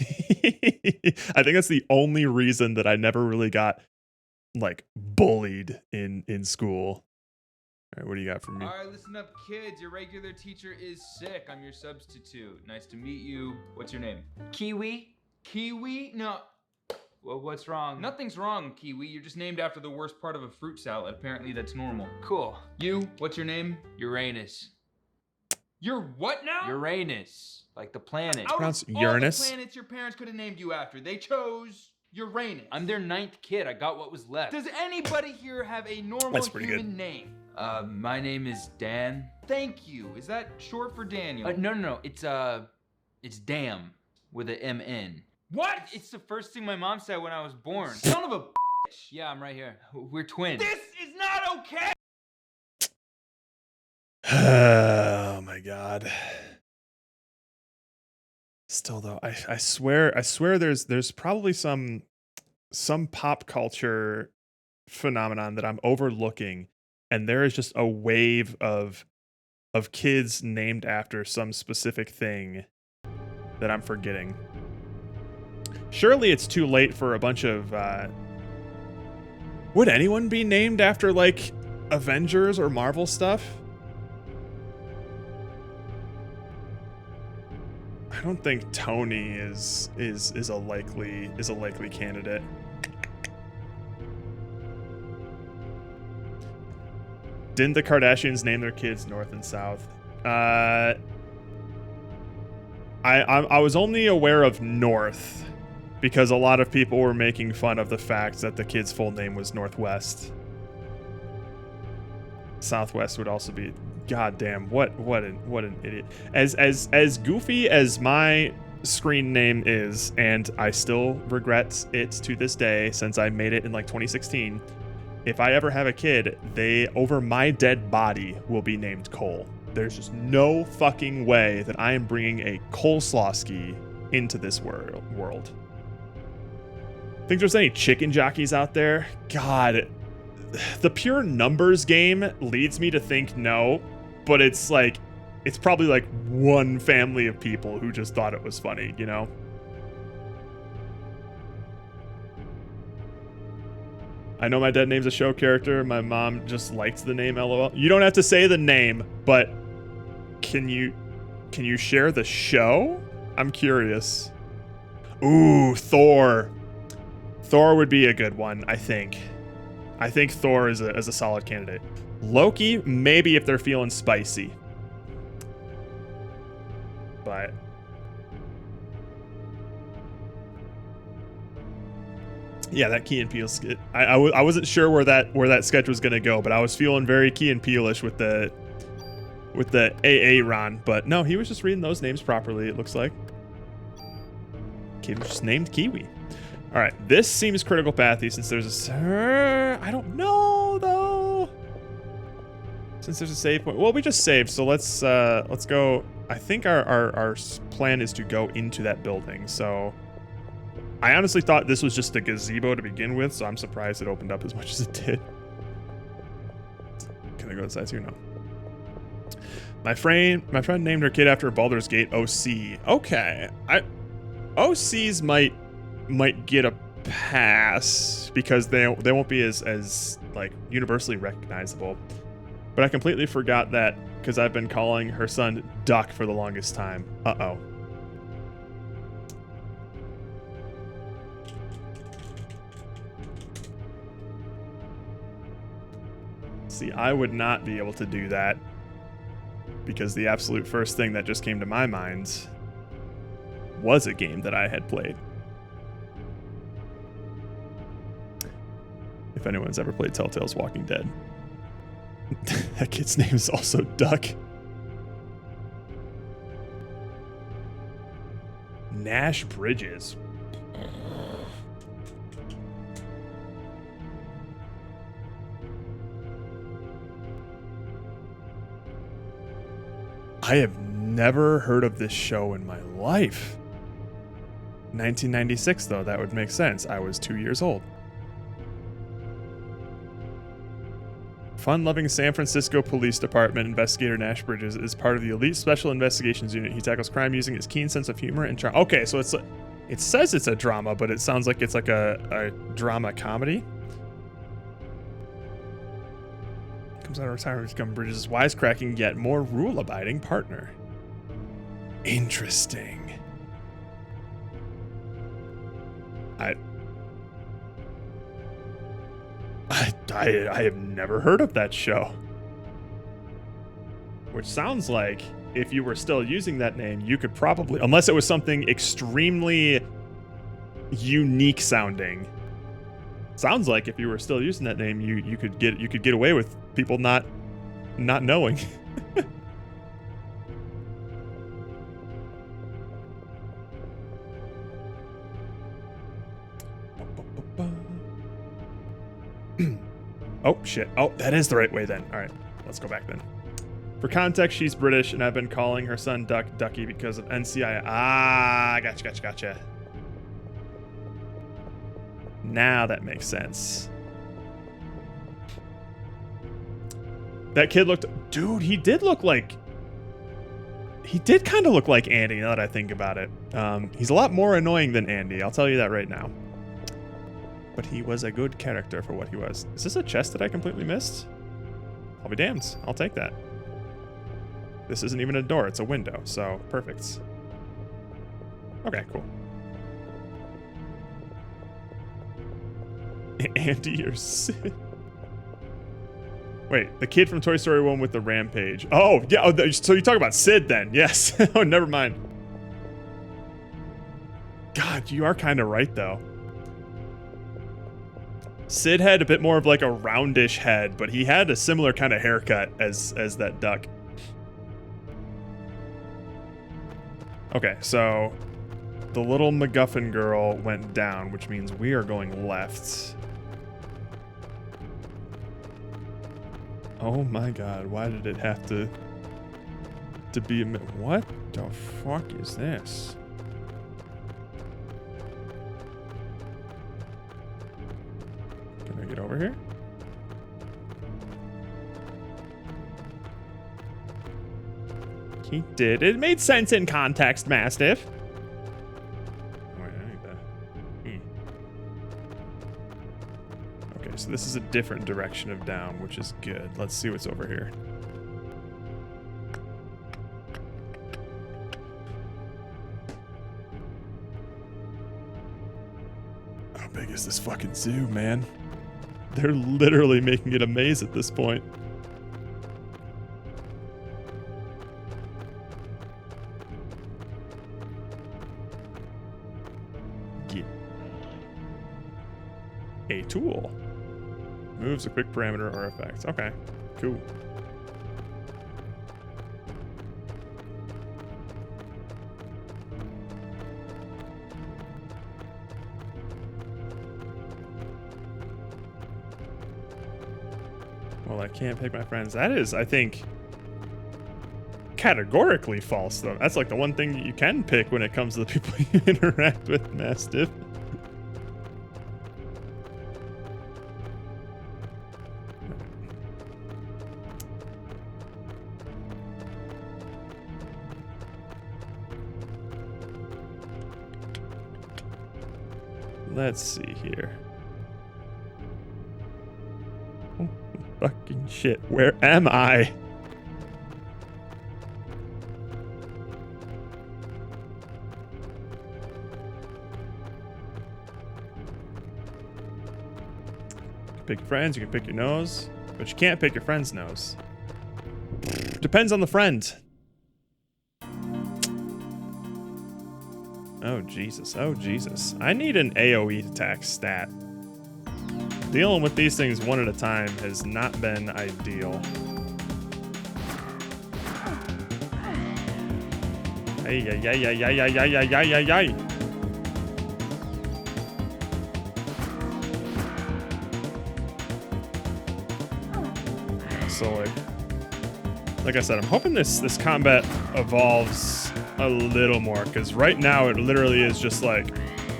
I think that's the only reason that I never really got like bullied in school. All right, what do you got for me? All right, listen up, kids. Your regular teacher is sick. I'm your substitute. Nice to meet you. What's your name? Kiwi? Kiwi? No. Well, what's wrong? Nothing's wrong, Kiwi. You're just named after the worst part of a fruit salad. Apparently, that's normal. Cool. You? What's your name? Uranus. You're what now? Uranus. Like the planet. Out Pronounced of all Uranus? the planets your parents could have named you after, they chose You're Rainus. I'm their 9th kid. I got what was left. Does anybody here have a normal That's pretty human good. name? My name is Dan. Thank you. Is that short for Daniel? No. It's Dam with a M-N. What? It's the first thing my mom said when I was born. Son of a bitch. Yeah, I'm right here. We're twins. This is not okay. Oh my god. Still though, I swear there's probably some pop culture phenomenon that I'm overlooking, and there is just a wave of kids named after some specific thing that I'm forgetting. Surely it's too late for a bunch of would anyone be named after like Avengers or Marvel stuff? I don't think Tony is a likely candidate. Didn't the Kardashians name their kids North and South? I was only aware of North because a lot of people were making fun of the fact that the kid's full name was Northwest. Southwest would also be. God damn, what an idiot. As goofy as my screen name is, and I still regret it to this day since I made it in like 2016, if I ever have a kid, they, over my dead body, will be named Cole. There's just no fucking way that I am bringing a Coleslawski into this world. Think there's any chicken jockeys out there? God, the pure numbers game leads me to think no, but it's probably like one family of people who just thought it was funny, you know? I know my dad name's a show character. My mom just liked the name LOL. You don't have to say the name, but can you share the show? I'm curious. Ooh, Thor. Thor would be a good one, I think. I think Thor is a solid candidate. Loki, maybe if they're feeling spicy. But yeah, that Key and Peele skit. I wasn't sure where that sketch was gonna go, but I was feeling very Key and Peele-ish with the AA Ron. But no, he was just reading those names properly, it looks like. Kid was just named Kiwi. All right, this seems critical pathy since there's a... I don't know, though. Since there's a save point. Well, we just saved, so let's go. I think our plan is to go into that building, so... I honestly thought this was just a gazebo to begin with, so I'm surprised it opened up as much as it did. Can I go inside here? No. My friend named her kid after Baldur's Gate OC. Okay. OCs might get a pass because they won't be as like universally recognizable. But I completely forgot that because I've been calling her son Duck for the longest time. Uh-oh. See, I would not be able to do that because the absolute first thing that just came to my mind was a game that I had played. If anyone's ever played Telltale's Walking Dead. That kid's name is also Duck. Nash Bridges. I have never heard of this show in my life. 1996, though, that would make sense. I was 2 years old. Fun-loving San Francisco Police Department investigator Nash Bridges is part of the elite special investigations unit. He tackles crime using his keen sense of humor and charm. Okay, so it says it's a drama, but it sounds like it's like a drama comedy. Comes out of retirement to become Bridges' wisecracking yet more rule-abiding partner. Interesting. I have never heard of that show. Which sounds like if you were still using that name, you could probably, unless it was something extremely unique sounding. Sounds like if you were still using that name, you could get away with people not knowing. Oh shit. Oh, that is the right way then. All right, let's go back then. For context, she's British, and I've been calling her son Ducky because of NCI. Ah, gotcha. Now that makes sense. That kid looked... Dude, he did look like... He did kind of look like Andy, now that I think about it. He's a lot more annoying than Andy, I'll tell you that right now. But he was a good character for what he was. Is this a chest that I completely missed? I'll be damned. I'll take that. This isn't even a door, it's a window, so perfect. Okay, cool. Andy or Sid? Wait, the kid from Toy Story 1 with the rampage. Oh, yeah, oh, so you talk about Sid then. Yes. Oh, never mind. God, you are kind of right, though. Sid had a bit more of like a roundish head, but he had a similar kind of haircut as that duck. Okay, so the little MacGuffin girl went down, which means we are going left. Oh my god, why did it have to be a... What the fuck is this? Can I get over here? He did. It made sense in context, Mastiff. Oh, wait, I need that. Okay, so this is a different direction of down, which is good. Let's see what's over here. How big is this fucking zoo, man? They're literally making it a maze at this point. A tool. Moves a quick parameter or effect. Okay, cool. Well, I can't pick my friends. That is, I think, categorically false, though. That's like the one thing that you can pick when it comes to the people you interact with, Mastiff. Let's see here. Oh, fucking shit. Where am I? You can pick your friends, you can pick your nose, but you can't pick your friend's nose. Depends on the friend. Oh, Jesus. Oh, Jesus. I need an AoE attack stat. Dealing with these things one at a time has not been ideal. Ay. So, like I said, I'm hoping this combat evolves a little more, because right now it literally is just like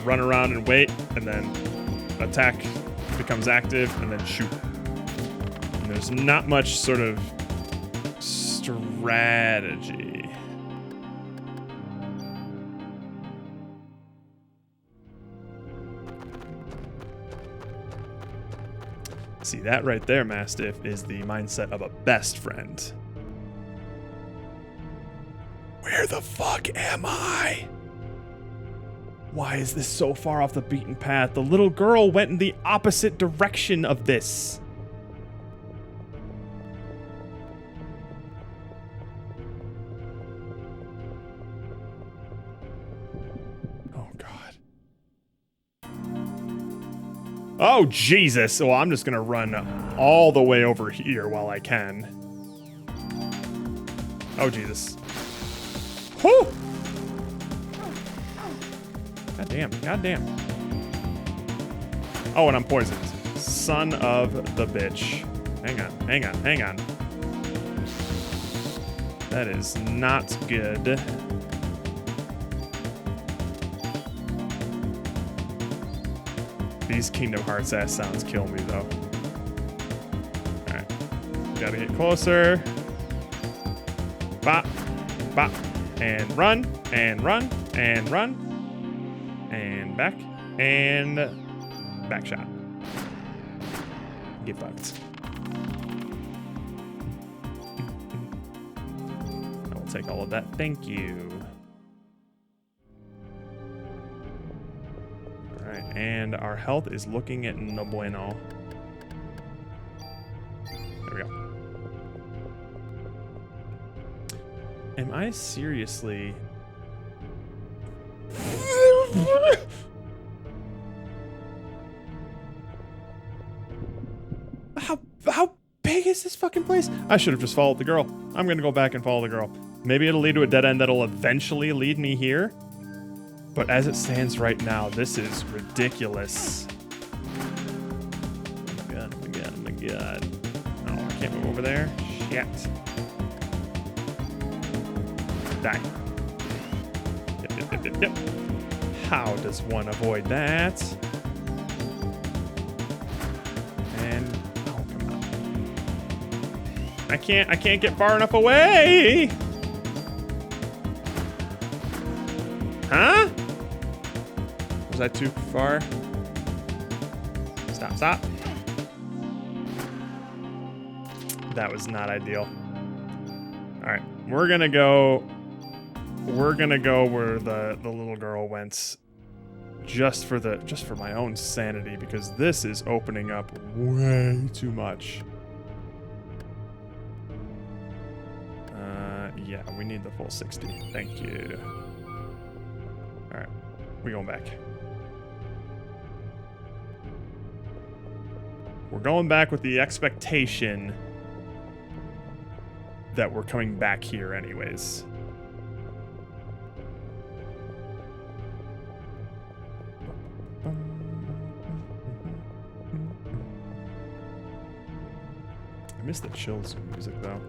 run around and wait, and then attack becomes active, and then shoot. And there's not much sort of strategy. See, that right there, Mastiff, is the mindset of a best friend. Where the fuck am I? Why is this so far off the beaten path? The little girl went in the opposite direction of this. Oh, God. Oh, Jesus. Well, I'm just going to run all the way over here while I can. Oh, Jesus. Whew! God damn. God damn. Oh, and I'm poisoned. Son of the bitch. Hang on. Hang on. Hang on. That is not good. These Kingdom Hearts ass sounds kill me though. Alright. Gotta get closer. Bop. Bop. And run. And run. And run. And back. And back shot. Get fucked. I will take all of that. Thank you. Alright, and our health is looking at no bueno. There we go. Am I seriously... How big is this fucking place? I should have just followed the girl. I'm gonna go back and follow the girl. Maybe it'll lead to a dead end that'll eventually lead me here. But as it stands right now, this is ridiculous. Oh my god, oh my god, oh my god. Oh, I can't move over there. Shit. Die. Yep. How does one avoid that? And oh, come on. I can't get far enough away. Huh? Was I too far? Stop, stop. That was not ideal. All right, we're gonna go where the little girl went, just for my own sanity, because this is opening up way too much. Yeah, we need the full 60. Thank you. All right, we're going back. We're going back with the expectation that we're coming back here anyways. I miss the chills music though.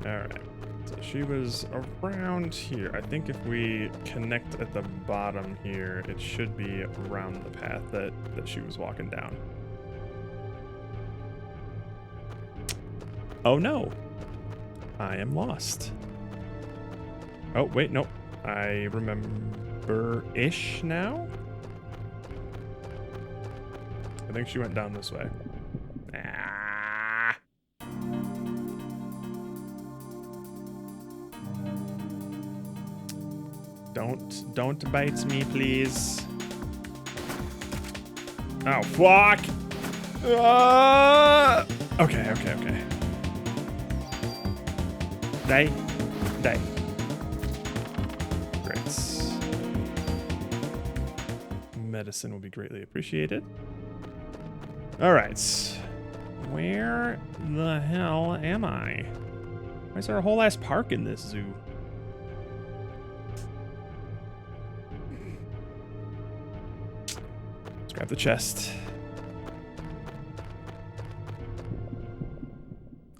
Alright, so she was around here. I think if we connect at the bottom here, it should be around the path that she was walking down. Oh no, I am lost. Oh, wait, nope. I remember-ish now? I think she went down this way. Ah. Don't bite me, please. Oh, fuck! Okay. Die. Great. Medicine will be greatly appreciated. Alright. Where the hell am I? Why is there a whole ass park in this zoo? Let's grab the chest.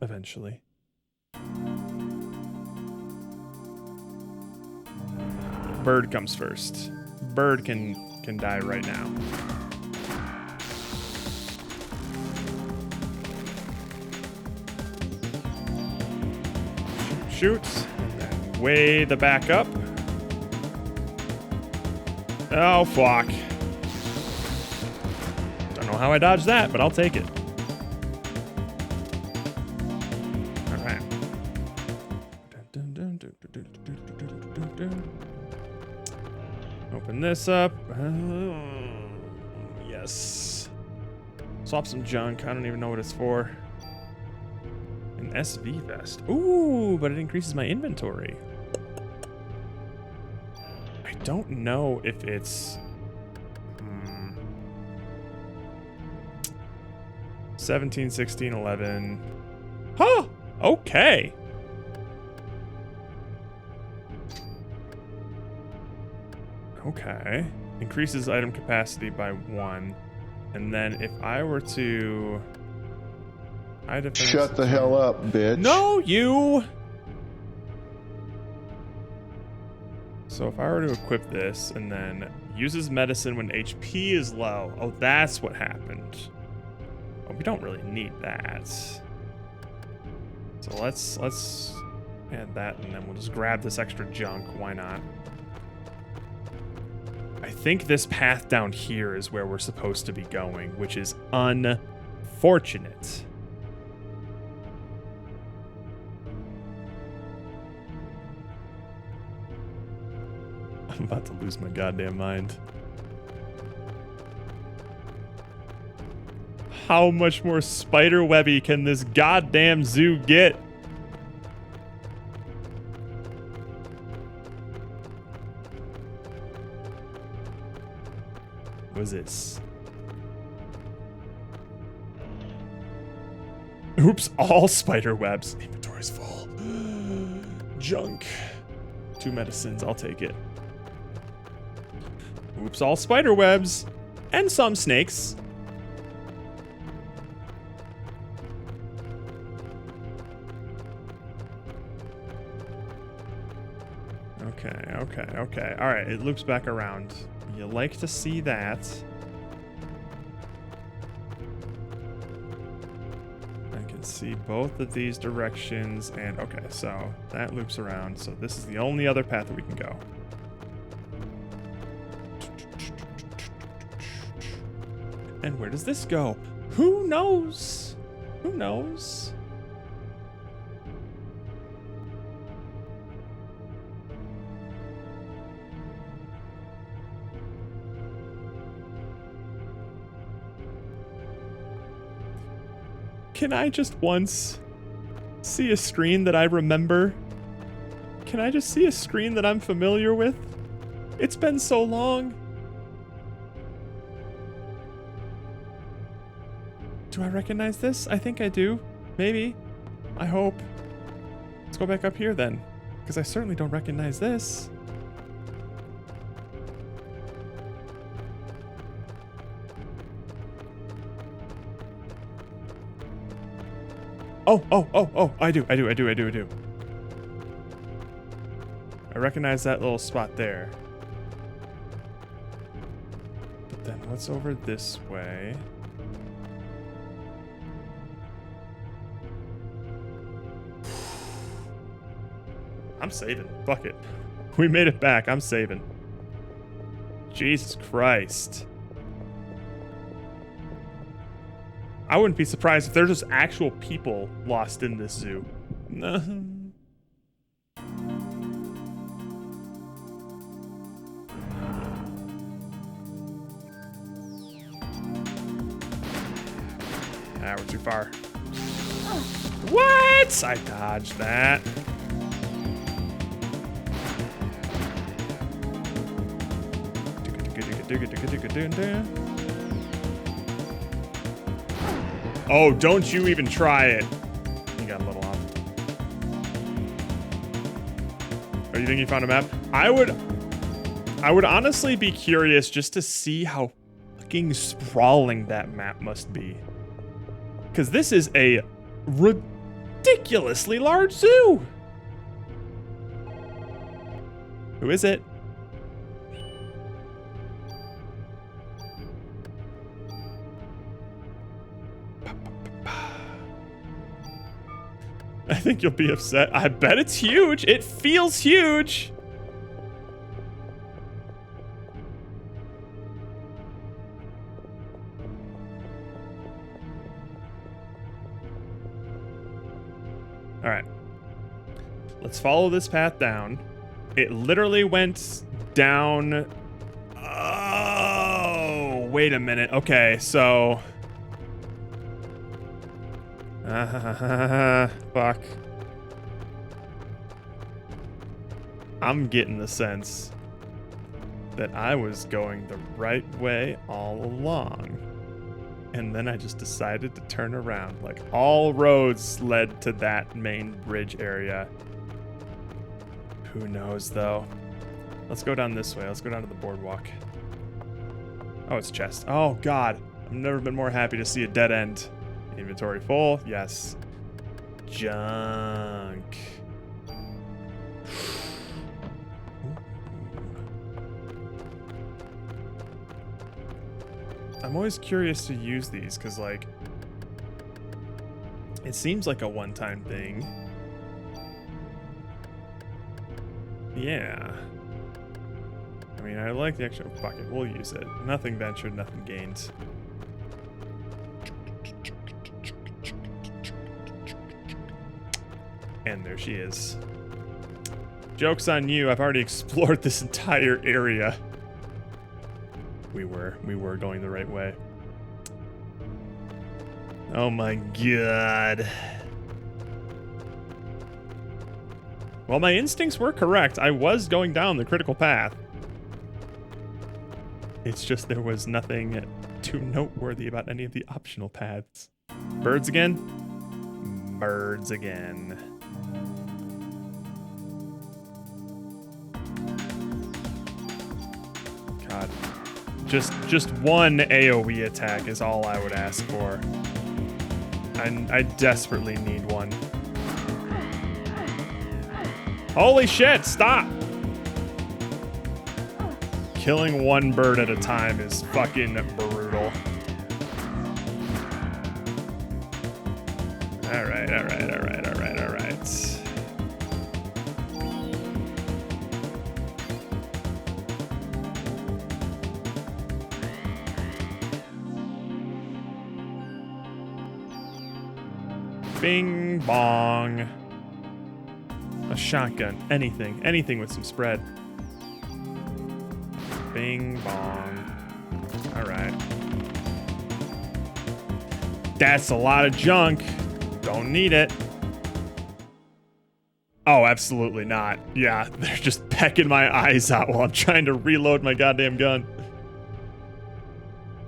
Eventually. Bird comes first. Bird can die right now. Shoot, and then way the back up. Oh, fuck. Don't know how I dodged that, but I'll take it. All right. Open Open this up. Yes. Swap some junk. I don't even know what it's for. An SV vest. Ooh, but it increases my inventory. I don't know if it's... 17, 16, 11. Huh! Okay. Okay. Increases item capacity by 1. And then if I were to... Shut the hell up, bitch. No, you! So if I were to equip this and then uses medicine when HP is low. Oh, that's what happened. Oh, we don't really need that. So let's add that and then we'll just grab this extra junk. Why not? I think this path down here is where we're supposed to be going, which is unfortunate. I'm about to lose my goddamn mind. How much more spider webby can this goddamn zoo get? What is this? Oops, all spider webs. Inventory's full. Junk. 2 medicines, I'll take it. Oops, all spider webs. And some snakes. Okay. All right, it loops back around. You like to see that. I can see both of these directions, and okay, so that loops around. So this is the only other path that we can go. And where does this go? Who knows? Who knows? Can I just once see a screen that I remember? Can I just see a screen that I'm familiar with? It's been so long. Do I recognize this? I think I do. Maybe. I hope. Let's go back up here then, because I certainly don't recognize this. Oh, I do. I recognize that little spot there. But then what's over this way? I'm saving. Fuck it. We made it back. I'm saving. Jesus Christ. I wouldn't be surprised if there's just actual people lost in this zoo. We're too far. What? I dodged that. Oh, don't you even try it. You got a little off. Oh, you think you found a map? I would honestly be curious just to see how fucking sprawling that map must be. Because this is a ridiculously large zoo. Who is it? I think you'll be upset. I bet it's huge. It feels huge. All right. Let's follow this path down. It literally went down wait a minute. Okay, so... fuck. I'm getting the sense that I was going the right way all along. And then I just decided to turn around. Like, all roads led to that main bridge area. Who knows, though? Let's go down this way. Let's go down to the boardwalk. Oh, it's chest. Oh, God. I've never been more happy to see a dead end. Inventory full. Yes. Junk. I'm always curious to use these because, like, it seems like a one-time thing. Yeah. I mean, I like the extra. Fuck it, we'll use it. Nothing ventured, nothing gained. And there she is. Joke's on you, I've already explored this entire area. We were going the right way. Oh my god. Well, my instincts were correct. I was going down the critical path. It's just there was nothing too noteworthy about any of the optional paths. Birds again? Birds again. God. Just one AoE attack is all I would ask for. I desperately need one. Holy shit, stop! Killing one bird at a time is fucking brutal. Alright. Bing bong. A shotgun. Anything with some spread. Bing bong. Alright. That's a lot of junk. Don't need it. Oh, absolutely not. Yeah, they're just pecking my eyes out while I'm trying to reload my goddamn gun.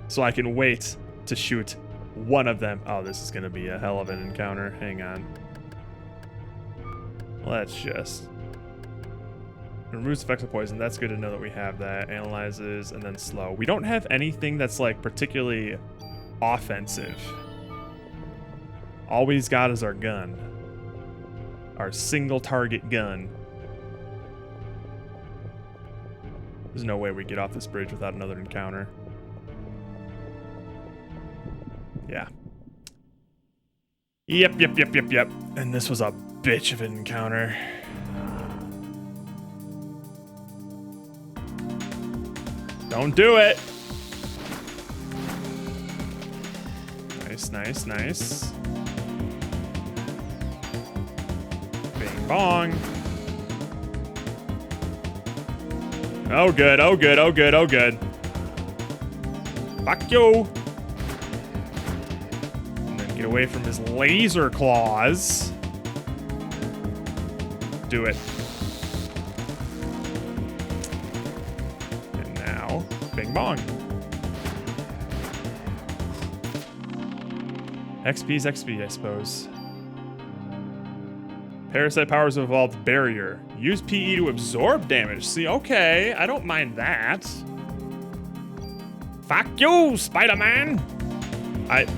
So I can wait to shoot one of them. Oh, this is gonna be a hell of an encounter. Hang on. Let's just... Removes effects of poison. That's good to know that we have that. Analyzes and then slow. We don't have anything that's like particularly offensive. All we've got is our gun. Our single target gun. There's no way we get off this bridge without another encounter. Yeah. Yep. And this was a bitch of an encounter. Don't do it. Nice. Bing bong. Oh good. Fuck you. And then get away from his laser claws. Do it. And now, bing bong. XP's XP, I suppose. Parasite powers have evolved barrier. Use PE to absorb damage. See, okay, I don't mind that. Fuck you, Spider-Man!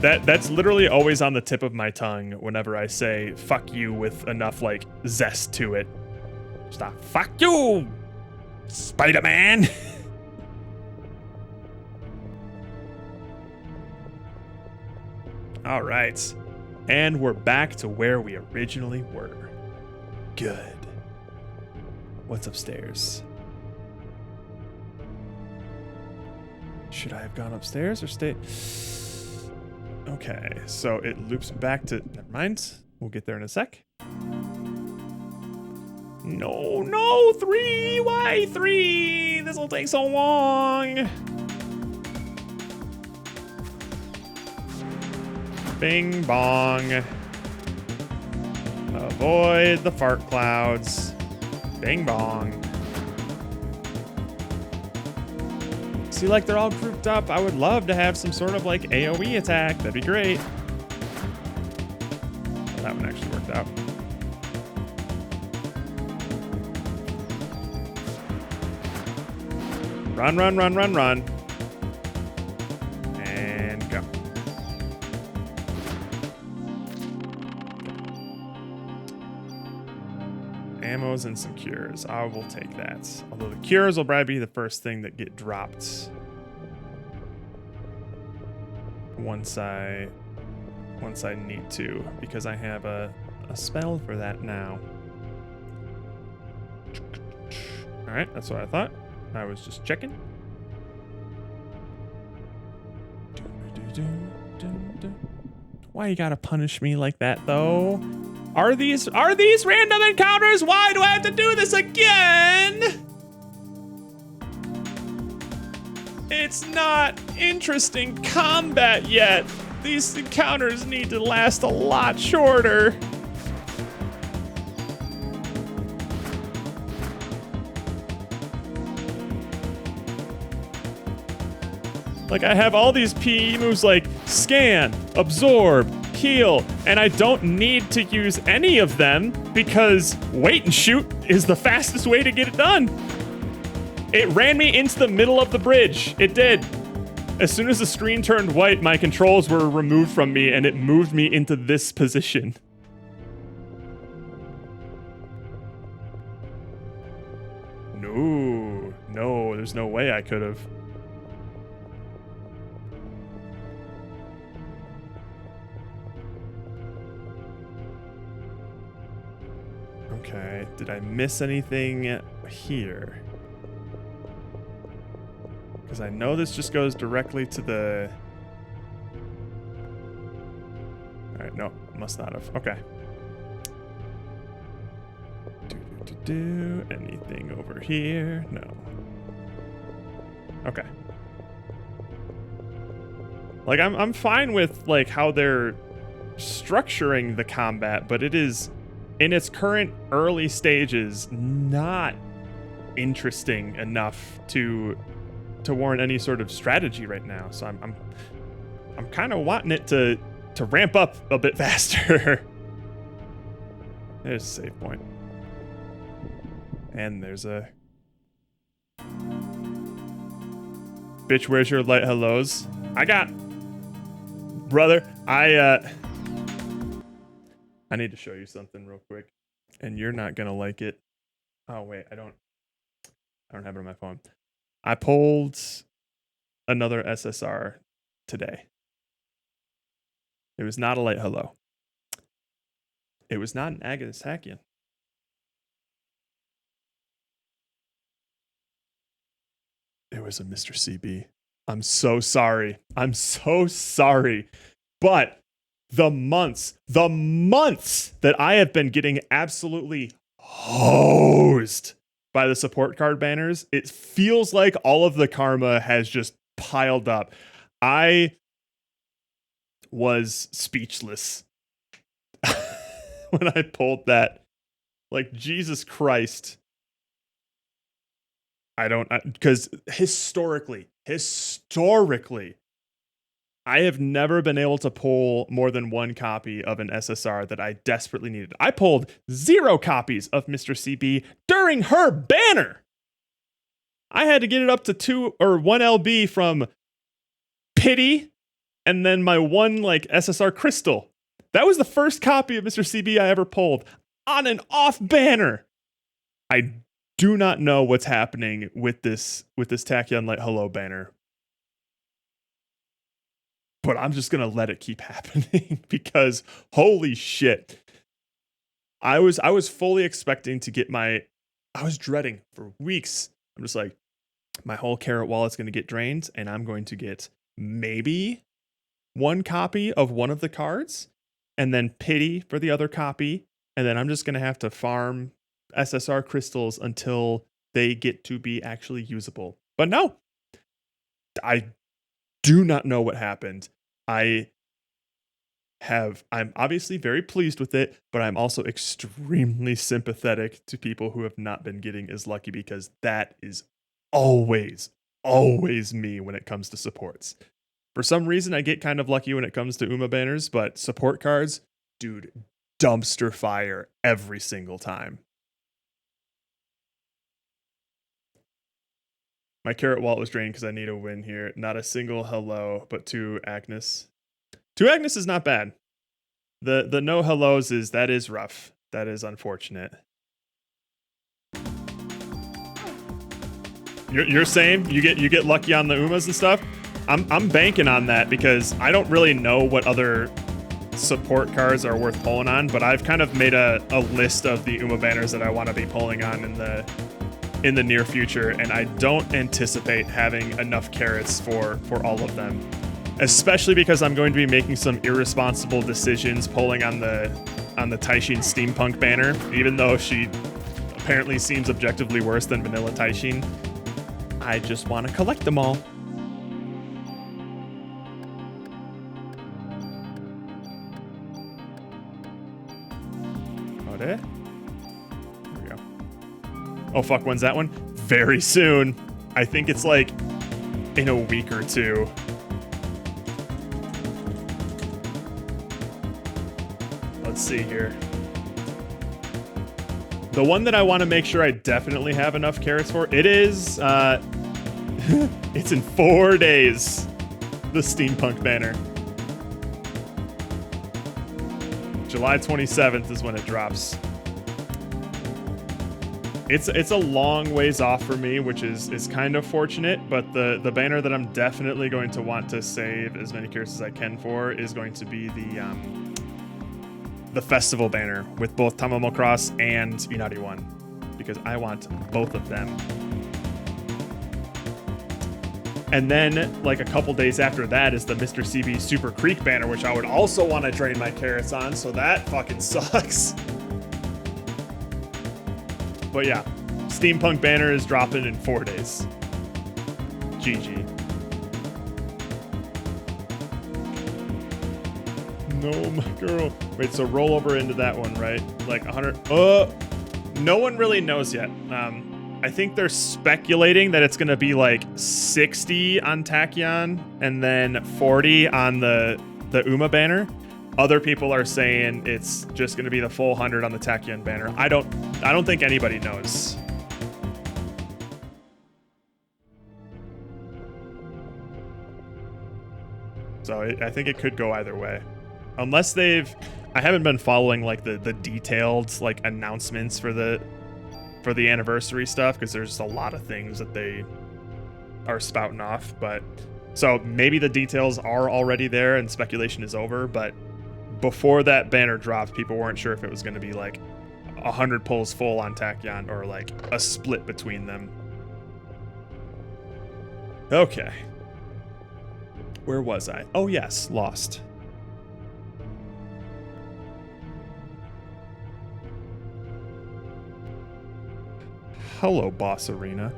That's literally always on the tip of my tongue whenever I say fuck you with enough, like, zest to it. Stop. Fuck you, Spider-Man! All right. And we're back to where we originally were. Good. What's upstairs? Should I have gone upstairs or stay? Okay, so it loops back to... Never mind. We'll get there in a sec. No, 3! Why 3? This will take so long. Bing bong. Avoid the fart clouds. Bing bong. See, like they're all grouped up. I would love to have some sort of like AoE attack. That'd be great. That one actually worked out. Run, run, run, run, run. And go. Ammos and some cures. I will take that. Although the cures will probably be the first thing that get dropped once I need to, because I have a spell for that now. All right, that's what I thought. I was just checking. Why you gotta punish me like that, though? Are these random encounters? Why do I have to do this again? It's not interesting combat yet. These encounters need to last a lot shorter. Like, I have all these PE moves like scan, absorb, heal, and I don't need to use any of them because wait and shoot is the fastest way to get it done. It ran me into the middle of the bridge. It did. As soon as the screen turned white, my controls were removed from me and it moved me into this position. No, there's no way I could have. Okay, did I miss anything here? Because I know this just goes directly to the... Alright, no, must not have. Okay. Anything over here? No. Okay. Like, I'm fine with, like, how they're structuring the combat, but it is... in its current early stages, not interesting enough to warrant any sort of strategy right now. So I'm kind of wanting it to ramp up a bit faster. There's a save point. And there's a... Bitch, where's your light hellos? I got... Brother, I need to show you something real quick, and you're not gonna like it. Oh wait, I don't have it on my phone. I pulled another SSR today. It was not a light hello. It was not an Agonisakian. It was a Mr. CB. I'm so sorry. I'm so sorry. But the months that I have been getting absolutely hosed by the support card banners, it feels like all of the karma has just piled up. I was speechless when I pulled that. Like, Jesus Christ. Because historically, I have never been able to pull more than one copy of an SSR that I desperately needed. I pulled 0 copies of Mr. CB during her banner. I had to get it up to 2 or 1 LB from Pity and then my one like SSR Crystal. That was the first copy of Mr. CB I ever pulled on an off banner. I do not know what's happening with this Tachyon Light Hello banner. But I'm just going to let it keep happening because holy shit. I was fully expecting to get I was dreading for weeks. I'm just like, my whole carrot wallet's going to get drained and I'm going to get maybe 1 copy of one of the cards and then Pity for the other copy. And then I'm just going to have to farm SSR crystals until they get to be actually usable. But no, I do not know what happened. I I'm obviously very pleased with it, but I'm also extremely sympathetic to people who have not been getting as lucky, because that is always me when it comes to supports. For some reason, I get kind of lucky when it comes to UMA banners, but support cards, dude, dumpster fire every single time. My carrot wallet was drained because I need a win here. Not a single hello, but 2 Agnes. 2 Agnes is not bad. The no hellos that is rough. That is unfortunate. You're saying you get lucky on the UMAs and stuff? I'm banking on that, because I don't really know what other support cards are worth pulling on, but I've kind of made a list of the UMA banners that I want to be pulling on in the near future, and I don't anticipate having enough carrots for all of them. Especially because I'm going to be making some irresponsible decisions pulling on the Taishin Steampunk banner, even though she apparently seems objectively worse than vanilla Taishin. I just want to collect them all. Oh, there? There we go. Oh, fuck, when's that one? Very soon. I think it's like in a week or 2. Let's see here. The one that I want to make sure I definitely have enough carrots for, it is, it's in 4 days, the Steampunk banner. July 27th is when it drops. It's a long ways off for me, which is kind of fortunate, but the banner that I'm definitely going to want to save as many carrots as I can for is going to be the festival banner with both Tamamo Cross and Inari 1, because I want both of them. And then, like, a couple days after that is the Mr. CB Super Creek banner, which I would also want to drain my carrots on, so that fucking sucks. But yeah, Steampunk banner is dropping in 4 days. GG. No, my girl. Wait, so roll over into that one, right? Like 100. No one really knows yet. I think they're speculating that it's going to be like 60 on Tachyon and then 40 on the UMA banner. Other people are saying it's just going to be the full 100 on the Tachyon banner. I don't think anybody knows. So I think it could go either way. Unless I haven't been following like the detailed like announcements for the anniversary stuff, because there's a lot of things that they are spouting off. But so maybe the details are already there and speculation is over. But before that banner dropped, people weren't sure if it was going to be like 100 pulls full on Tachyon or like a split between them. Okay. Where was I? Oh yes, Lost. Hello, boss arena.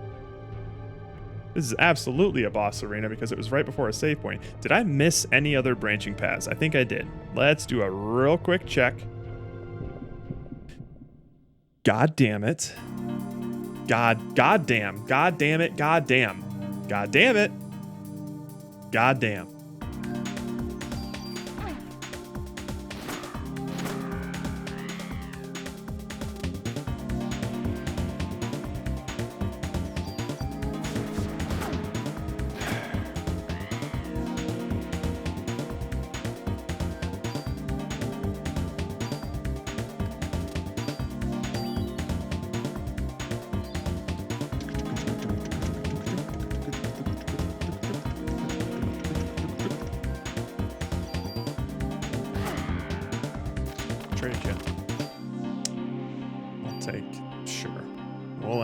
This is absolutely a boss arena because it was right before a save point. Did I miss any other branching paths? I think I did. Let's do a real quick check. God damn it. God damn it. God damn. God damn it. God damn.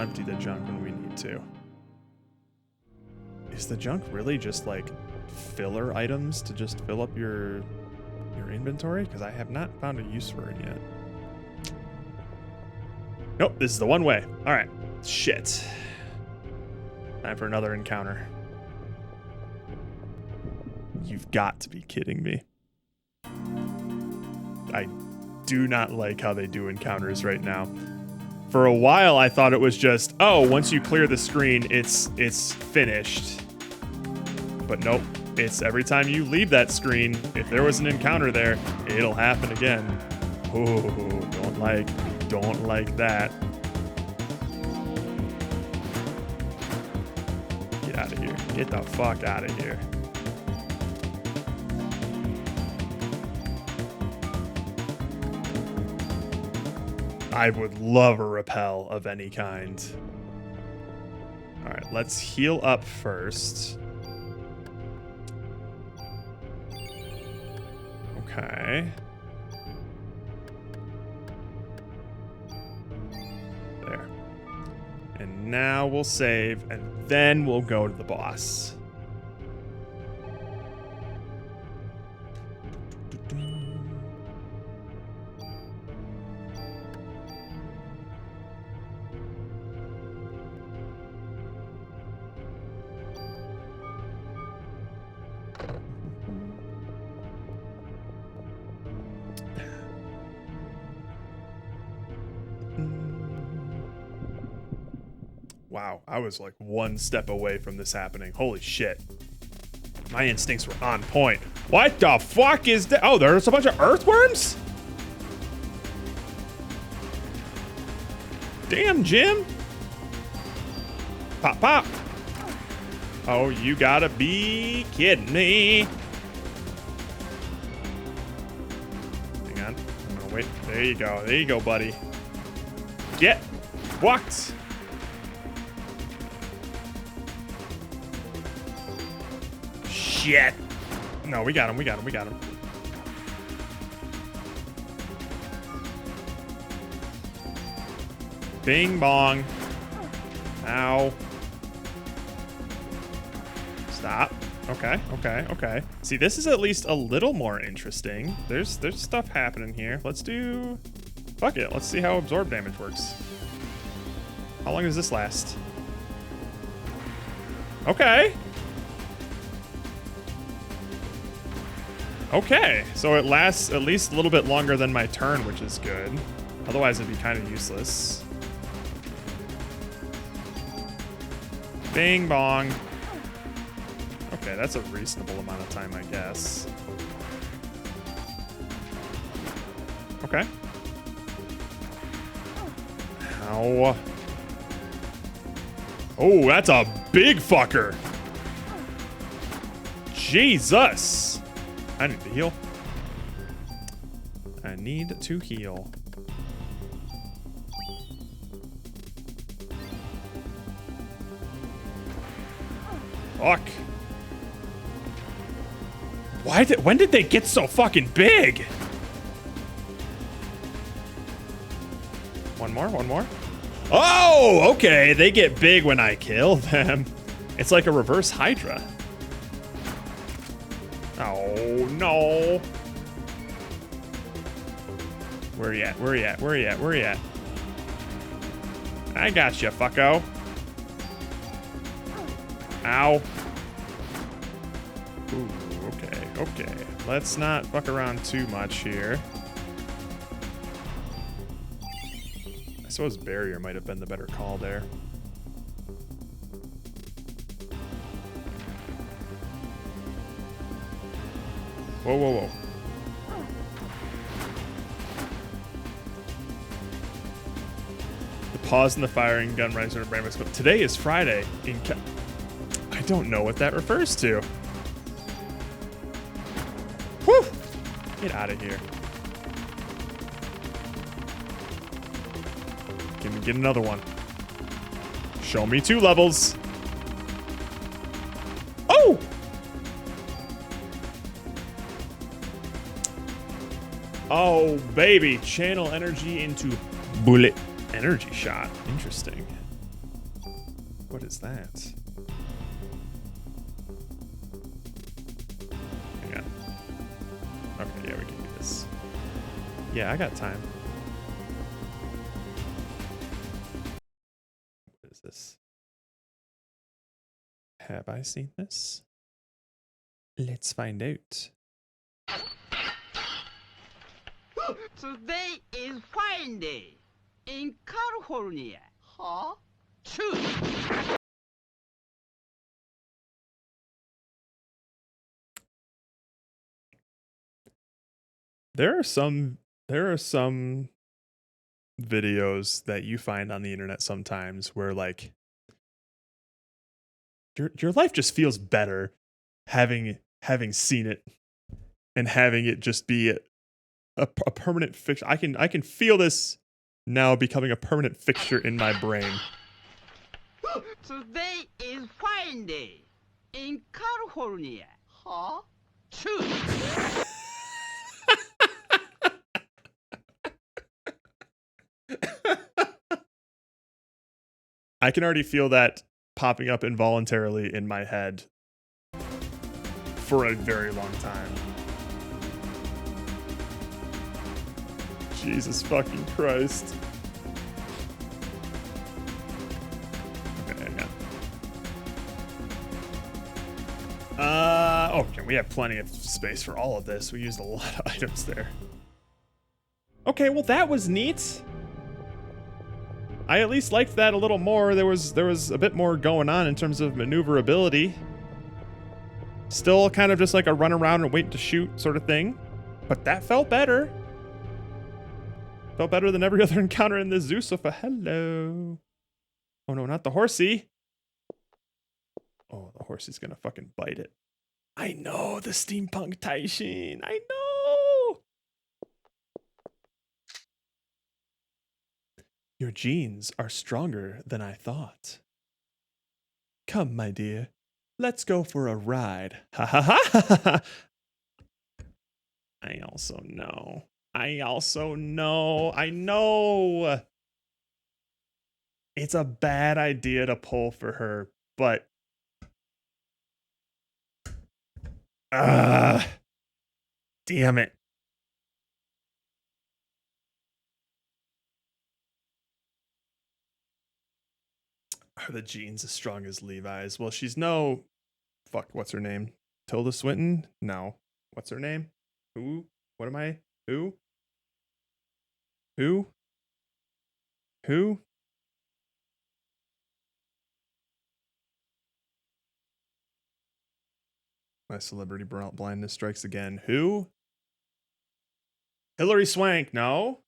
Empty the junk when we need to. Is the junk really just like filler items to just fill up your inventory? Because I have not found a use for it yet. Nope, this is the one way. All right, shit. Time for another encounter. You've got to be kidding me. I do not like how they do encounters right now. For a while, I thought it was just, oh, once you clear the screen, it's finished. But nope, it's every time you leave that screen, if there was an encounter there, it'll happen again. Oh, don't like that. Get out of here. Get the fuck out of here. I would love a repel of any kind. All right, let's heal up first. Okay. There. And now we'll save, and then we'll go to the boss. Wow, I was like one step away from this happening. Holy shit. My instincts were on point. What the fuck is that? Oh, there's a bunch of earthworms? Damn, Jim. Pop, pop. Oh, you gotta be kidding me. Hang on. I'm gonna wait. There you go. There you go, buddy. Get walked. Shit. No, we got him. We got him. We got him. Bing bong. Ow. Stop. Okay, okay, okay. See, this is at least a little more interesting. There's stuff happening here. Let's do... Fuck it. Let's see how absorb damage works. How long does this last? Okay. Okay, so it lasts at least a little bit longer than my turn, which is good. Otherwise, it'd be kind of useless. Bing bong. Okay, that's a reasonable amount of time, I guess. Okay. Ow. Oh, that's a big fucker. Jesus. I need to heal. I need to heal. Fuck. When did they get so fucking big? One more, one more. Oh, okay. They get big when I kill them. It's like a reverse Hydra. Oh, no. Where you at? Where you at? Where you at? Where you at? I got you, fucko. Ow. Ooh, okay, okay. Let's not fuck around too much here. I suppose barrier might have been the better call there. Whoa, whoa, whoa. The pause in the firing gun riser brain. Today is Friday. I don't know what that refers to. Whew! Get out of here. Can we get another one? Show me 2 levels. Oh! Oh, baby. Channel energy into bullet energy shot. Interesting. What is that? Hang on. Okay, yeah, we can do this. Yeah, I got time. What is this? Have I seen this? Let's find out. Today is fine day in California. Huh? Choose. There are some videos that you find on the internet sometimes where like your life just feels better having seen it and having it just be a permanent fixture. I can feel this now becoming a permanent fixture in my brain. Today is fine day in California. Huh? Choose. I can already feel that popping up involuntarily in my head for a very long time. Jesus fucking Christ. Okay, yeah. Okay, we have plenty of space for all of this. We used a lot of items there. Okay, well that was neat. I at least liked that a little more. There was a bit more going on in terms of maneuverability. Still kind of just like a run around and wait to shoot sort of thing. But that felt better. Felt better than every other encounter in the zoo so far. Hello. Oh no, not the horsey. Oh, the horsey's gonna fucking bite it. I know, the steampunk Taishin. I know. Your genes are stronger than I thought. Come, my dear. Let's go for a ride. Ha ha ha ha. I also know. I know. It's a bad idea to pull for her, but damn it. Are the genes as strong as Levi's? Well, she's no... Fuck, what's her name? Tilda Swinton? No. What's her name? Who? What am I? Who? Who? Who? My celebrity blindness strikes again. Who? Hillary Swank, no?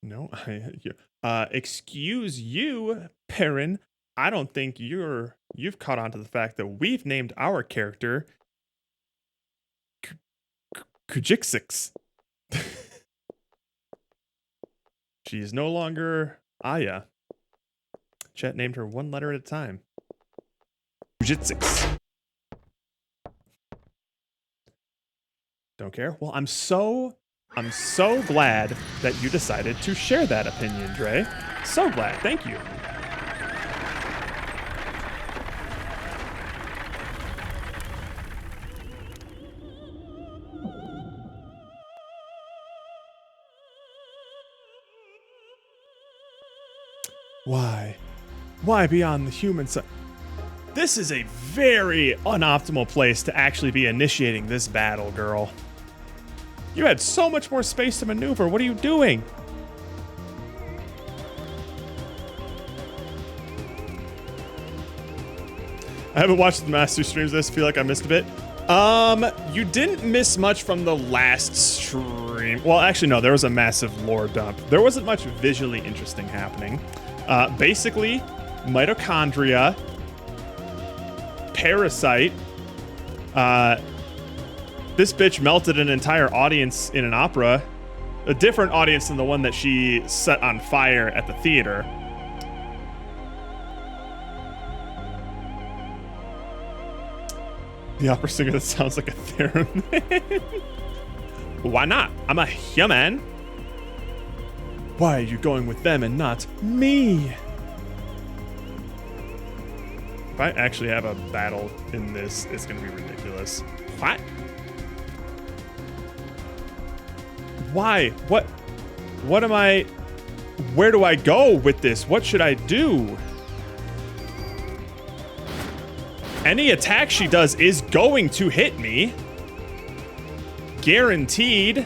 No, excuse you, Perrin. I don't think you've caught on to the fact that we've named our character Kujixix. She is no longer Aya. Chet named her one letter at a time. Kujixix. Don't care. Well, I'm so glad that you decided to share that opinion, Dre. So glad. Thank you. Why beyond the human side? This is a very unoptimal place to actually be initiating this battle, girl. You had so much more space to maneuver. What are you doing? I haven't watched the Master streams. I just feel like I missed a bit. You didn't miss much from the last stream. Well, actually, no, there was a massive lore dump. There wasn't much visually interesting happening. Basically, mitochondria, Parasite, this bitch melted an entire audience in an opera, a different audience than the one that she set on fire at the theater. The opera singer that sounds like a theremin. Why not? I'm a human. Why are you going with them and not me? If I actually have a battle in this, it's gonna be ridiculous. What? Why? What am I... Where do I go with this? What should I do? Any attack she does is going to hit me. Guaranteed.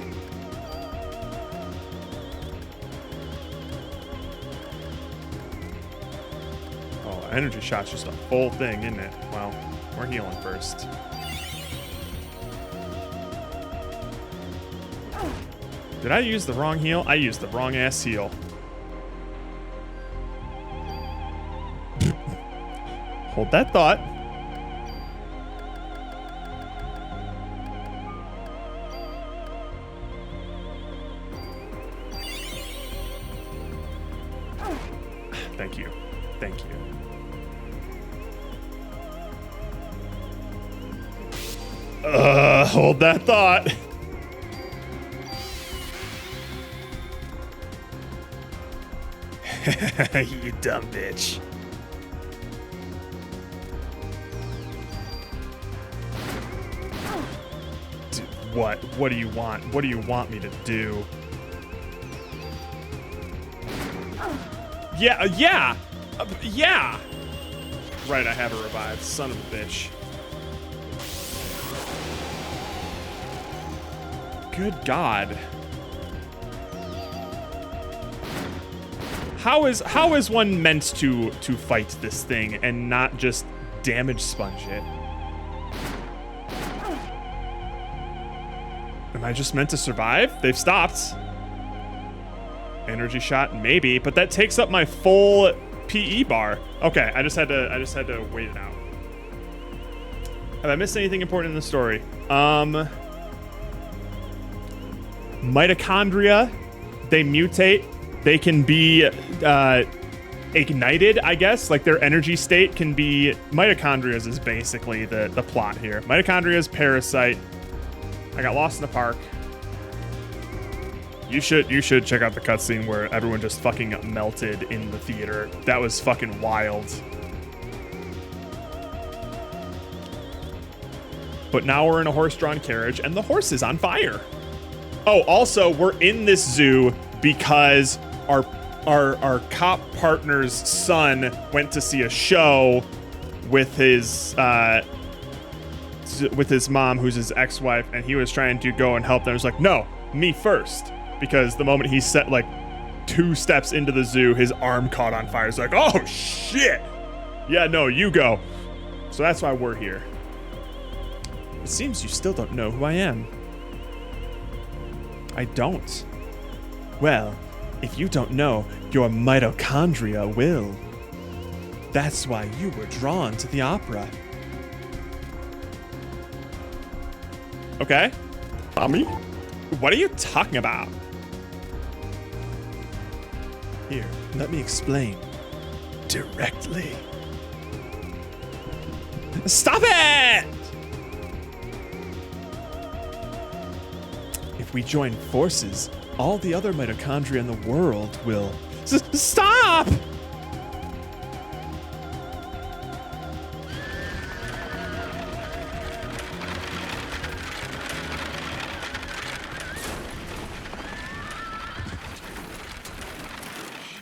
Oh, energy shot's just a full thing, isn't it? Well, we're healing first. Did I use the wrong heal? I used the wrong ass heal. Hold that thought. Thank you. Thank you. Hold that thought. You dumb bitch. Dude, what? What do you want? What do you want me to do? Yeah, yeah! Yeah! Right, I have her revived. Son of a bitch. Good God. How is one meant to fight this thing and not just damage sponge it? Am I just meant to survive? They've stopped. Energy shot, maybe, but that takes up my full PE bar. Okay, I just had to wait it out. Have I missed anything important in the story? Mitochondria, they mutate. They can be ignited, I guess. Like their energy state can be. Mitochondria is basically the plot here. Mitochondria is parasite. I got lost in the park. You should check out the cutscene where everyone just fucking melted in the theater. That was fucking wild. But now we're in a horse-drawn carriage and the horse is on fire. Oh, also we're in this zoo because our cop partner's son went to see a show with his mom, who's his ex-wife, and he was trying to go and help them. He was like, no, me first. Because the moment he set like 2 steps into the zoo, his arm caught on fire. It's like, oh shit. Yeah, no, you go. So that's why we're here. It seems you still don't know who I am. I don't. Well, if you don't know, your mitochondria will. That's why you were drawn to the opera. Okay. Mommy? What are you talking about? Here, let me explain. Directly. Stop it! If we join forces, all the other mitochondria in the world will... Stop!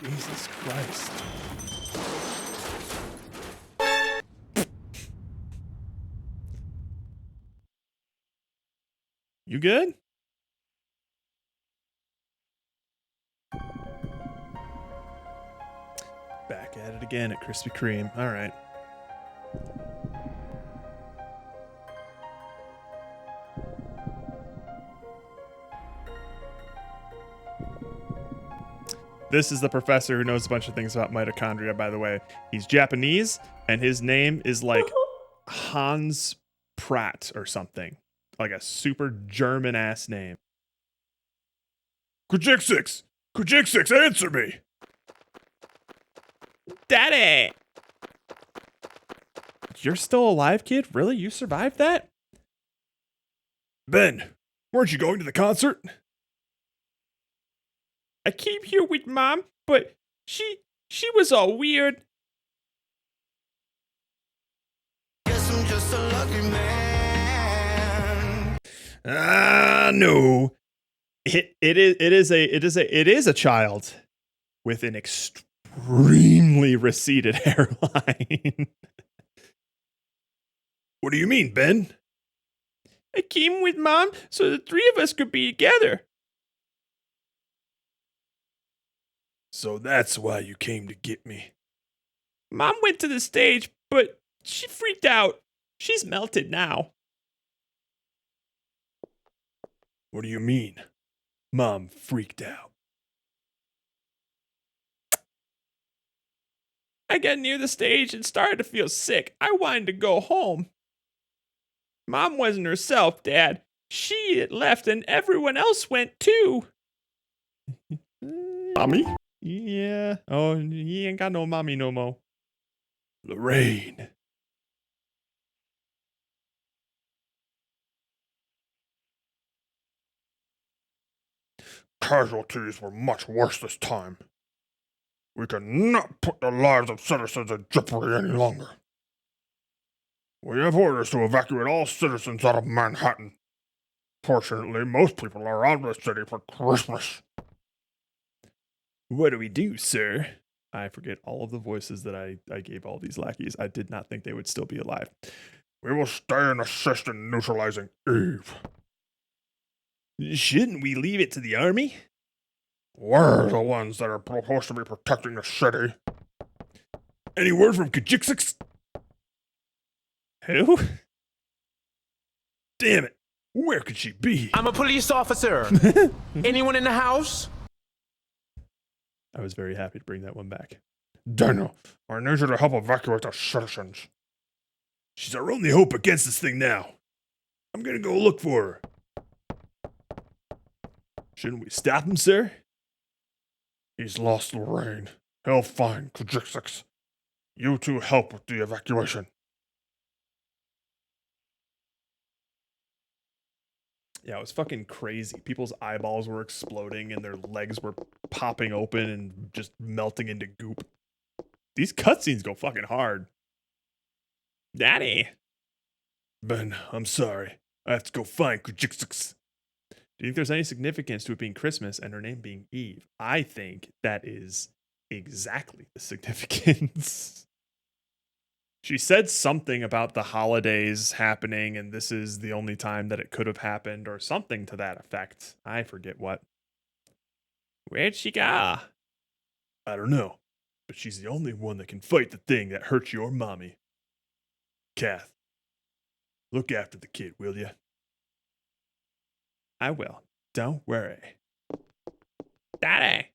Jesus Christ. You good? Back at it again at Krispy Kreme. All right. This is the professor who knows a bunch of things about mitochondria, by the way. He's Japanese, and his name is like Hans Pratt or something. Like a super German-ass name. Kujixix! Kujixix, answer me! Daddy! You're still alive, kid? Really? You survived that? Ben, weren't you going to the concert? I came here with Mom, but she was all weird. Guess I'm just a lucky man. No. It is a child with an extremely receded hairline. What do you mean, Ben? I came with Mom so the three of us could be together. So that's why you came to get me. Mom went to the stage, but she freaked out. She's melted now. What do you mean? Mom freaked out. I got near the stage and started to feel sick. I wanted to go home. Mom wasn't herself, Dad. She had left and everyone else went too. Mommy? Yeah. Oh, he ain't got no mommy no more. Lorraine. Casualties were much worse this time. We cannot put the lives of citizens in jeopardy any longer. We have orders to evacuate all citizens out of Manhattan. Fortunately, most people are out of the city for Christmas. What do we do, sir? I forget all of the voices that I gave all these lackeys. I did not think they would still be alive. We will stay and assist in neutralizing Eve. Shouldn't we leave it to the army? We're the ones that are supposed to be protecting the city. Any word from Kajixix? Who? Damn it. Where could she be? I'm a police officer. Anyone in the house? I was very happy to bring that one back. Daniel, I need you to help evacuate the citizens. She's our only hope against this thing now. I'm gonna go look for her. Shouldn't we stop him, sir? He's lost Lorraine. He'll find Kajixix. You two help with the evacuation. Yeah, it was fucking crazy. People's eyeballs were exploding and their legs were popping open and just melting into goop. These cutscenes go fucking hard. Daddy. Ben, I'm sorry. I have to go find Kajixix. Do you think there's any significance to it being Christmas and her name being Eve? I think that is exactly the significance. She said something about the holidays happening and this is the only time that it could have happened or something to that effect. I forget what. Where'd she go? I don't know, but she's the only one that can fight the thing that hurt your mommy. Kath, look after the kid, will ya? I will. Don't worry. Daddy!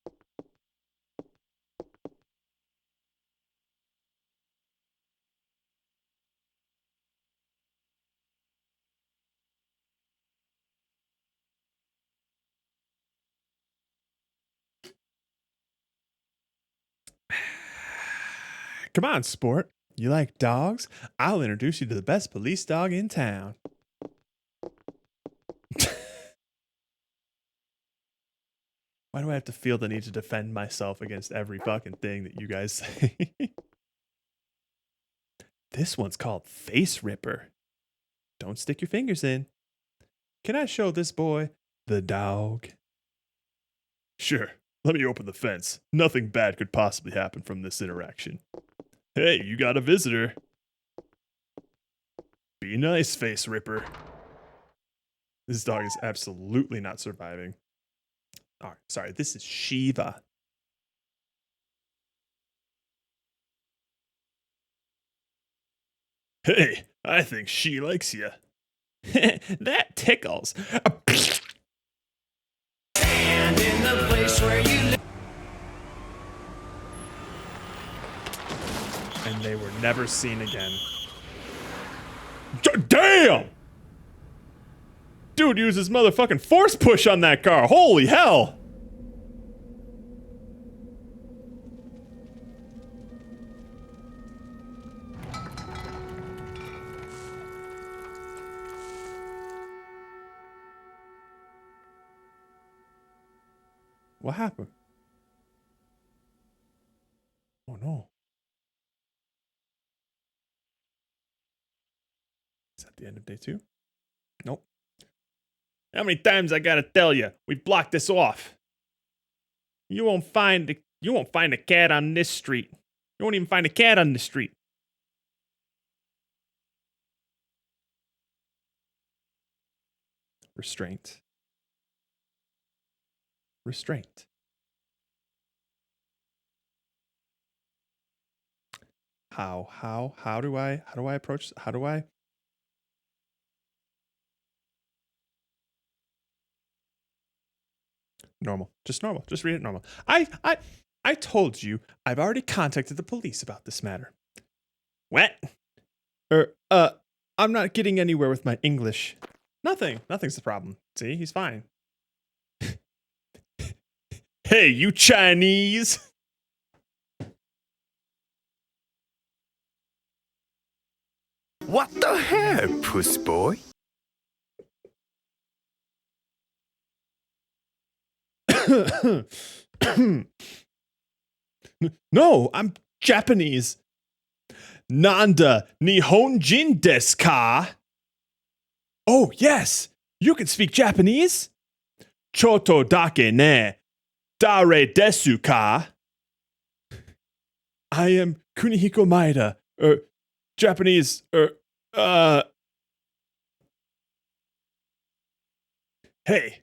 Come on, sport. You like dogs? I'll introduce you to the best police dog in town. Why do I have to feel the need to defend myself against every fucking thing that you guys say? This one's called Face Ripper. Don't stick your fingers in. Can I show this boy the dog? Sure. Let me open the fence. Nothing bad could possibly happen from this interaction. Hey, you got a visitor. Be nice, Face Ripper. This dog is absolutely not surviving. Oh, sorry, this is Shiva. Hey, I think she likes you. That tickles. And in the place where you live. And they were never seen again. Damn! Dude used his motherfucking force push on that car. Holy hell! What happened? Oh no. Is that the end of day 2? Nope. How many times I gotta tell you? We blocked this off. You won't find a cat on this street. You won't even find a cat on this street. Restraint. Restraint. How do I approach, how do I? Normal. Just normal. Just read it normal. I told you I've already contacted the police about this matter. What? I'm not getting anywhere with my English. Nothing's the problem. See, he's fine. Hey, you Chinese! What the hell, puss boy? No, I'm Japanese. Nanda Nihonjin desu ka? Oh, yes. You can speak Japanese? Choto dake ne. Dare desu ka? I am Kunihiko Maeda. Japanese. Hey,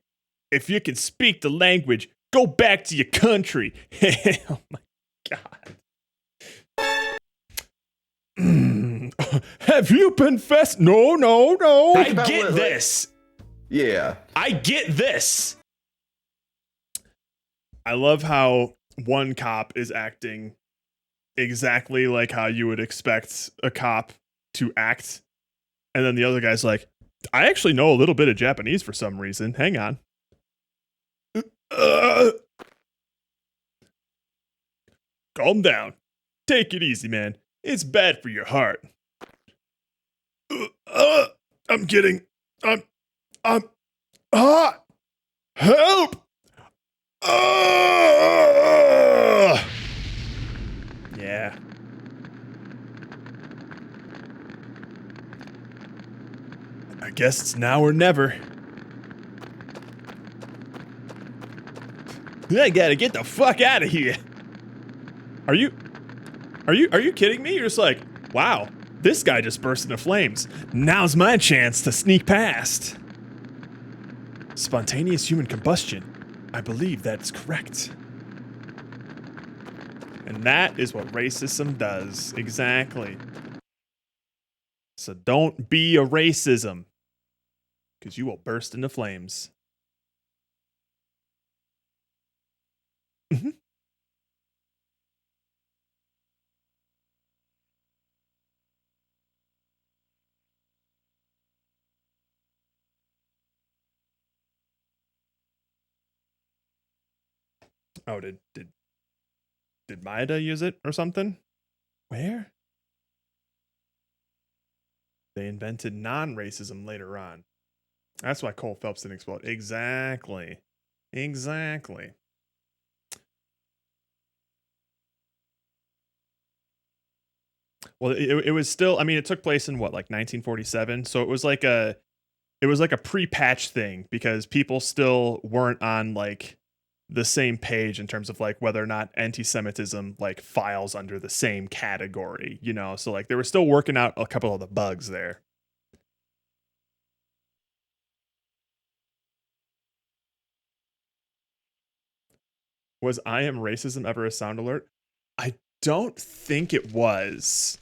if you can speak the language, go back to your country. Oh my God. Have you been No. I get this. Yeah. I get this. I love how one cop is acting exactly like how you would expect a cop to act. And then the other guy's like, I actually know a little bit of Japanese for some reason. Hang on. Calm down. Take it easy, man. It's bad for your heart. Help! Yeah. I guess it's now or never. I gotta get the fuck out of here. Are you kidding me? You're just like, wow, this guy just burst into flames. Now's my chance to sneak past. Spontaneous human combustion. I believe that's correct. And that is what racism does. Exactly. So don't be a racism, because you will burst into flames. Oh, did Maeda use it or something? Where? They invented non-racism later on. That's why Cole Phelps didn't explode. Exactly. Well, it was still, I mean, it took place in what, like 1947? So it was like a pre-patch thing, because people still weren't on like the same page in terms of like whether or not anti-Semitism like files under the same category, you know? So like they were still working out a couple of the bugs there. Was I Am Racism ever a sound alert? I don't think it was.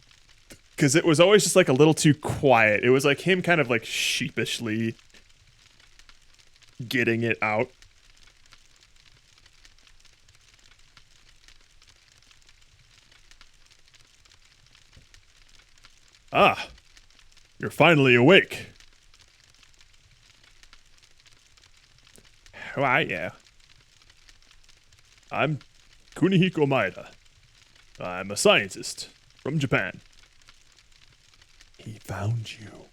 Because it was always just like a little too quiet. It was like him kind of like sheepishly getting it out. Ah, you're finally awake. Who are you? I'm Kunihiko Maeda. I'm a scientist from Japan. He found you.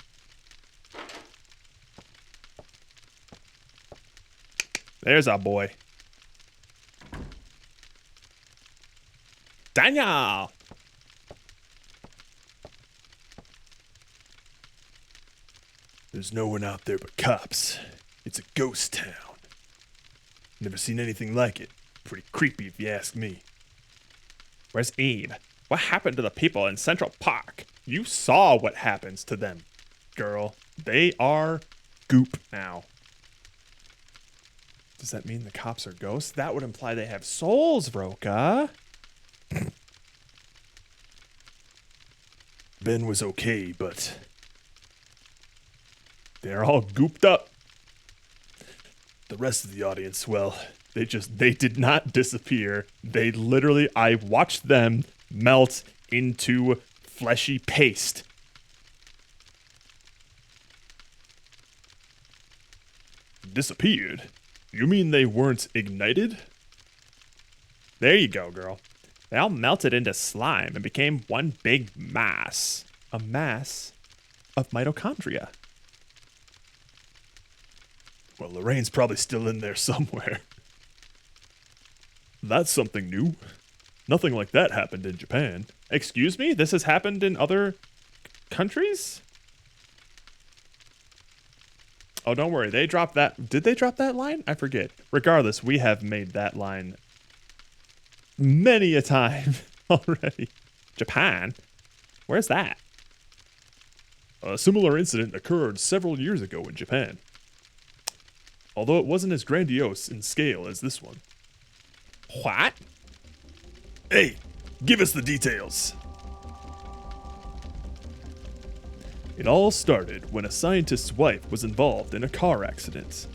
There's our boy. Daniel! There's no one out there but cops. It's a ghost town. Never seen anything like it. Pretty creepy if you ask me. Where's Abe? What happened to the people in Central Park? You saw what happens to them, girl. They are goop now. Does that mean the cops are ghosts? That would imply they have souls, Roka. Ben was okay, but they're all gooped up. The rest of the audience, well, they did not disappear. They literally, I watched them melt into fleshy paste. Disappeared? You mean they weren't ignited? There you go, girl. They all melted into slime and became one big mass. A mass of mitochondria. Well, Lorraine's probably still in there somewhere. That's something new. Nothing like that happened in Japan. Excuse me? This has happened in other countries? Oh, don't worry. They dropped that. Did they drop that line? I forget. Regardless, we have made that line many a time already. Japan? Where's that? A similar incident occurred several years ago in Japan. Although it wasn't as grandiose in scale as this one. What? Hey, give us the details. It all started when a scientist's wife was involved in a car accident.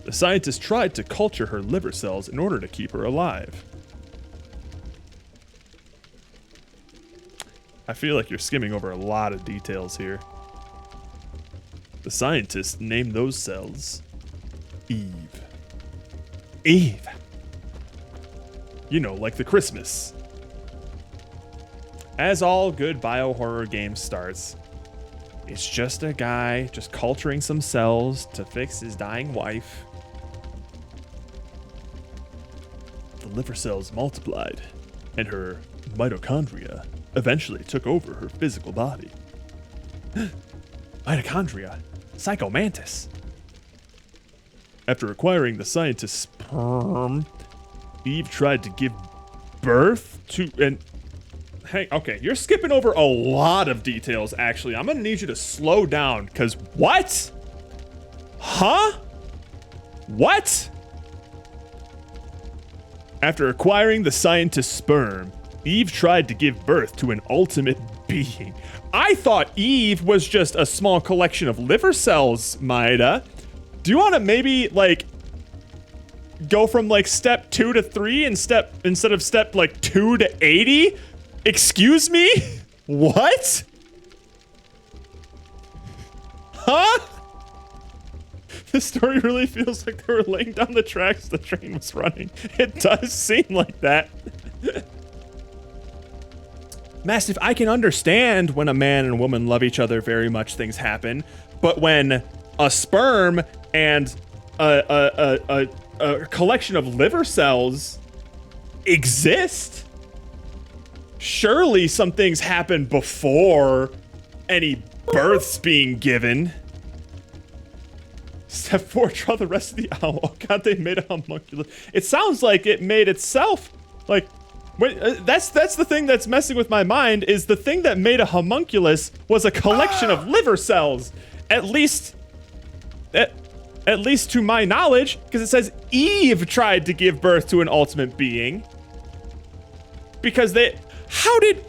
The scientist tried to culture her liver cells in order to keep her alive. I feel like you're skimming over a lot of details here. The scientist named those cells Eve. Eve! You know, like the Christmas. As all good biohorror games starts, it's just a guy just culturing some cells to fix his dying wife. The liver cells multiplied, and her mitochondria eventually took over her physical body. Mitochondria? Psychomantis. After acquiring the scientist's sperm, Eve tried to give birth to an... Hey, okay, you're skipping over a lot of details, actually. I'm gonna need you to slow down, because what? Huh? What? After acquiring the scientist's sperm, Eve tried to give birth to an ultimate being. I thought Eve was just a small collection of liver cells, Maida. Do you want to maybe, like, go from, like, step 2 to 3 and instead of step, like, 2 to 80? Excuse me? What? Huh? This story really feels like they were laying down the tracks the train was running. It does seem like that. Mastiff, I can understand when a man and a woman love each other very much, things happen. But when a sperm and a collection of liver cells exist, surely some things happen before any births being given. Step 4, draw the rest of the owl. Oh god, they made a homunculus. It sounds like it made itself. Like, that's the thing that's messing with my mind, is the thing that made a homunculus was a collection of liver cells. At least to my knowledge, because it says Eve tried to give birth to an ultimate being. Because how did...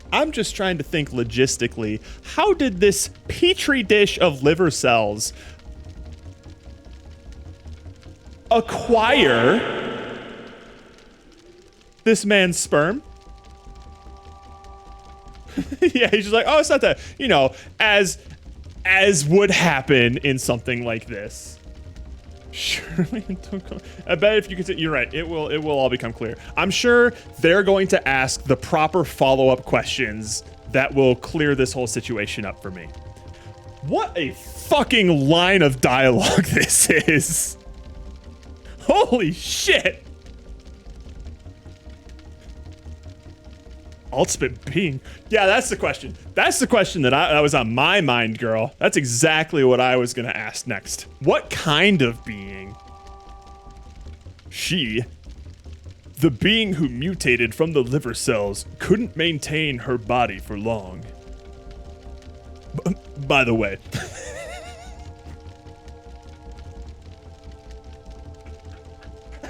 I'm just trying to think logistically. How did this petri dish of liver cells acquire this man's sperm? Yeah, he's just like, oh, it's not that, you know, as would happen in something like this. Surely, I bet if you could, you're right. It will all become clear. I'm sure they're going to ask the proper follow-up questions that will clear this whole situation up for me. What a fucking line of dialogue this is. Holy shit. Ultimate being. Yeah, that's the question. That's the question that was on my mind, girl. That's exactly what I was gonna ask next. What kind of being? She The being who mutated from the liver cells couldn't maintain her body for long. By the way,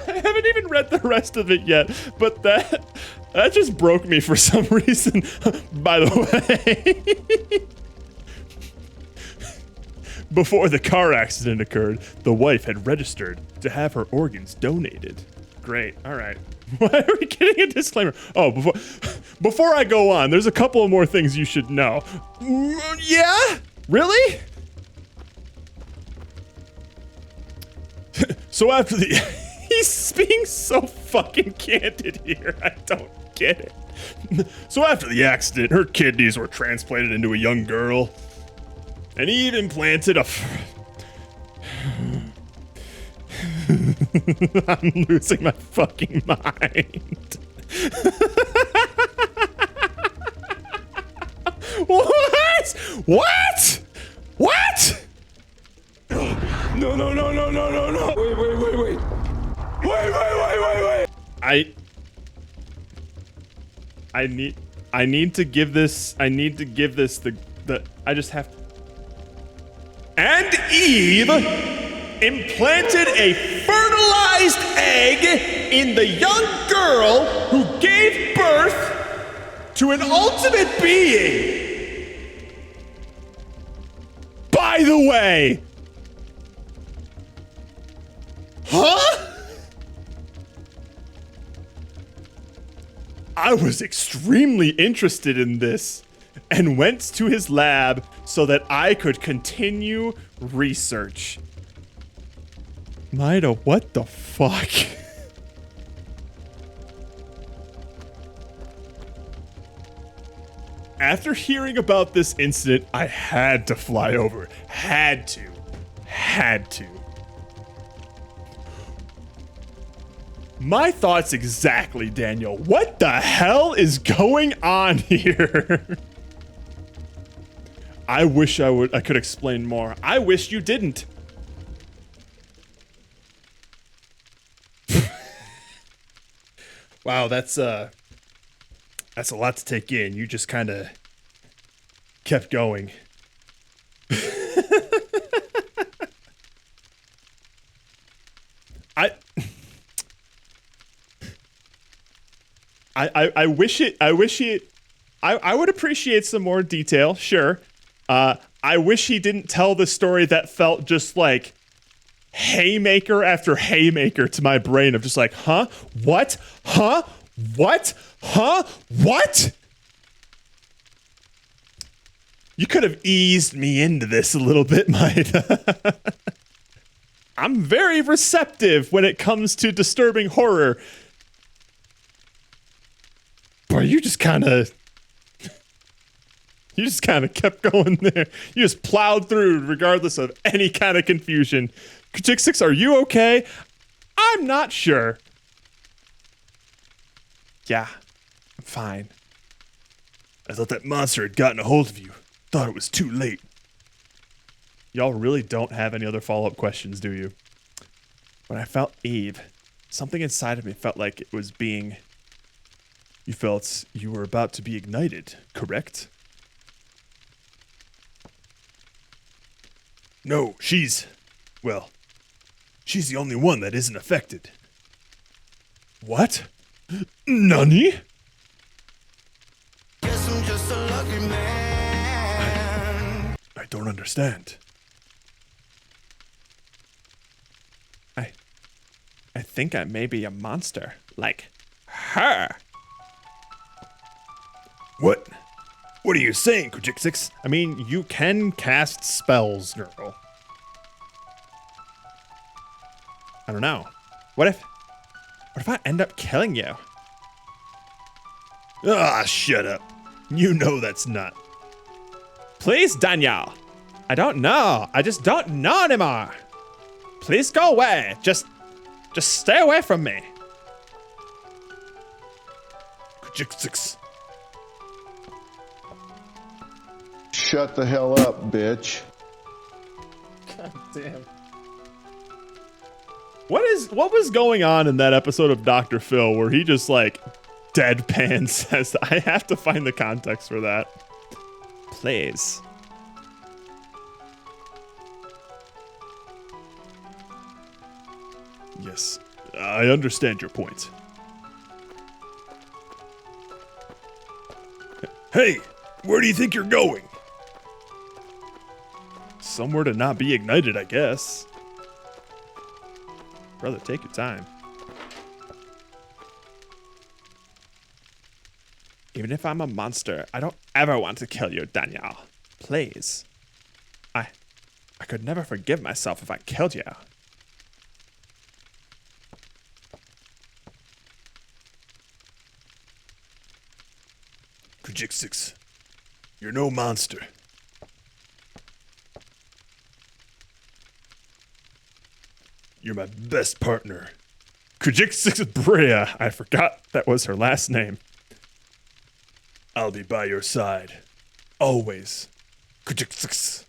I haven't even read the rest of it yet, but that just broke me for some reason. By the way, before the car accident occurred, the wife had registered to have her organs donated. Great. All right. Why are we getting a disclaimer? Oh, before I go on, there's a couple of more things you should know. Yeah? Really? So after the... He's being so fucking candid here. I don't get it. So after the accident, her kidneys were transplanted into a young girl. And he even planted a... I'm losing my fucking mind. What? What? What? No, no, no, no, no, no, no. Wait. I need to give this the I just have to. And Eve implanted a fertilized egg in the young girl who gave birth to an ultimate being. By the way, huh? I was extremely interested in this and went to his lab so that I could continue research. Maida, what the fuck? After hearing about this incident, I had to fly over. Had to. My thoughts exactly, Daniel. What the hell is going on here? I wish I could explain more. I wish you didn't. Wow, that's a lot to take in. You just kind of kept going. I would appreciate some more detail, sure. I wish he didn't tell the story that felt just like haymaker after haymaker to my brain of just like, huh? What? Huh? What? Huh? What? You could have eased me into this a little bit, Maida. I'm very receptive when it comes to disturbing horror. But you just kind of kept going there. You just plowed through regardless of any kind of confusion. Chick 6, are you okay? I'm not sure. Yeah, I'm fine. I thought that monster had gotten a hold of you. Thought it was too late. Y'all really don't have any other follow-up questions, do you? When I felt Eve, something inside of me felt like it was being... You felt you were about to be ignited, correct? No, she's the only one that isn't affected. What? Nani? Guess I'm just a lucky man. I don't understand. I think I may be a monster, like her. What are you saying, Kujixix? I mean, you can cast spells, girl. I don't know. What if I end up killing you? Ah, shut up. You know that's not. Please, Daniel. I don't know. I just don't know anymore. Please go away. Just stay away from me. Kujixix. Shut the hell up, bitch. God damn. What was going on in that episode of Dr. Phil where he just like deadpan says that? I have to find the context for that. Please. Yes, I understand your point. Hey, where do you think you're going? Somewhere to not be ignited, I guess. Brother, take your time. Even if I'm a monster, I don't ever want to kill you, Danielle. Please. I could never forgive myself if I killed you. Kajixix, you're no monster. You're my best partner. Kajixix Brea. I forgot that was her last name. I'll be by your side. Always. Kajixix.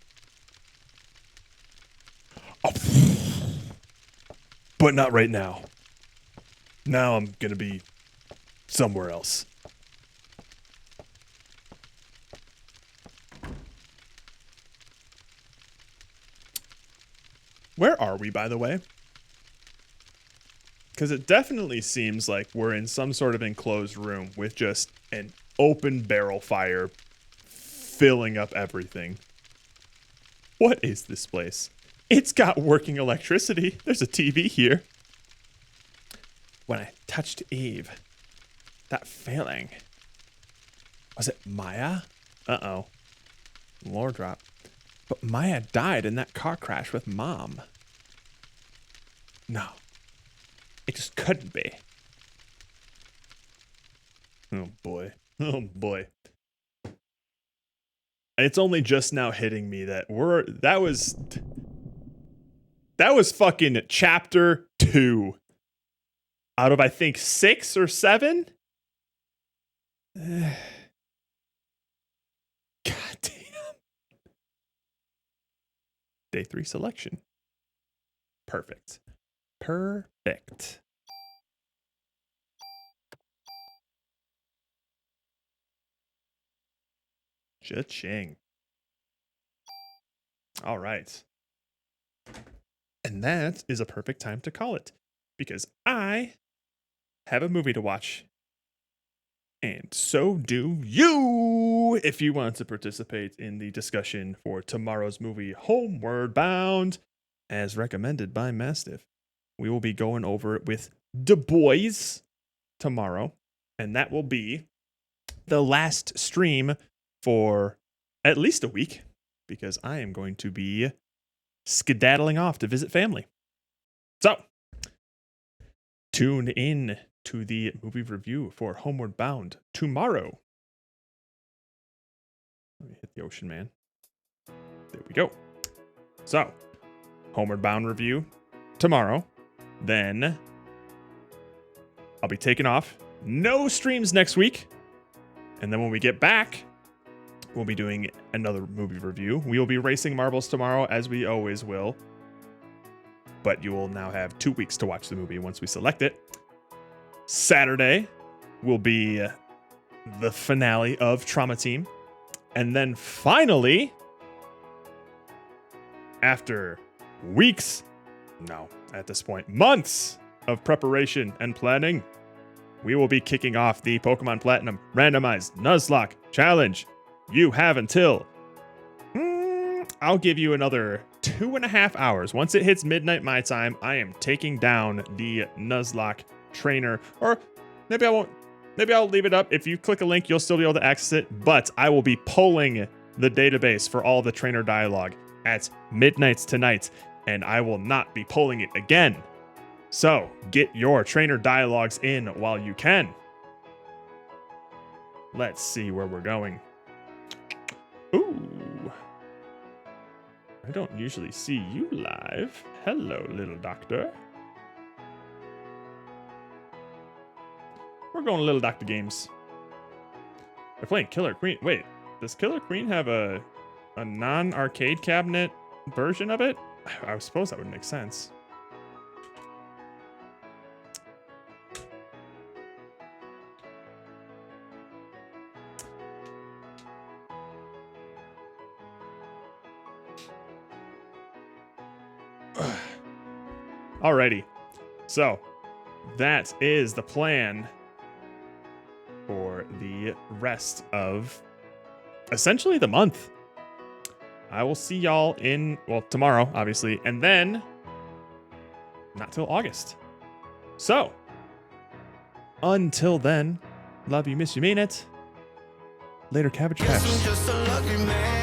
Oh. But not right now. Now I'm gonna be somewhere else. Where are we, by the way? Because it definitely seems like we're in some sort of enclosed room with just an open barrel fire filling up everything. What is this place? It's got working electricity. There's a TV here. When I touched Eve, that feeling. Was it Maya? Uh-oh. Lore drop. But Maya died in that car crash with Mom. No. It just couldn't be. Oh boy. Oh boy. It's only just now hitting me that that was fucking chapter 2 out of I think 6 or 7. God damn. Day 3 selection. Perfect. Perfect. Cha-ching. All right. And that is a perfect time to call it, because I have a movie to watch. And so do you, if you want to participate in the discussion for tomorrow's movie, Homeward Bound, as recommended by Mastiff. We will be going over it with Du Bois tomorrow, and that will be the last stream for at least a week, because I am going to be skedaddling off to visit family. So, tune in to the movie review for Homeward Bound tomorrow. Let me hit the ocean, man. There we go. So, Homeward Bound review tomorrow. Then, I'll be taking off. No streams next week. And then when we get back, we'll be doing another movie review. We will be racing marbles tomorrow, as we always will. But you will now have 2 weeks to watch the movie once we select it. Saturday will be the finale of Trauma Team. And then finally, after weeks, no, at this point, months of preparation and planning, we will be kicking off the Pokemon Platinum Randomized Nuzlocke Challenge. You have until, I'll give you another 2.5 hours. Once it hits midnight my time, I am taking down the Nuzlocke trainer, or maybe I won't. Maybe I'll leave it up. If you click a link, you'll still be able to access it, but I will be polling the database for all the trainer dialogue at midnight tonight, and I will not be polling it again. So get your trainer dialogues in while you can. Let's see where we're going. Ooh. I don't usually see you live. Hello, little doctor. We're going Little Doctor Games. We're playing Killer Queen. Wait, does Killer Queen have a non-arcade cabinet version of it? I suppose that would make sense. Alrighty. So, that is the plan for the rest of essentially the month. I will see y'all in, well, tomorrow, obviously, and then not till August. So, until then, love you, miss you, mean it. Later, Cabbage Patch. Just a lucky man.